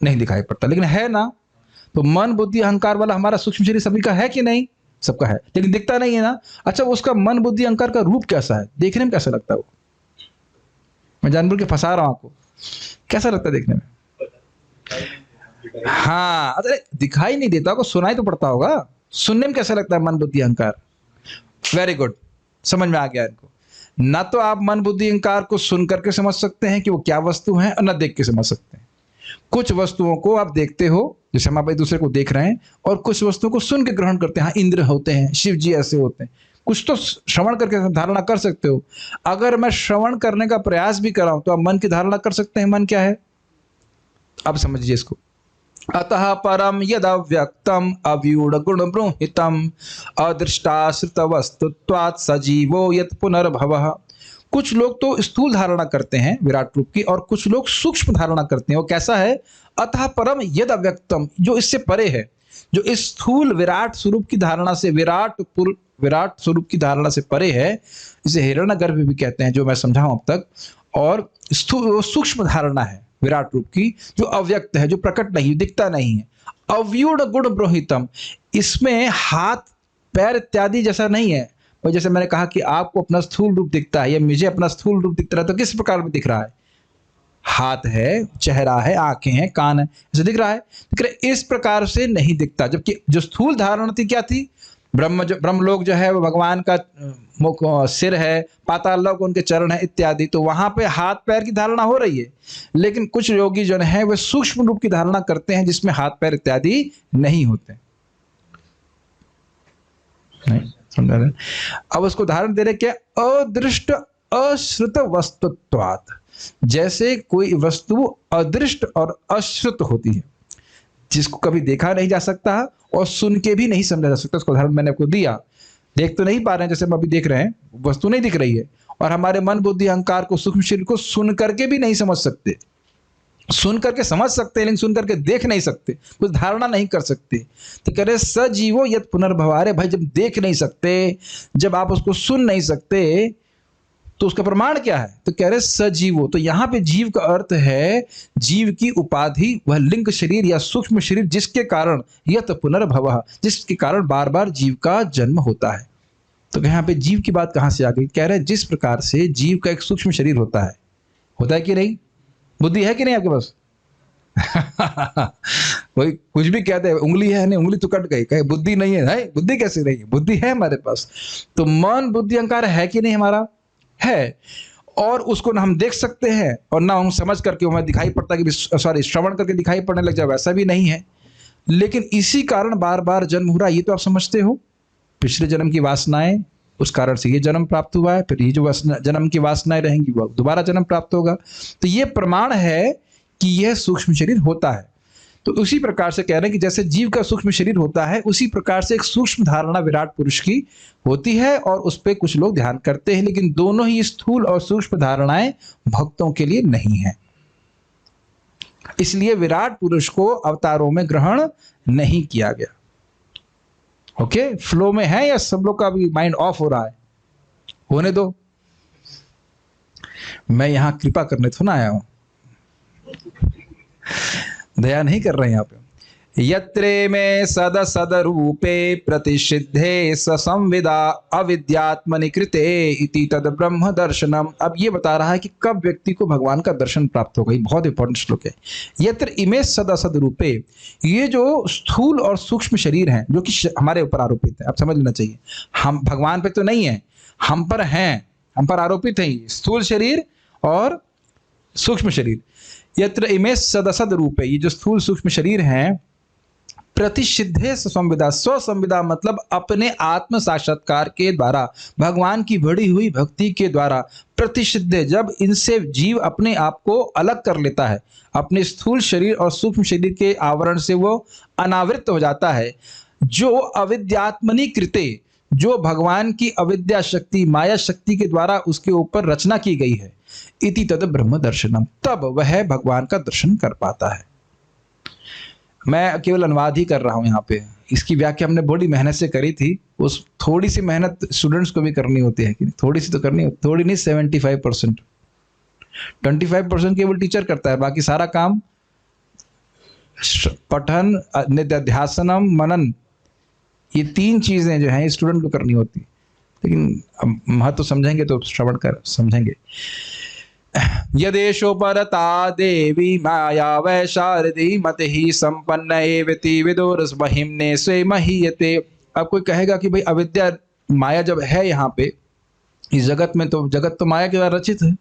नहीं दिखाई पड़ता, लेकिन है ना? तो मन बुद्धि अहंकार वाला हमारा सूक्ष्म शरीर सभी का है कि नहीं? सबका है, लेकिन दिखता नहीं है ना। अच्छा, उसका मन बुद्धि अहंकार का रूप कैसा है? देखने में कैसा लगता है वो? मैं जानबूझ के फंसा रहा हूं आपको। कैसा लगता है देखने में? हाँ, अरे दिखाई नहीं देता, आपको सुनाई तो पड़ता होगा। सुनने में कैसा लगता है मन बुद्धि अहंकार? वेरी गुड, समझ में आ गया इनको। ना तो आप मन बुद्धि अहंकार को सुन करके समझ सकते हैं कि वो क्या वस्तु है, और ना देख के समझ सकते हैं। कुछ वस्तुओं को आप देखते हो, जैसे हम आप एक दूसरे को देख रहे हैं, और कुछ वस्तुओं को सुन के ग्रहण करते हैं। हाँ, इंद्र होते हैं, शिव जी ऐसे होते हैं। कुछ तो श्रवण करके धारणा कर सकते हो। अगर मैं श्रवण करने का प्रयास भी कराऊं तो आप मन की धारणा कर सकते हैं। मन क्या है? अब समझिए इसको। अतः परम यद अव्यक्तम अव्यूढ़ गुण ब्रूहितम अदृष्टाश्रित वस्तुत्वात् सजीवो यत् पुनर्भवः। कुछ लोग तो स्थूल धारणा करते हैं विराट रूप की, और कुछ लोग सूक्ष्म धारणा करते हैं। वो कैसा है? अतः परम यद अव्यक्तम, जो इससे परे है, जो इस स्थूल विराट स्वरूप की धारणा से, विराट स्वरूप की धारणा से परे है, इसे हिरण्यगर्भ भी कहते हैं, जो मैं समझाऊं अब तक। और सूक्ष्म धारणा है विराट रूप की, जो अव्यक्त है, जो प्रकट नहीं, दिखता नहीं है। अव्यूढ़ गुण ब्रोहितम, इसमें हाथ पैर इत्यादि जैसा नहीं है। और जैसे मैंने कहा कि आपको अपना स्थूल रूप दिखता है, या मुझे अपना स्थूल रूप दिखता है, तो किस प्रकार में दिख रहा है? हाथ है, चेहरा है, आंखें हैं, कान है, ऐसे दिख रहा है। इस प्रकार से नहीं दिखता। जबकि जो स्थूल धारणा थी क्या थी? ब्रह्मलोक जो है वो भगवान का मुख सिर है, पाताल लोक उनके चरण है इत्यादि। तो वहां पे हाथ पैर की धारणा हो रही है, लेकिन कुछ योगी जो है वे सूक्ष्म रूप की धारणा करते हैं, जिसमें हाथ पैर इत्यादि नहीं होते। नहीं समझा रहे? अब उसको उदाहरण दे रहे क्या? अदृष्ट अश्रुत वस्तुत्वात्, जैसे कोई वस्तु अदृष्ट और अश्रुत होती है, जिसको कभी देखा नहीं जा सकता और सुन के भी नहीं समझा जा सकता। उसका उदाहरण मैंने आपको दिया। देख तो नहीं पा रहे हैं, जैसे हम अभी देख रहे हैं, वस्तु नहीं दिख रही है, और हमारे मन बुद्धि अहंकार को, सूक्ष्म शरीर को सुन करके भी नहीं समझ सकते। सुन करके समझ सकते हैं लेकिन सुन करके देख नहीं सकते, कुछ धारणा नहीं कर सकते। तो कह रहे सजीवो यद पुनर्भवारे, भाई जब देख नहीं सकते, जब आप उसको सुन नहीं सकते तो उसका प्रमाण क्या है? तो कह रहे सजीवो। तो यहां पे जीव का अर्थ है जीव की उपाधि, वह लिंग शरीर या सूक्ष्म शरीर जिसके कारण यत पुनर्भव, जिसके कारण बार बार जीव का जन्म होता है। तो यहाँ पे जीव की बात कहां से आ गई? कह रहे जिस प्रकार से जीव का एक सूक्ष्म शरीर होता है कि नहीं? बुद्धि है कि नहीं आपके पास? वही कुछ भी कहते हैं, उंगली है नहीं, उंगली तो कट गई, कहे बुद्धि नहीं है, बुद्धि कैसे नहीं है? बुद्धि है हमारे पास। तो मन बुद्धि अहंकार है कि नहीं? हमारा है। और उसको ना हम देख सकते हैं और ना हम समझ करके हमें दिखाई पड़ता कि सॉरी श्रवण करके दिखाई पड़ने लग जाए, वैसा भी नहीं है। लेकिन इसी कारण बार बार जन्म हो रहा है, ये तो आप समझते हो। पिछले जन्म की वासनाएं, उस कारण से ये जन्म प्राप्त हुआ है, फिर ये जो जन्म की वासनाएं रहेंगी वो दोबारा जन्म प्राप्त होगा। तो ये प्रमाण है कि यह सूक्ष्म शरीर होता है। तो उसी प्रकार से कह रहे हैं कि जैसे जीव का सूक्ष्म शरीर होता है, उसी प्रकार से एक सूक्ष्म धारणा विराट पुरुष की होती है और उस पर कुछ लोग ध्यान करते हैं, लेकिन दोनों ही स्थूल और सूक्ष्म धारणाएं भक्तों के लिए नहीं है। इसलिए विराट पुरुष को अवतारों में ग्रहण नहीं किया गया। ओके, फ्लो में है या सब लोग का भी माइंड ऑफ हो रहा है? होने दो, मैं यहां कृपा करने थोड़ा आया हूं, दया नहीं कर रहे हैं यहाँ पे। यत्रे में सद सद रूपे प्रतिषिद्धे संविदा अविद्यात्मनि कृते इति तद ब्रह्म दर्शनम। अब ये बता रहा है कि कब व्यक्ति को भगवान का दर्शन प्राप्त होगा। ये बहुत इंपॉर्टेंट श्लोक है। यत्र इमे सद असद रूपे, ये जो स्थूल और सूक्ष्म शरीर हैं जो कि हमारे ऊपर आरोपित है, आप समझ लेना चाहिए। हम भगवान पे तो नहीं है, हम पर हैं, हम पर आरोपित है स्थूल शरीर और सूक्ष्म शरीर। यत्र इमे सदसद रूपे, ये जो स्थूल सूक्ष्म शरीर हैं, प्रतिषिद्धे संविदा, स्वसंविदा मतलब अपने आत्म साक्षात्कार के द्वारा, भगवान की बढ़ी हुई भक्ति के द्वारा। प्रतिषिद्धे, जब इनसे जीव अपने आप को अलग कर लेता है, अपने स्थूल शरीर और सूक्ष्म शरीर के आवरण से वो अनावृत हो जाता है। जो अविद्यात्मनि कृते, जो भगवान की अविद्या शक्ति, माया शक्ति के द्वारा उसके ऊपर रचना की गई है, इति तद ब्रह्म दर्शनम, तब वह भगवान का दर्शन कर पाता है। मैं केवल अनुवाद ही कर रहा हूं यहाँ पे, इसकी व्याख्या हमने बड़ी मेहनत से करी थी। उस थोड़ी सी मेहनत स्टूडेंट्स को भी करनी होती है कि थोड़ी सी तो करनी होती, थोड़ी नहीं 75%, 25% केवल टीचर करता है, बाकी सारा काम पठन, निध्यासनम, मनन, ये तीन चीजें जो हैं स्टूडेंट को करनी होती। लेकिन महत्व समझेंगे तो श्रवण कर समझेंगे। यदेशो परता देवी माया वैशारदी मति संपन्न एवति विदुर महिम्ने स्वे महीयते। अब कोई कहेगा कि भाई अविद्या माया जब है यहाँ पे इस जगत में, तो जगत तो माया के द्वारा रचित है,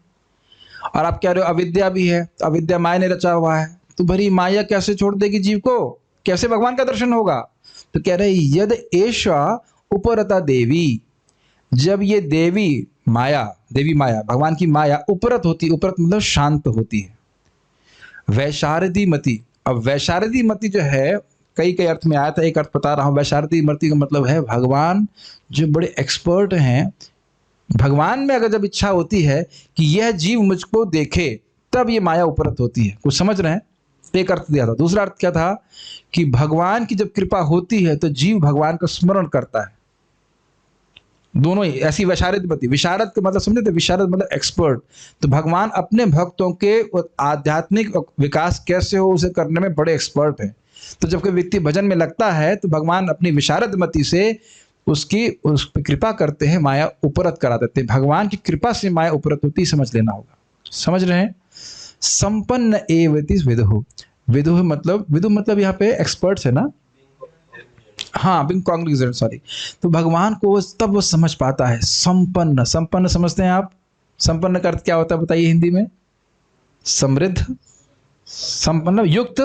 और आप कह रहे हो अविद्या भी है, तो अविद्या माया ने रचा हुआ है, तो भरी माया कैसे छोड़ देगी जीव को? कैसे भगवान का दर्शन होगा? तो कह रहे यद एषा उपरता देवी, जब ये देवी माया, देवी माया भगवान की माया उपरत होती, उपरत मतलब शांत होती है। वैशारदी मति, अब वैशारदी मति जो है कई कई अर्थ में आया था, एक अर्थ बता रहा हूं। वैशारदी मति का मतलब है भगवान जो बड़े एक्सपर्ट हैं, भगवान में अगर जब इच्छा होती है कि यह जीव मुझको देखे, तब ये माया उपरत होती है। कुछ समझ रहे हैं? एक अर्थ दिया था। दूसरा अर्थ क्या था कि भगवान की जब कृपा होती है तो जीव भगवान का स्मरण करता है। दोनों ही ऐसी विशारद मति, विशारद का मतलब समझे थे, विशारद मतलब एक्सपर्ट। तो भगवान अपने भक्तों के आध्यात्मिक विकास कैसे हो उसे करने में बड़े एक्सपर्ट हैं। तो जब कोई व्यक्ति भजन में लगता है तो भगवान अपनी विशारद मति से उस पर कृपा करते हैं, माया उपरत करा देते हैं। भगवान की कृपा से माया उपरत होती, समझ लेना होगा। समझ रहे हैं? संपन्न एवति विदुः, विदुः मतलब यहाँ पे एक्सपर्ट्स है ना, हाँ, बिंग कॉन्ग्लिजेंट, सॉरी। तो भगवान को तब वो समझ पाता है। संपन्न, संपन्न समझते हैं आप? संपन्न का अर्थ क्या होता है बताइए हिंदी में? समृद्ध, संपन्न, युक्त,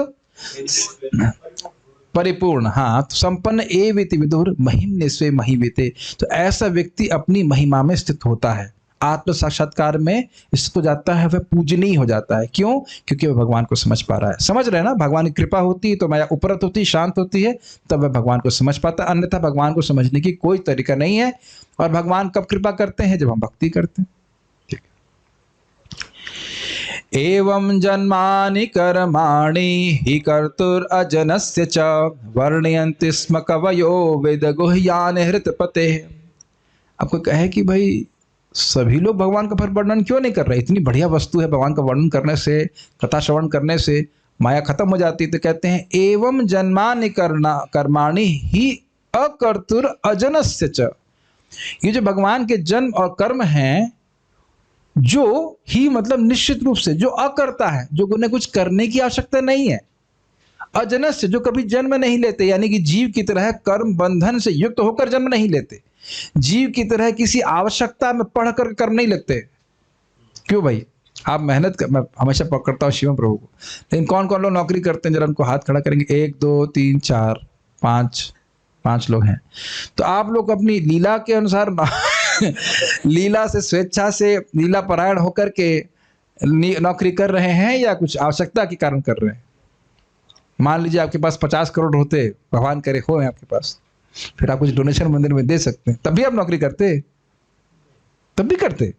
परिपूर्ण। हाँ, तो संपन्न एवेति विदुर महिम्ने स्वे महीवेते। तो ऐसा व्यक्ति अपनी महिमा में स्थित होता है, आत्म साक्षात्कार में स्थित हो जाता है, वह पूजनीय हो जाता है। क्यों? क्योंकि वह भगवान को समझ पा रहा है। समझ रहे हैं ना? भगवान की कृपा होती है तो माया उपरत होती है, शांत होती है, तब वह भगवान को समझ पाता है। अन्यथा भगवान को समझने की कोई तरीका नहीं है। और भगवान कब कृपा करते हैं? जब हम भक्ति करते हैं। एवं जन्मानि कर्माणि हि कर्तुरजनस्य च वर्णयन्ति स्म कवयो वेद गुह्यान हृतपते। आपको कहे कि भाई सभी लोग भगवान का फिर वर्णन क्यों नहीं कर रहे? इतनी बढ़िया वस्तु है, भगवान का वर्णन करने से, कथा श्रवण करने से माया खत्म हो जाती है। तो कहते हैं एवं जन्मानि कर्माणि ही अकर्तुर अजनस्य च। ये जो भगवान के जन्म और कर्म हैं, जो ही मतलब निश्चित रूप से जो अकर्ता है, जो उन्हें कुछ करने की आवश्यकता नहीं है, अजनस्य जो कभी जन्म नहीं लेते, यानी कि जीव की तरह कर्म बंधन से युक्त होकर जन्म नहीं लेते, जीव की तरह किसी आवश्यकता में पढ़कर कर्म नहीं लगते। क्यों भाई? आप मेहनत कर, मैं हमेशा पकड़ता हूँ शिवम प्रभु को, लेकिन कौन कौन लोग नौकरी करते हैं? जरा उनको हाथ खड़ा करेंगे। 1 2 3 4 5 लोग हैं। तो आप लोग अपनी लीला के अनुसार लीला से, स्वेच्छा से, लीला परायण होकर के नौकरी कर रहे हैं या कुछ आवश्यकता के कारण कर रहे हैं? मान लीजिए आपके पास 50 करोड़ होते, भगवान करे हो आपके पास, फिर आप कुछ डोनेशन मंदिर में दे सकते हैं, तब भी आप नौकरी करते? तब भी करते?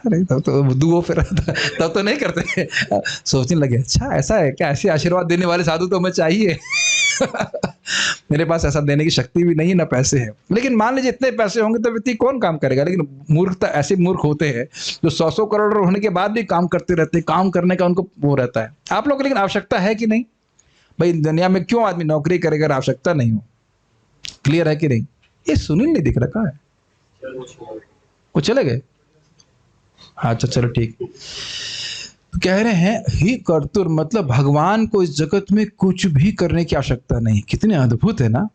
अरे तब तो दुओ फिर तब तो नहीं करते। सोचने लगे अच्छा ऐसा है क्या, ऐसे आशीर्वाद देने वाले साधु तो हमें चाहिए। मेरे पास ऐसा देने की शक्ति भी नहीं है, ना पैसे हैं। लेकिन मान लीजिए इतने पैसे होंगे तो व्यक्ति कौन काम करेगा? लेकिन मूर्खता, ऐसे मूर्ख होते हैं जो 100 करोड़ होने के बाद भी काम करते रहते हैं, काम करने का उनको वो रहता है। आप लोग लेकिन आवश्यकता है कि नहीं? भाई दुनिया में क्यों आदमी नौकरी करेगा, आवश्यकता नहीं हो? क्लियर है कि नहीं? ये सुनील नहीं दिख रखा है, वो चले गए। अच्छा चलो ठीक। कह रहे हैं ही कर्तुर मतलब भगवान को इस जगत में कुछ भी करने की आवश्यकता नहीं। कितने अद्भुत है ना।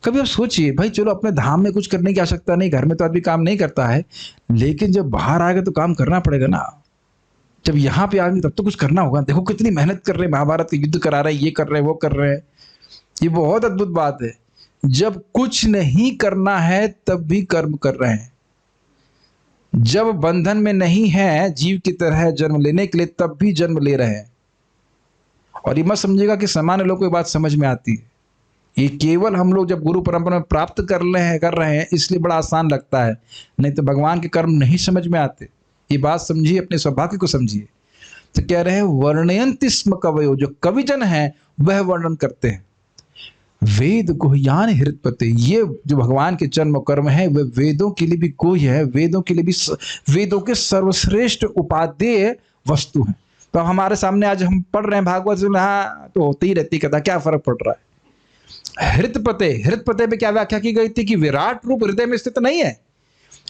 कभी आप सोचिए भाई, चलो अपने धाम में कुछ करने की आवश्यकता नहीं, घर में तो आदमी काम नहीं करता है, लेकिन जब बाहर आएगा तो काम करना पड़ेगा ना। जब यहाँ पे आएंगे तब तो कुछ करना होगा। देखो कितनी मेहनत कर रहे हैं, महाभारत के युद्ध करा रहे हैं, ये कर रहे हैं, वो कर रहे हैं। ये बहुत अद्भुत बात है। जब कुछ नहीं करना है तब भी कर्म कर रहे हैं। जब बंधन में नहीं है जीव की तरह जन्म लेने के लिए, तब भी जन्म ले रहे हैं। और ये मत समझिएगा कि सामान्य लोगों को ये बात समझ में आती है। ये केवल हम लोग जब गुरु परंपरा में प्राप्त कर रहे हैं इसलिए बड़ा आसान लगता है, नहीं तो भगवान के कर्म नहीं समझ में आते। ये बात समझिए, अपने सौभाग्य को समझिए। तो कह रहे हैं वर्णयन्ति स्म कवयो, जो कविजन है वह वर्णन करते हैं। वेद गुह्यान हृतपते, ये जो भगवान के जन्म कर्म है वह वेदों के लिए भी गुह्य है, वेदों के लिए भी, वेदों के सर्वश्रेष्ठ उपादेय वस्तु है। तो हमारे सामने आज हम पढ़ रहे हैं भागवत, हाँ तो होती ही रहती कथा, क्या फर्क पड़ रहा है। हृतपते, हृतपते पे क्या व्याख्या की गई थी कि विराट रूप हृदय में स्थित नहीं है,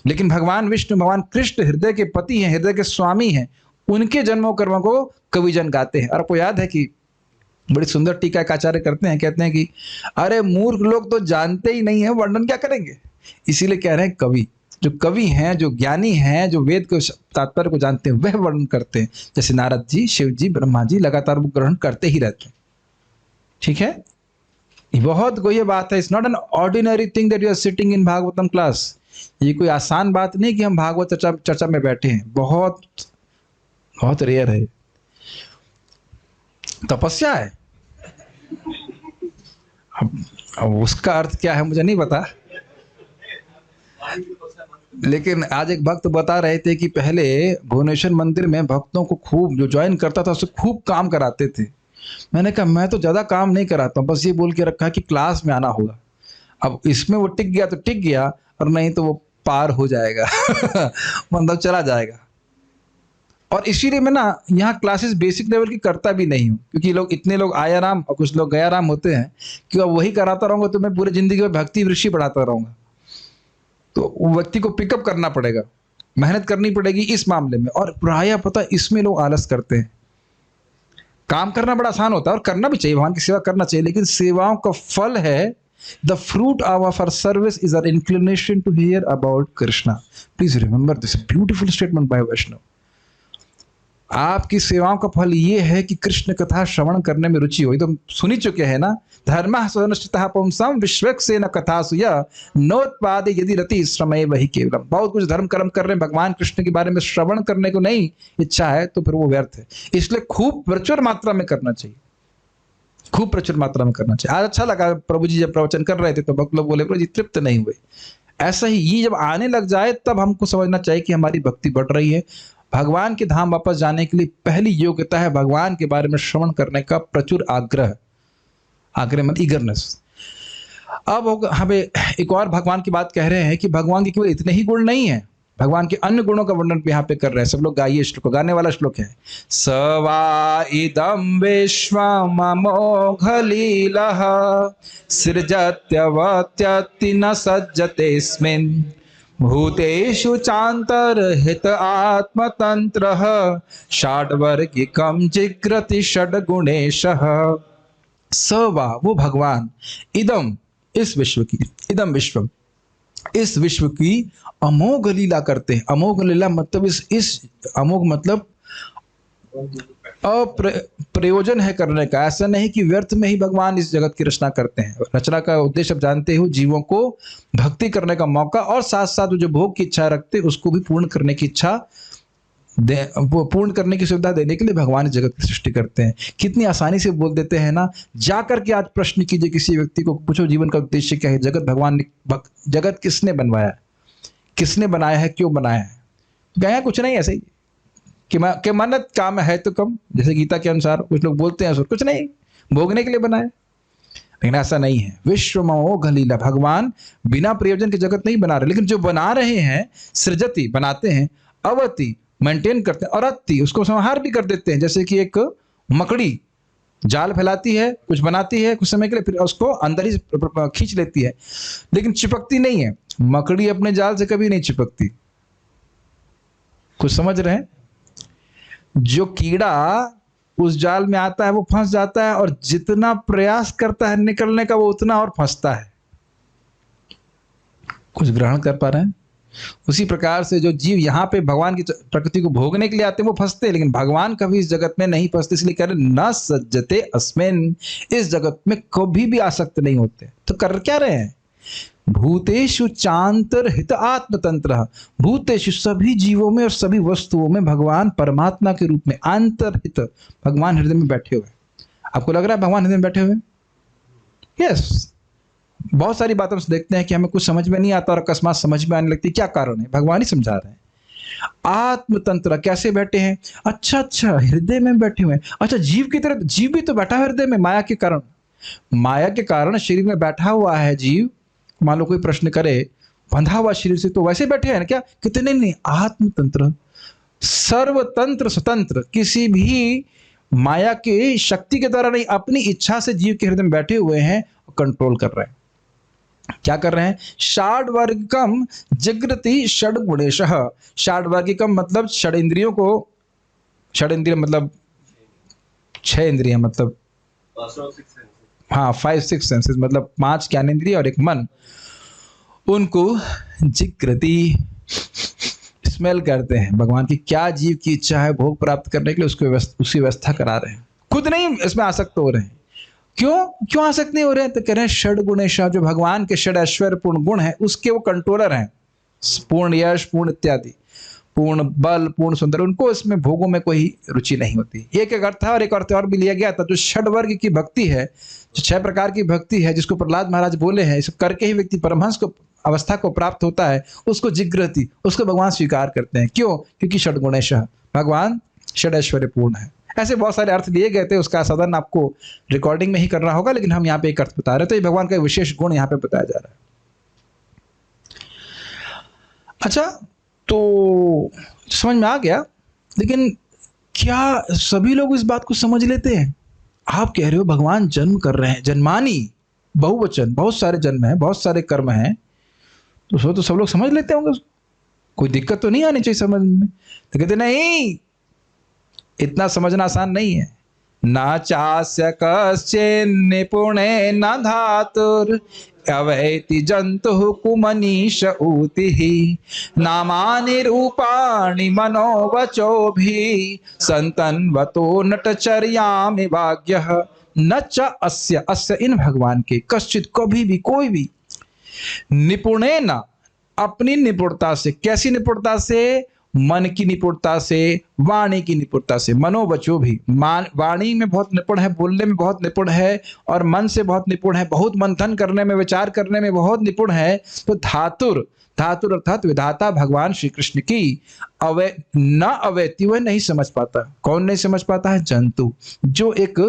लेकिन भगवान विष्णु, भगवान कृष्ण हृदय के पति हैं, हृदय के स्वामी हैं। उनके जन्मों कर्मों को कविजन गाते हैं। और आपको याद है कि बड़ी सुंदर टीका एक आचार्य करते हैं, कहते हैं कि अरे मूर्ख लोग तो जानते ही नहीं है, वर्णन क्या करेंगे। इसीलिए कह रहे हैं कवि, जो कवि हैं, जो ज्ञानी हैं, जो वेद के तात्पर्य को जानते हैं वह वर्णन करते हैं। जैसे नारद जी, शिव जी, ब्रह्मा जी लगातार वो ग्रहण करते ही रहते हैं। ठीक है, बहुत कोई बात है। It's not an ordinary thing that you are sitting in Bhagavatam class. ये कोई आसान बात नहीं कि हम भागवत चर्चा में बैठे हैं। बहुत बहुत रेयर है, तपस्या है। अब उसका अर्थ क्या है मुझे नहीं पता, लेकिन आज एक भक्त बता रहे थे कि पहले भुवनेश्वर मंदिर में भक्तों को खूब, जो ज्वाइन करता था उससे खूब काम कराते थे। मैंने कहा मैं तो ज़्यादा काम नहीं कराता हूँ, बस ये बोल के रखा कि क्लास में आना होगा। अब इसमें वो टिक गया तो टिक गया, और नहीं तो वो पार हो जाएगा मतलब चला जाएगा। और इसीलिए मैं ना यहाँ क्लासेस बेसिक लेवल की करता भी नहीं हूँ, क्योंकि लोग, इतने लोग आया राम और कुछ लोग गया राम होते हैं कि अब वही कराता रहूँगा तो मैं पूरी जिंदगी में भक्ति वृष्टि बढ़ाता रहूँगा। तो वो व्यक्ति को पिकअप करना पड़ेगा, मेहनत करनी पड़ेगी इस मामले में। और प्रायः पता इसमें लोग आलस करते हैं। काम करना बड़ा आसान होता है और करना भी चाहिए, भगवान की सेवा करना चाहिए, लेकिन सेवाओं का फल है, the fruit of our service is our inclination to hear about Krishna. Please remember this beautiful statement by Vaishnav. आपकी सेवाओं का फल ये है कि कृष्ण कथा श्रवण करने में रुचि हो। तो सुन ही चुके हैं ना, धर्मः स्वनुष्ठितः पुंसं विश्वक्सेन कथासु यः नोत्पादे यदि रति श्रमये वही केवलम। बहुत कुछ धर्म कर्म कर रहे हैं, भगवान कृष्ण के बारे में श्रवण करने को नहीं इच्छा है तो फिर वो व्यर्थ है। इसलिए खूब प्रचुर मात्रा में करना चाहिए, खूब प्रचुर मात्रा में करना चाहिए। आज अच्छा लगा प्रभु जी जब प्रवचन कर रहे थे तो भक्त लोग बोले प्रभु जी तृप्त नहीं हुए। ऐसा ही ये जब आने लग जाए तब हमको समझना चाहिए कि हमारी भक्ति बढ़ रही है। भगवान के धाम वापस जाने के लिए पहली योग्यता है भगवान के बारे में श्रवण करने का प्रचुर आग्रह। आग्रह मतलब ईगरनेस। अब हमें एक और भगवान की बात कह रहे हैं कि भगवान के केवल इतने ही गुण नहीं है, भगवान के अन्य गुणों का वर्णन भी यहाँ पे कर रहे हैं। सब लोग गाइए श्लोक, गाने वाला श्लोक है। स वा इदं विश्वम् अमोघलीलः सृजत्यवत्यति न सज्जतेऽस्मिन् भूतेषु चान्तर्हित आत्मतन्त्रः षड्वर्गिकं जिघ्रति षड्गुणेशः। स वा वो भगवान, इदम इस विश्व की, इदम विश्व इस विश्व की अमोघ लीला करते हैं। अमोघ लीला मतलब इस अमोघ मतलब प्रयोजन है करने का। ऐसा नहीं कि व्यर्थ में ही भगवान इस जगत की रचना करते हैं। रचना का उद्देश्य अब जानते हो, जीवों को भक्ति करने का मौका और साथ साथ जो भोग की इच्छा रखते उसको भी पूर्ण करने की इच्छा पूर्ण करने की सुविधा देने के लिए भगवान इस जगत की सृष्टि करते हैं। कितनी आसानी से बोल देते हैं ना। जाकर के आज प्रश्न कीजिए किसी व्यक्ति को, पूछो जीवन का उद्देश्य क्या है। जगत भगवान ने, जगत किसने बनवाया, किसने बनाया है, क्यों बनाया है। गया कुछ नहीं, ऐसे ही कि मन्नत काम है तो कम, जैसे गीता के अनुसार कुछ लोग बोलते हैं, कुछ नहीं, भोगने के लिए बनाया। लेकिन ऐसा नहीं है। विश्व मोघ लीला, भगवान बिना प्रयोजन के जगत नहीं बना रहे, लेकिन जो बना रहे हैं, सृजति बनाते हैं, अवति मेंटेन करते हैं, और अति उसको संहार भी कर देते हैं। जैसे कि एक मकड़ी जाल फैलाती है, कुछ बनाती है कुछ समय के लिए, फिर उसको अंदर ही खींच लेती है, लेकिन चिपकती नहीं है। मकड़ी अपने जाल से कभी नहीं चिपकती। कुछ समझ रहे हैं? जो कीड़ा उस जाल में आता है वो फंस जाता है, और जितना प्रयास करता है निकलने का वो उतना और फंसता है। कुछ ग्रहण कर पा रहे हैं? उसी प्रकार से जो जीव यहाँ पे भगवान की प्रकृति को भोगने के लिए आते हैं वो फंसते हैं, लेकिन भगवान कभी इस जगत में नहीं फंसते। इसलिए कह रहे न सज्जते अस्मिन्, इस जगत में कभी भी आसक्त नहीं होते। तो कर क्या रहे हैं? भूतेषु चांतर्हित आत्मतंत्र, भूतेषु सभी जीवों में और सभी वस्तुओं में भगवान परमात्मा के रूप में अंतर्हित, भगवान हृदय में बैठे हुए। आपको लग रहा है भगवान हृदय में बैठे हुए? यस। बहुत सारी बातों से देखते हैं कि हमें कुछ समझ में नहीं आता और अकस्मात समझ में आने लगती। क्या कारण है? भगवान ही समझा रहे हैं। आत्मतंत्र कैसे बैठे हैं? अच्छा हृदय में बैठे हुए हैं। अच्छा, जीव की तरह, जीव भी तो बैठा है हृदय में माया के कारण। माया के कारण शरीर में बैठा हुआ है जीव। मान लो कोई प्रश्न करे, बंधा हुआ शरीर से, तो वैसे बैठे हैं क्या? कितने नहीं, आत्मतंत्र, सर्वतंत्र स्वतंत्र, किसी भी माया की शक्ति के द्वारा नहीं, अपनी इच्छा से जीव के हृदय में बैठे हुए हैं और कंट्रोल कर रहे हैं। क्या कर रहे हैं? षड्वर्गिकम जिघ्रति षड्गुणेशः। षड्वर्गिकम मतलब षड इंद्रियों को, षड इंद्रिय मतलब 6 इंद्रियां, मतलब हाँ 5-6 सेंसेस, मतलब 5 ज्ञानेंद्रिय और 1 मन, उनको जिघ्रति स्मेल करते हैं। भगवान की क्या जीव की इच्छा है भोग प्राप्त करने के लिए, उसकी व्यवस्था करा रहे हैं। खुद नहीं इसमें आसक्त हो रहे हैं। क्यों आसक्त नहीं हो रहे हैं? तो कह रहे हैं षड गुणेशः, जो भगवान के षड ऐश्वर्य पूर्ण गुण है उसके वो कंट्रोलर हैं। पूर्ण यश, पूर्ण इत्यादि, पूर्ण बल, पूर्ण सुंदर, उनको इसमें भोगों में कोई रुचि नहीं होती। एक अर्थ है, और एक अर्थ और भी लिया गया था। जो षड वर्ग की भक्ति है, जो 6 प्रकार की भक्ति है, जिसको प्रहलाद महाराज बोले हैं, इस करके ही व्यक्ति परमहंस को अवस्था को प्राप्त होता है, उसको जिघ्रति, उसको भगवान स्वीकार करते हैं। क्यों? क्योंकि षड गुणेशः, भगवान षड ऐश्वर्य पूर्ण है। ऐसे बहुत सारे अर्थ लिए गए थे, उसका साधन आपको रिकॉर्डिंग में ही करना होगा, लेकिन हम यहाँ पे एक अर्थ बता रहे हैं। तो ये भगवान का विशेष गुण यहाँ पे बताया जा रहा है। अच्छा, तो समझ में आ गया, लेकिन क्या सभी लोग इस बात को समझ लेते हैं? आप कह रहे हो भगवान जन्म कर रहे हैं, जन्मानी बहुवचन, बहुत सारे जन्म हैं, बहुत सारे कर्म हैं, तो सब लोग समझ लेते होंगे, कोई दिक्कत तो नहीं आनी चाहिए समझ में। तो कहते नहीं, इतना समझना आसान नहीं है। न चास्य कश्चिन्निपुणे न धातुर अवैति जंतु कुमनीश ऊति नामानि रूपाणि मनोवचोभि संतन्वतो नटचर्यामि वाग्यः न च अस्य इन भगवान के कश्चित कभी भी कोई भी निपुणे न, अपनी निपुणता से, कैसी निपुणता से? मन की निपुणता से, वाणी की निपुणता से, मनोवचो भी। वाणी में बहुत निपुण है, बोलने में बहुत निपुण है, और मन से बहुत निपुण है, बहुत मंथन करने में, विचार करने में बहुत निपुण है। तो धातुर, धातुर अर्थात विधाता भगवान श्री कृष्ण की न अवैति वह नहीं समझ पाता। कौन नहीं समझ पाता है? जंतु, जो एक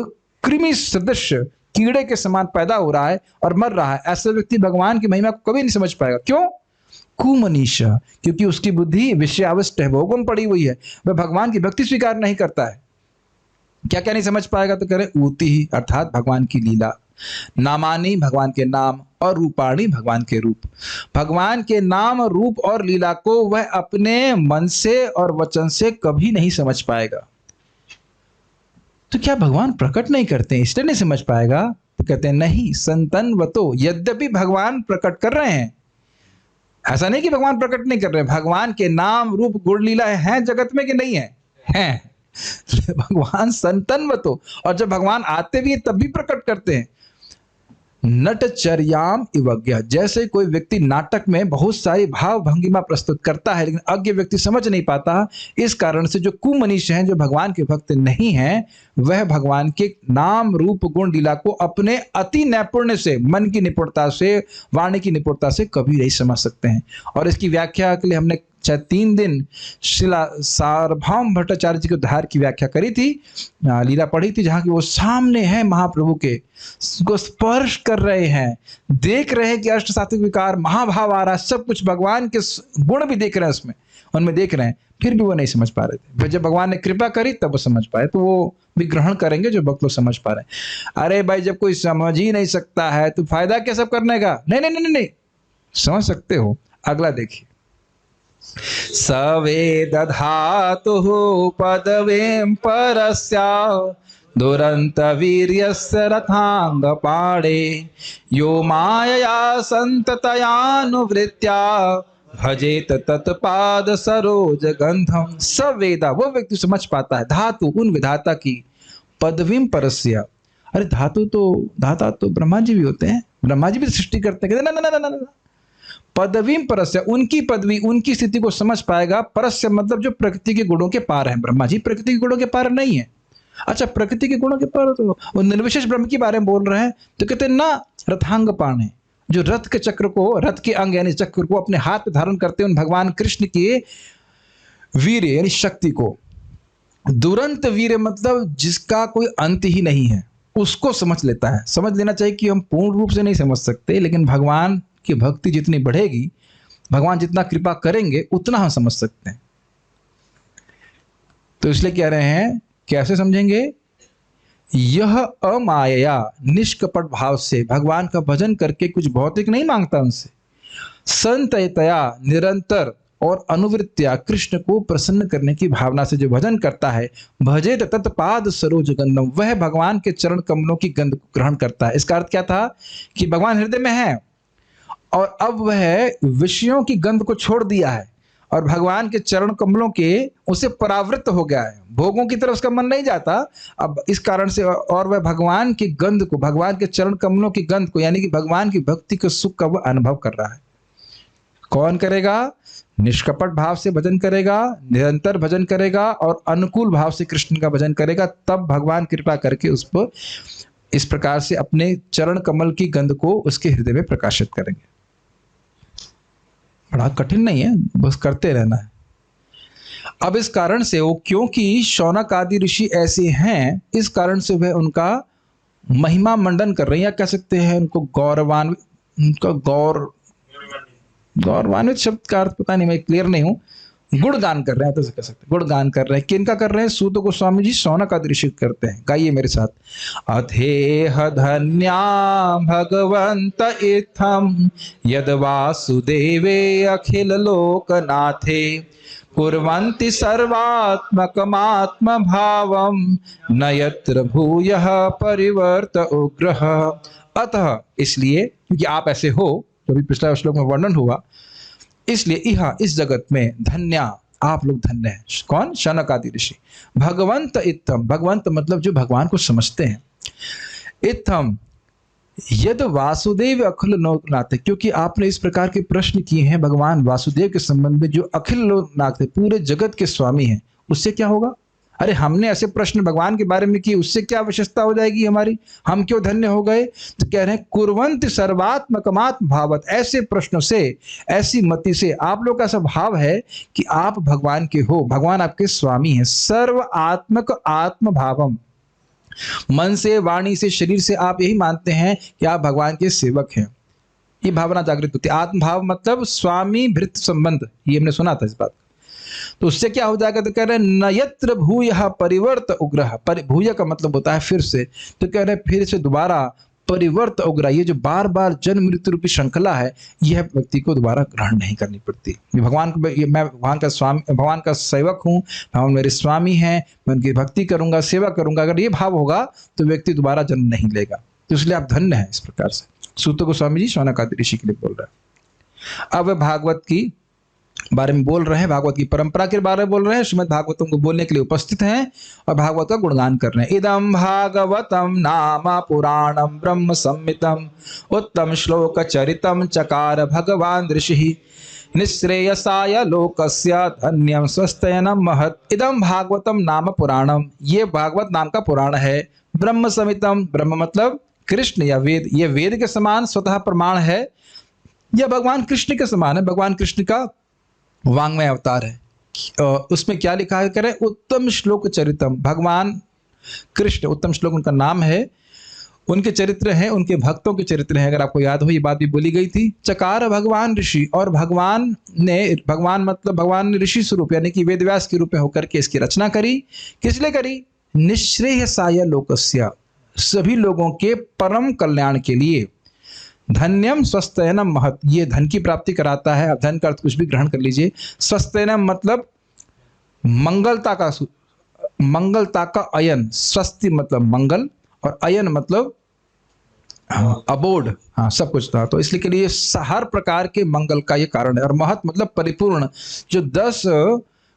कृमि सदृश कीड़े के समान पैदा हो रहा है और मर रहा है, ऐसा व्यक्ति भगवान की महिमा को कभी नहीं समझ पाएगा। क्यों? कुमनीषा, क्योंकि उसकी बुद्धि विषयाविष्ट है, भोगों में पड़ी हुई है, वह भगवान की भक्ति स्वीकार नहीं करता है। क्या क्या नहीं समझ पाएगा? तो कह रहे ऊति ही अर्थात भगवान की लीला, नामानी भगवान के नाम, और रूपाणी भगवान के रूप। भगवान के नाम, रूप और लीला को वह अपने मन से और वचन से कभी नहीं समझ पाएगा। तो क्या भगवान प्रकट नहीं करते हैं इसलिए नहीं समझ पाएगा? तो कहते हैं नहीं, संतन्वतो, यद्यपि भगवान प्रकट कर रहे हैं, ऐसा नहीं कि भगवान प्रकट नहीं कर रहे हैं। भगवान के नाम, रूप, गुण, लीला है जगत में कि नहीं है? हैं। भगवान संतन्वतो, और जब भगवान आते भी हैं तब भी प्रकट करते हैं। नटचर्याम इवज्ञ, जैसे कोई व्यक्ति नाटक में बहुत सारी भाव भंगिमा प्रस्तुत करता है लेकिन अज्ञ व्यक्ति समझ नहीं पाता, इस कारण से जो कुमनीष हैं, जो भगवान के भक्त नहीं हैं, वह भगवान के नाम, रूप, गुण, लीला को अपने अति नैपुण्य से, मन की निपुणता से, वाणी की निपुणता से कभी नहीं समझ सकते हैं। और इसकी व्याख्या के लिए हमने 3 दिन शिला सार्वभौम भट्टाचार्य जी के उद्धार की व्याख्या करी थी, लीला पढ़ी थी, जहां कि वो सामने है महाप्रभु के, को स्पर्श कर रहे हैं, देख रहे हैं कि अष्ट सात्विक विकार, महाभाव आ रहा है, सब कुछ भगवान के गुण भी देख रहे हैं उसमें, उनमें देख रहे हैं, फिर भी वो नहीं समझ पा रहे थे। फिर जब भगवान ने कृपा करी तब वो समझ पाए, तो वो भी ग्रहण करेंगे जो भक्त लोग समझ पा रहे हैं। अरे भाई, जब कोई समझ ही नहीं सकता है तो फायदा क्या सब करने का? नहीं नहीं नहीं नहीं, समझ सकते हो। अगला देखिए, सवेद धातुः पदवीं परस्या दुरंत वीर्यस्य रथांग पाणे यो मायया संततयानुवृत्त्या भजेत तत्पाद सरोज गंधम। सवेदा, वो व्यक्ति समझ पाता है, धातु, उन विधाता की, पदवीं परस्या, अरे धातु तो, धाता तो ब्रह्मा जी भी होते हैं, ब्रह्मा जी भी सृष्टि करते हैं। ना ना ना ना ना, पदवीं परस्य, उनकी पदवी, उनकी स्थिति को समझ पाएगा। परस्य मतलब जो प्रकृति के गुणों के पार है। ब्रह्मा जी प्रकृति के गुणों के पार नहीं है। अच्छा, प्रकृति के गुणों के पार तो वो निर्विशेष ब्रह्म के बारे में बोल रहे हैं, तो कहते हैं ना, रथांग पाणे, जो रथ के चक्र को, रथ के अंग यानी चक्र को अपने हाथ में धारण करते हैं, उन भगवान कृष्ण के वीर यानी शक्ति को। दुरंत वीर मतलब जिसका कोई अंत ही नहीं है, उसको समझ लेता है। समझ लेना चाहिए कि हम पूर्ण रूप से नहीं समझ सकते, लेकिन भगवान की भक्ति जितनी बढ़ेगी, भगवान जितना कृपा करेंगे, उतना हम समझ सकते हैं। तो इसलिए कह रहे हैं, कैसे समझेंगे? यह अमाया, निष्कपट भाव से भगवान का भजन करके, कुछ भौतिक नहीं मांगता उनसे, संततया, निरंतर और अनुवृत्तिया, कृष्ण को प्रसन्न करने की भावना से जो भजन करता है, भजे तत्पाद सरोज गंधम, वह भगवान के चरण कमलों की गंध को ग्रहण करता है। इसका अर्थ क्या था? कि भगवान हृदय में है और अब वह विषयों की गंध को छोड़ दिया है और भगवान के चरण कमलों के उसे परावृत्त हो गया है, भोगों की तरफ उसका मन नहीं जाता अब इस कारण से, और वह भगवान की गंध को, भगवान के चरण कमलों की गंध को, यानी कि भगवान की भक्ति के सुख का वह अनुभव कर रहा है। कौन करेगा? निष्कपट भाव से भजन करेगा, निरंतर भजन करेगा और अनुकूल भाव से कृष्ण का भजन करेगा, तब भगवान कृपा करके उस पर इस प्रकार से अपने चरण कमल की गंध को उसके हृदय में प्रकाशित करेंगे। बड़ा कठिन नहीं है, बस करते रहना है। अब इस कारण से वो, क्योंकि शौनक आदि ऋषि ऐसे हैं, इस कारण से वह उनका महिमा मंडन कर रहे हैं, या कह सकते हैं उनको गौरवान्वित, उनका गौरवान्वित शब्द का अर्थ पता नहीं, मैं क्लियर नहीं हूँ, गुणगान कर रहे हैं, तो कह सकते हैं गुणगान कर रहे हैं। किनका कर रहे हैं? सूत गोस्वामी जी शौनक आदि ऋषि करते हैं। गाइए मेरे साथ। अथेह धन्या भगवंत इत्थम यद वासुदेवे अखिल लोकनाथे कुर्वन्ति सर्वात्मकमात्म भावम न यत्र भूयः परिवर्त उग्रह। अतः, इसलिए, क्योंकि आप ऐसे हो, जो भी पिछला श्लोक में वर्णन हुआ, इसलिए यहाँ इस जगत में धन्या, आप लोग धन्य हैं। कौन? शौनक आदि ऋषि। भगवंत इत्थम, भगवंत मतलब जो भगवान को समझते हैं। इत्थम यद वासुदेव अखिल लोकनाथ, क्योंकि आपने इस प्रकार के प्रश्न किए हैं भगवान वासुदेव के संबंध में, जो अखिल लोकनाथ है, पूरे जगत के स्वामी हैं, उससे क्या होगा? अरे हमने ऐसे प्रश्न भगवान के बारे में किए, उससे क्या विशेषता हो जाएगी हमारी? हम क्यों धन्य हो गए? तो कह रहे हैं कुर्वंत सर्वात्मकमात्म भावत, ऐसे प्रश्नों से, ऐसी मति से, आप लोग का ऐसा भाव है कि आप भगवान के हो, भगवान आपके स्वामी हैं। सर्व आत्मक आत्म भावम, मन से, वाणी से, शरीर से आप यही मानते हैं कि आप भगवान के सेवक हैं। ये भावना जागृत होती है। आत्म भाव मतलब स्वामी भृत्य संबंध, ये हमने सुना था इस बात। तो उससे क्या हो जाएगा? तो कह रहे हैं नयत्र भूयः परिवर्त उग्रह, भूय का मतलब होता है फिर से, तो कह रहे हैं फिर से दोबारा परिवर्त उग्रह, ये जो बार बार जन्म मृत्यु रूपी श्रृंखला है, यह व्यक्ति को दोबारा ग्रहण नहीं करनी पड़ती। भगवान को, मैं भगवान का स्वामी, भगवान का सेवक हूँ, भगवान मेरे स्वामी हैं, मैं उनकी भक्ति करूंगा, सेवा करूंगा, अगर ये भाव होगा तो व्यक्ति दोबारा जन्म नहीं लेगा। तो इसलिए आप धन्य हैं। इस प्रकार से सूत गोस्वामी जी शौनकादि ऋषि के लिए बोल रहे हैं। अब भागवत की बारे में बोल रहे हैं, भागवत की परंपरा के बारे में बोल रहे हैं, श्रीमद् भागवतम को बोलने के लिए उपस्थित हैं और भागवत का गुणगान कर रहे हैं। इदम भागवतम नाम पुराणम ब्रह्म संहितम उत्तम श्लोक चरितम चकार भगवान ऋषि निःश्रेयसाय लोकस्य धन्यम स्वस्त्ययनम महत्। इदम भागवतम नाम पुराणम, ये भागवत नाम का पुराण है। ब्रह्म संहितम, ब्रह्म मतलब कृष्ण या वेद, ये वेद के समान स्वतः प्रमाण है। यह भगवान कृष्ण के समान है, भगवान कृष्ण का वांग्मय अवतार है। उसमें क्या लिखा है? करें उत्तम श्लोक चरितम, भगवान कृष्ण, उत्तम श्लोक उनका नाम है, उनके चरित्र हैं, उनके भक्तों के चरित्र हैं। अगर आपको याद हो, ये बात भी बोली गई थी। चकार भगवान ऋषि, और भगवान ने, भगवान मतलब भगवान ने ऋषि स्वरूप यानी कि वेदव्यास के रूप में होकर के इसकी रचना करी। किस लिए करी? निःश्रेयसाय लोकस्य, सभी लोगों के परम कल्याण के लिए। धन्यम स्वस्थयनम महत्, ये धन की प्राप्ति कराता है। अब धन का अर्थ कुछ भी ग्रहण कर लीजिए। स्वस्थयनम मतलब मंगलता का, मंगलता का अयन, स्वस्ति मतलब मंगल और अयन मतलब अबोध, हाँ सब कुछ था। तो इसलिए के लिए हर प्रकार के मंगल का ये कारण है। और महत् मतलब परिपूर्ण, जो 10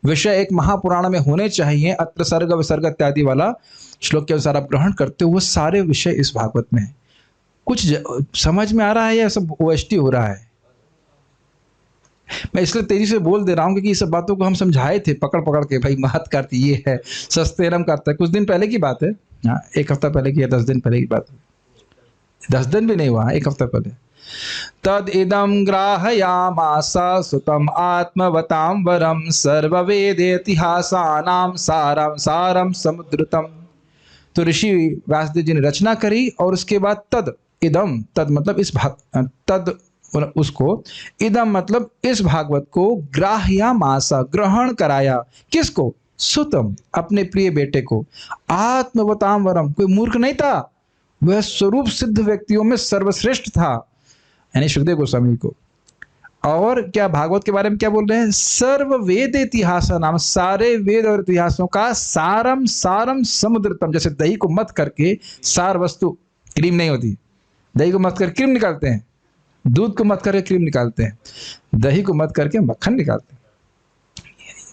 विषय एक महापुराण में होने चाहिए, अत्र सर्ग विसर्ग इत्यादि वाला श्लोक के अनुसार आप ग्रहण करते हो, वो सारे विषय इस भागवत में है। कुछ समझ में आ रहा है या सब ओएसटी हो रहा है? मैं इसलिए तेजी से बोल दे रहा हूं क्योंकि ये सब बातों को हम समझाए थे पकड़ पकड़ के, भाई महत् का अर्थ ये है, सस्तेनम का अर्थ है। कुछ दिन पहले की बात है, हाँ 1 हफ्ता पहले की, 10 दिन पहले की बात है, 10 दिन भी नहीं हुआ, 1 हफ्ता पहले। तद इदम ग्राहयामास सुतम आत्मवताम वरम सर्ववेदेतिहासानाम सारम सारम समुद्रतम। तो ऋषि व्यासदेव जी ने रचना करी और उसके बाद तद इदम, तद मतलब इस तद उसको, इदम मतलब इस भागवत को, ग्राह्यामासा ग्रहण कराया। किसको? सुतम, अपने प्रिय बेटे को। आत्मवताम वरम, कोई मूर्ख नहीं था, वह स्वरूप सिद्ध व्यक्तियों में सर्वश्रेष्ठ था, यानी सुखदेव गोस्वामी को। और क्या भागवत के बारे में क्या बोल रहे हैं? सर्व वेद इतिहास नाम, सारे वेद और इतिहासों का सारम सारम समुद्रतम। जैसे दही को मत करके सार वस्तु, क्रीम नहीं होती, दही को मत करके क्रीम निकालते हैं, दूध को मत करके क्रीम निकालते हैं, दही को मत करके मक्खन निकालते हैं।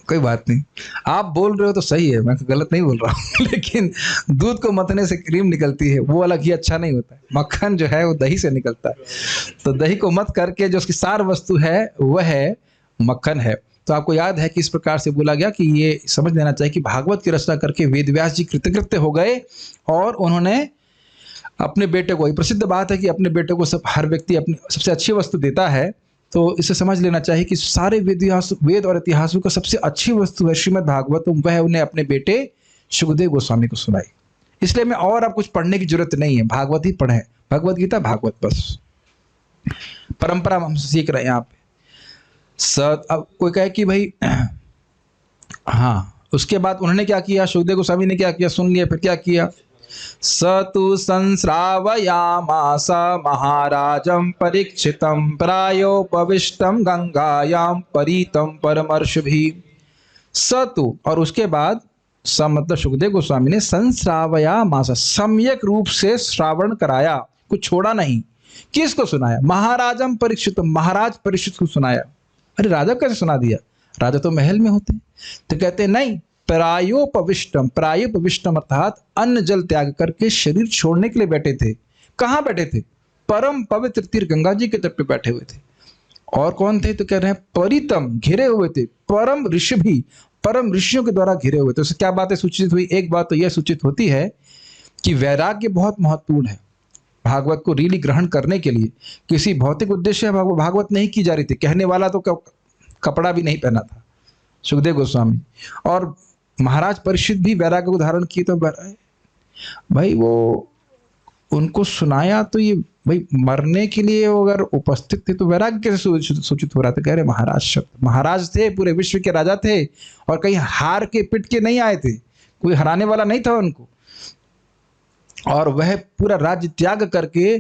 कोई बात नहीं, आप बोल रहे हो तो सही है, मैं गलत नहीं बोल रहा हूँ लेकिन दूध को मतने से क्रीम निकलती है, वो अलग ही अच्छा नहीं होता है। मक्खन जो है वो दही से निकलता है, तो दही को मत करके जो उसकी सार वस्तु है वह है मक्खन है। तो आपको याद है कि इस प्रकार से बोला गया कि ये समझ लेना चाहिए कि भागवत की रचना करके वेदव्यास जी कृतकृत्य हो गए और उन्होंने अपने बेटे को, प्रसिद्ध बात है कि अपने बेटे को सब हर व्यक्ति अपनी सबसे अच्छी वस्तु देता है, तो इसे समझ लेना चाहिए कि सारे वेद और इतिहासों का सबसे अच्छी वस्तु है श्रीमद् भागवत, वह उन्हें अपने बेटे सुखदेव गोस्वामी को सुनाई। इसलिए में और आप कुछ पढ़ने की जरूरत नहीं है, भागवत ही पढ़ें, भगवत गीता भागवत, बस परंपरा हम सीख रहे हैं यहाँ पे। अब कोई कहे कि भाई हाँ, उसके बाद उन्होंने क्या किया, सुखदेव गोस्वामी ने क्या किया, सुन लिया, फिर क्या किया? स तु संस्रावयामास महाराजं परीक्षितं प्रायोपविष्टं गंगायां परीतं परमर्षिभिः। स तु, और उसके बाद स मतलब सुखदेव गोस्वामी ने, संस्रावयामास, सम्यक रूप से श्रावण कराया, कुछ छोड़ा नहीं। किसको सुनाया? महाराजं परीक्षितं, महाराज परीक्षित को सुनाया। अरे राजा कैसे सुना दिया? राजा तो महल में होते हैं। तो कहते नहीं, प्रायोपविष्टम, प्रायोपविष्टम अर्थात अन्न जल त्याग करके शरीर छोड़ने के लिए बैठे थे। कहाँ बैठे थे? परम पवित्र तीर गंगा जी के तट पे बैठे हुए थे। और कौन थे? तो कह रहे हैं परितम, घिरे हुए थे, परम ऋषि भी, परम ऋषियों के द्वारा घिरे हुए थे। उससे क्या बातें सूचित हुई? एक बात तो यह सूचित होती है कि वैराग्य बहुत महत्वपूर्ण है भागवत को रियली ग्रहण करने के लिए। किसी भौतिक उद्देश्य भागवत नहीं की जा रही थी। कहने वाला तो कपड़ा भी नहीं पहना था, सुखदेव गोस्वामी, और महाराज परीक्षित भी वैराग्य को धारण किए। तो भाई वो उनको सुनाया तो ये भाई मरने के लिए अगर उपस्थित थे तो वैराग्य कैसे सूचित हो रहा था? कह रहे महाराज थे, पूरे विश्व के राजा थे, और कहीं हार के पिट के नहीं आए थे, कोई हराने वाला नहीं था उनको। और वह पूरा राज्य त्याग करके,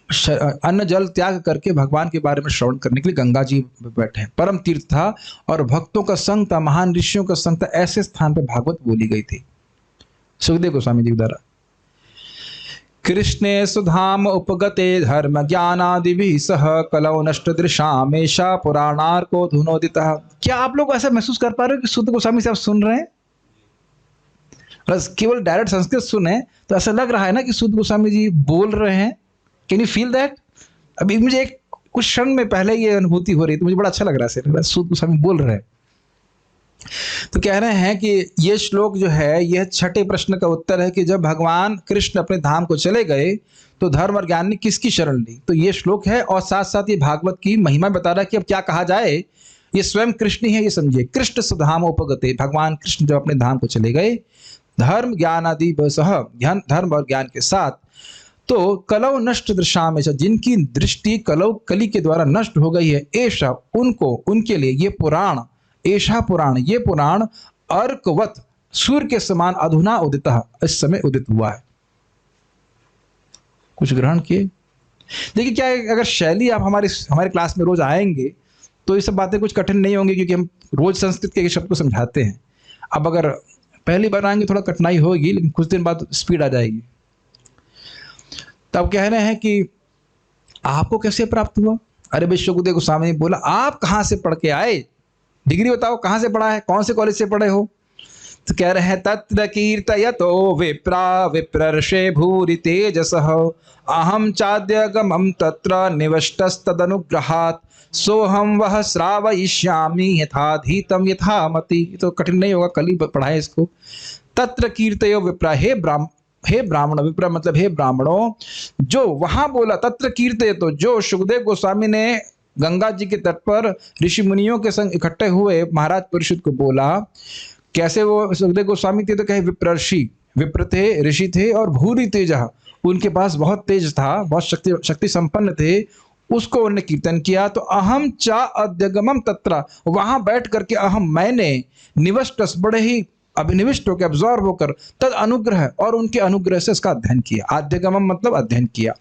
अन्न जल त्याग करके भगवान के बारे में श्रवण करने के लिए गंगा जी बैठे हैं। परम तीर्थ था और भक्तों का संग था, महान ऋषियों का संग था। ऐसे स्थान पर भागवत बोली गई थी सुखदेव गोस्वामी जी द्वारा। कृष्णे सुधाम उपगते धर्म ज्ञानादिभिः सह कलौ नष्ट दृशामेशा पुराणार्को धुनोदितः। क्या आप लोग ऐसा महसूस कर पा रहे हो कि सुखदेव गोस्वामी से आप सुन रहे हैं? बस केवल डायरेक्ट संस्कृत सुने तो ऐसा लग रहा है ना कि सुखदेव गोस्वामी जी बोल रहे हैं। Can you feel that? अभी मुझे एक कुछ क्षण में पहले ये अनुभूति हो रही, तो मुझे बड़ा अच्छा लग रहा है, सुखदेव गोस्वामी बोल रहे हैं। तो कह रहे हैं कि ये श्लोक जो है, यह छठे प्रश्न का उत्तर है कि जब भगवान कृष्ण अपने धाम को चले गए तो धर्म और ज्ञान ने किसकी शरण ली। तो ये श्लोक है, और साथ साथ ये भागवत की महिमा बता रहा है कि अब क्या कहा जाए। ये स्वयं कृष्ण ही है, ये समझिए। कृष्ण सुधाम उपगते, भगवान कृष्ण जब अपने धाम को चले गए, धर्म ज्ञान आदि सह, धर्म और ज्ञान के साथ, तो कलौ नष्ट दृशाम, जिनकी दृष्टि कलौ कली के द्वारा नष्ट हो गई है, ऐसा उनको, उनके लिए ये पुराण, ऐसा पुराण, ये पुराण अर्कवत, सूर्य के समान अधुना उदितः, इस समय उदित हुआ है। कुछ ग्रहण किए? देखिए क्या है, अगर शैली आप हमारे क्लास में रोज आएंगे तो ये सब बातें कुछ कठिन नहीं होंगी, क्योंकि हम रोज संस्कृत के शब्द को समझाते हैं। अब अगर पहली बार आएंगे थोड़ा कठिनाई होगी, लेकिन कुछ दिन बाद स्पीड आ जाएगी। तब कह रहे हैं कि आपको कैसे प्राप्त हुआ? अरे भाई, सुखदेव गोस्वामी ने बोला, आप कहाँ से पढ़ के आए? डिग्री बताओ, कहाँ से पढ़ा है, कौन से कॉलेज से पढ़े हो? तो कह रहे हैं, तत्र कीर्तयतो विप्रा विप्रर्षे भूरि तेजसः अहम चाद्यगमं तत्र निवष्टस्तदनुग्रहात् सोहम वह श्रावयिष्यामि यथाधीतम यथामति। तो कठिन नहीं होगा, कल ही पढ़ाए इसको। तत्र कीर्तयो विप्रा, हे ब्राह्मण, विप्रा मतलब हे ब्राह्मणों, जो वहां बोला तत्र कीर्तय, तो जो सुखदेव गोस्वामी ने गंगा जी के तट पर ऋषि मुनियों के संग इकट्ठे हुए महाराज परीक्षित को बोला। कैसे वो सुखदेव गोस्वामी थे? तो कहे विप्रर्षि, विप्र थे, ऋषि थे, और भूरि तेज, उनके पास बहुत तेज था, बहुत शक्ति संपन्न थे। उसको उन्होंने कीर्तन किया। तो अहम चा अद्यगमम तत्र, वहां बैठ करके अहम, मैंने, निवष्टस, बड़े ही अभिनिविष्ट होकर, अब्जॉर्व होकर, तद अनुग्रह, और उनके अनुग्रह से इसका अध्ययन किया। आद्यगमम मतलब अध्ययन किया।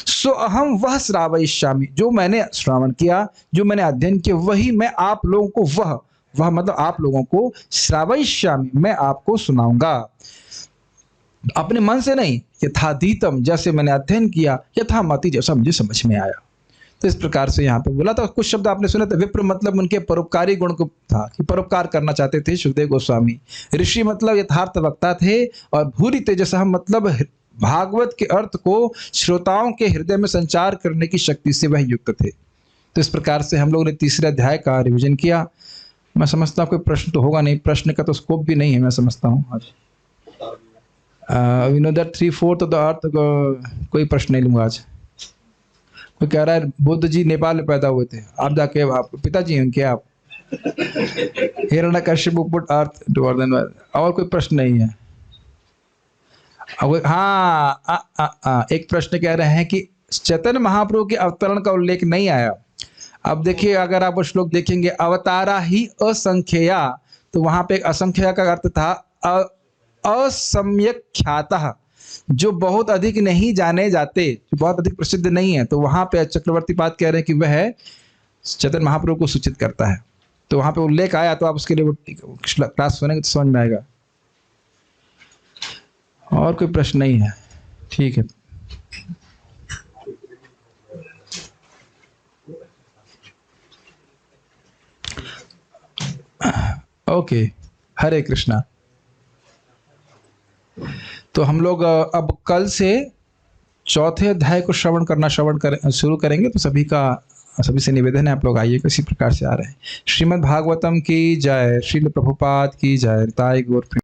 सो अहम वह श्रावयिष्यामि, जो मैंने श्रवण किया, जो मैंने अध्ययन किया, वही मैं आप लोगों को, वह मतलब आप लोगों को, श्रावयिष्यामि, मैं आपको सुनाऊंगा। अपने मन से नहीं, यथाधीतम, जैसे मैंने अध्ययन किया, यथामति, जैसा मुझे समझ में आया। तो इस प्रकार से यहाँ पे बोला था। कुछ शब्द आपने सुने थे। विप्र मतलब उनके परोपकारी गुण को था, कि परोपकार करना चाहते थे सुखदेव गोस्वामी। ऋषि मतलब यथार्थ वक्ता थे, और भूरि तेजसः मतलब भागवत के अर्थ को श्रोताओं के हृदय में संचार करने की शक्ति से वह युक्त थे। तो इस प्रकार से हम लोगों ने तीसरे अध्याय का रिविजन किया। मैं समझता हूँ कोई प्रश्न तो होगा नहीं, प्रश्न का तो स्कोप भी नहीं है, मैं समझता हूँ आज। We know that 3/4 of the earth, कोई प्रश्न नहीं लूंगा आज। कोई कह रहा है बुद्ध जी नेपाल में पैदा हुए थे, आप जाके, आप पिताजी हैं उनके, आप हिरण्यकश्यप पुट अर्थ टुवर्ड देन। और कोई प्रश्न नहीं है? हाँ, एक प्रश्न कह रहे हैं कि चैतन्य महाप्रभु के अवतरण का उल्लेख नहीं आया। अब देखिए, अगर आप वो श्लोक देखेंगे, अवतारा ही असंख्या, तो वहां पे असंख्या का अर्थ था असम्यक ख्यातः, जो बहुत अधिक नहीं जाने जाते, जो बहुत अधिक प्रसिद्ध नहीं है। तो वहां पे चक्रवर्ती पाद कह रहे हैं कि वह चैतन्य महाप्रभु को सूचित करता है। तो वहां पे उल्लेख आया, तो आप उसके लिए क्लास सुनेंगे तो समझ में आएगा। और कोई प्रश्न नहीं है? ठीक है। ओके, हरे कृष्णा। तो हम लोग अब कल से चौथे अध्याय को शुरू करेंगे। तो सभी से निवेदन है, आप लोग आइए, किसी प्रकार से आ रहे हैं। श्रीमद् भागवतम की जय, श्रील प्रभुपाद की जय, ताई गौर।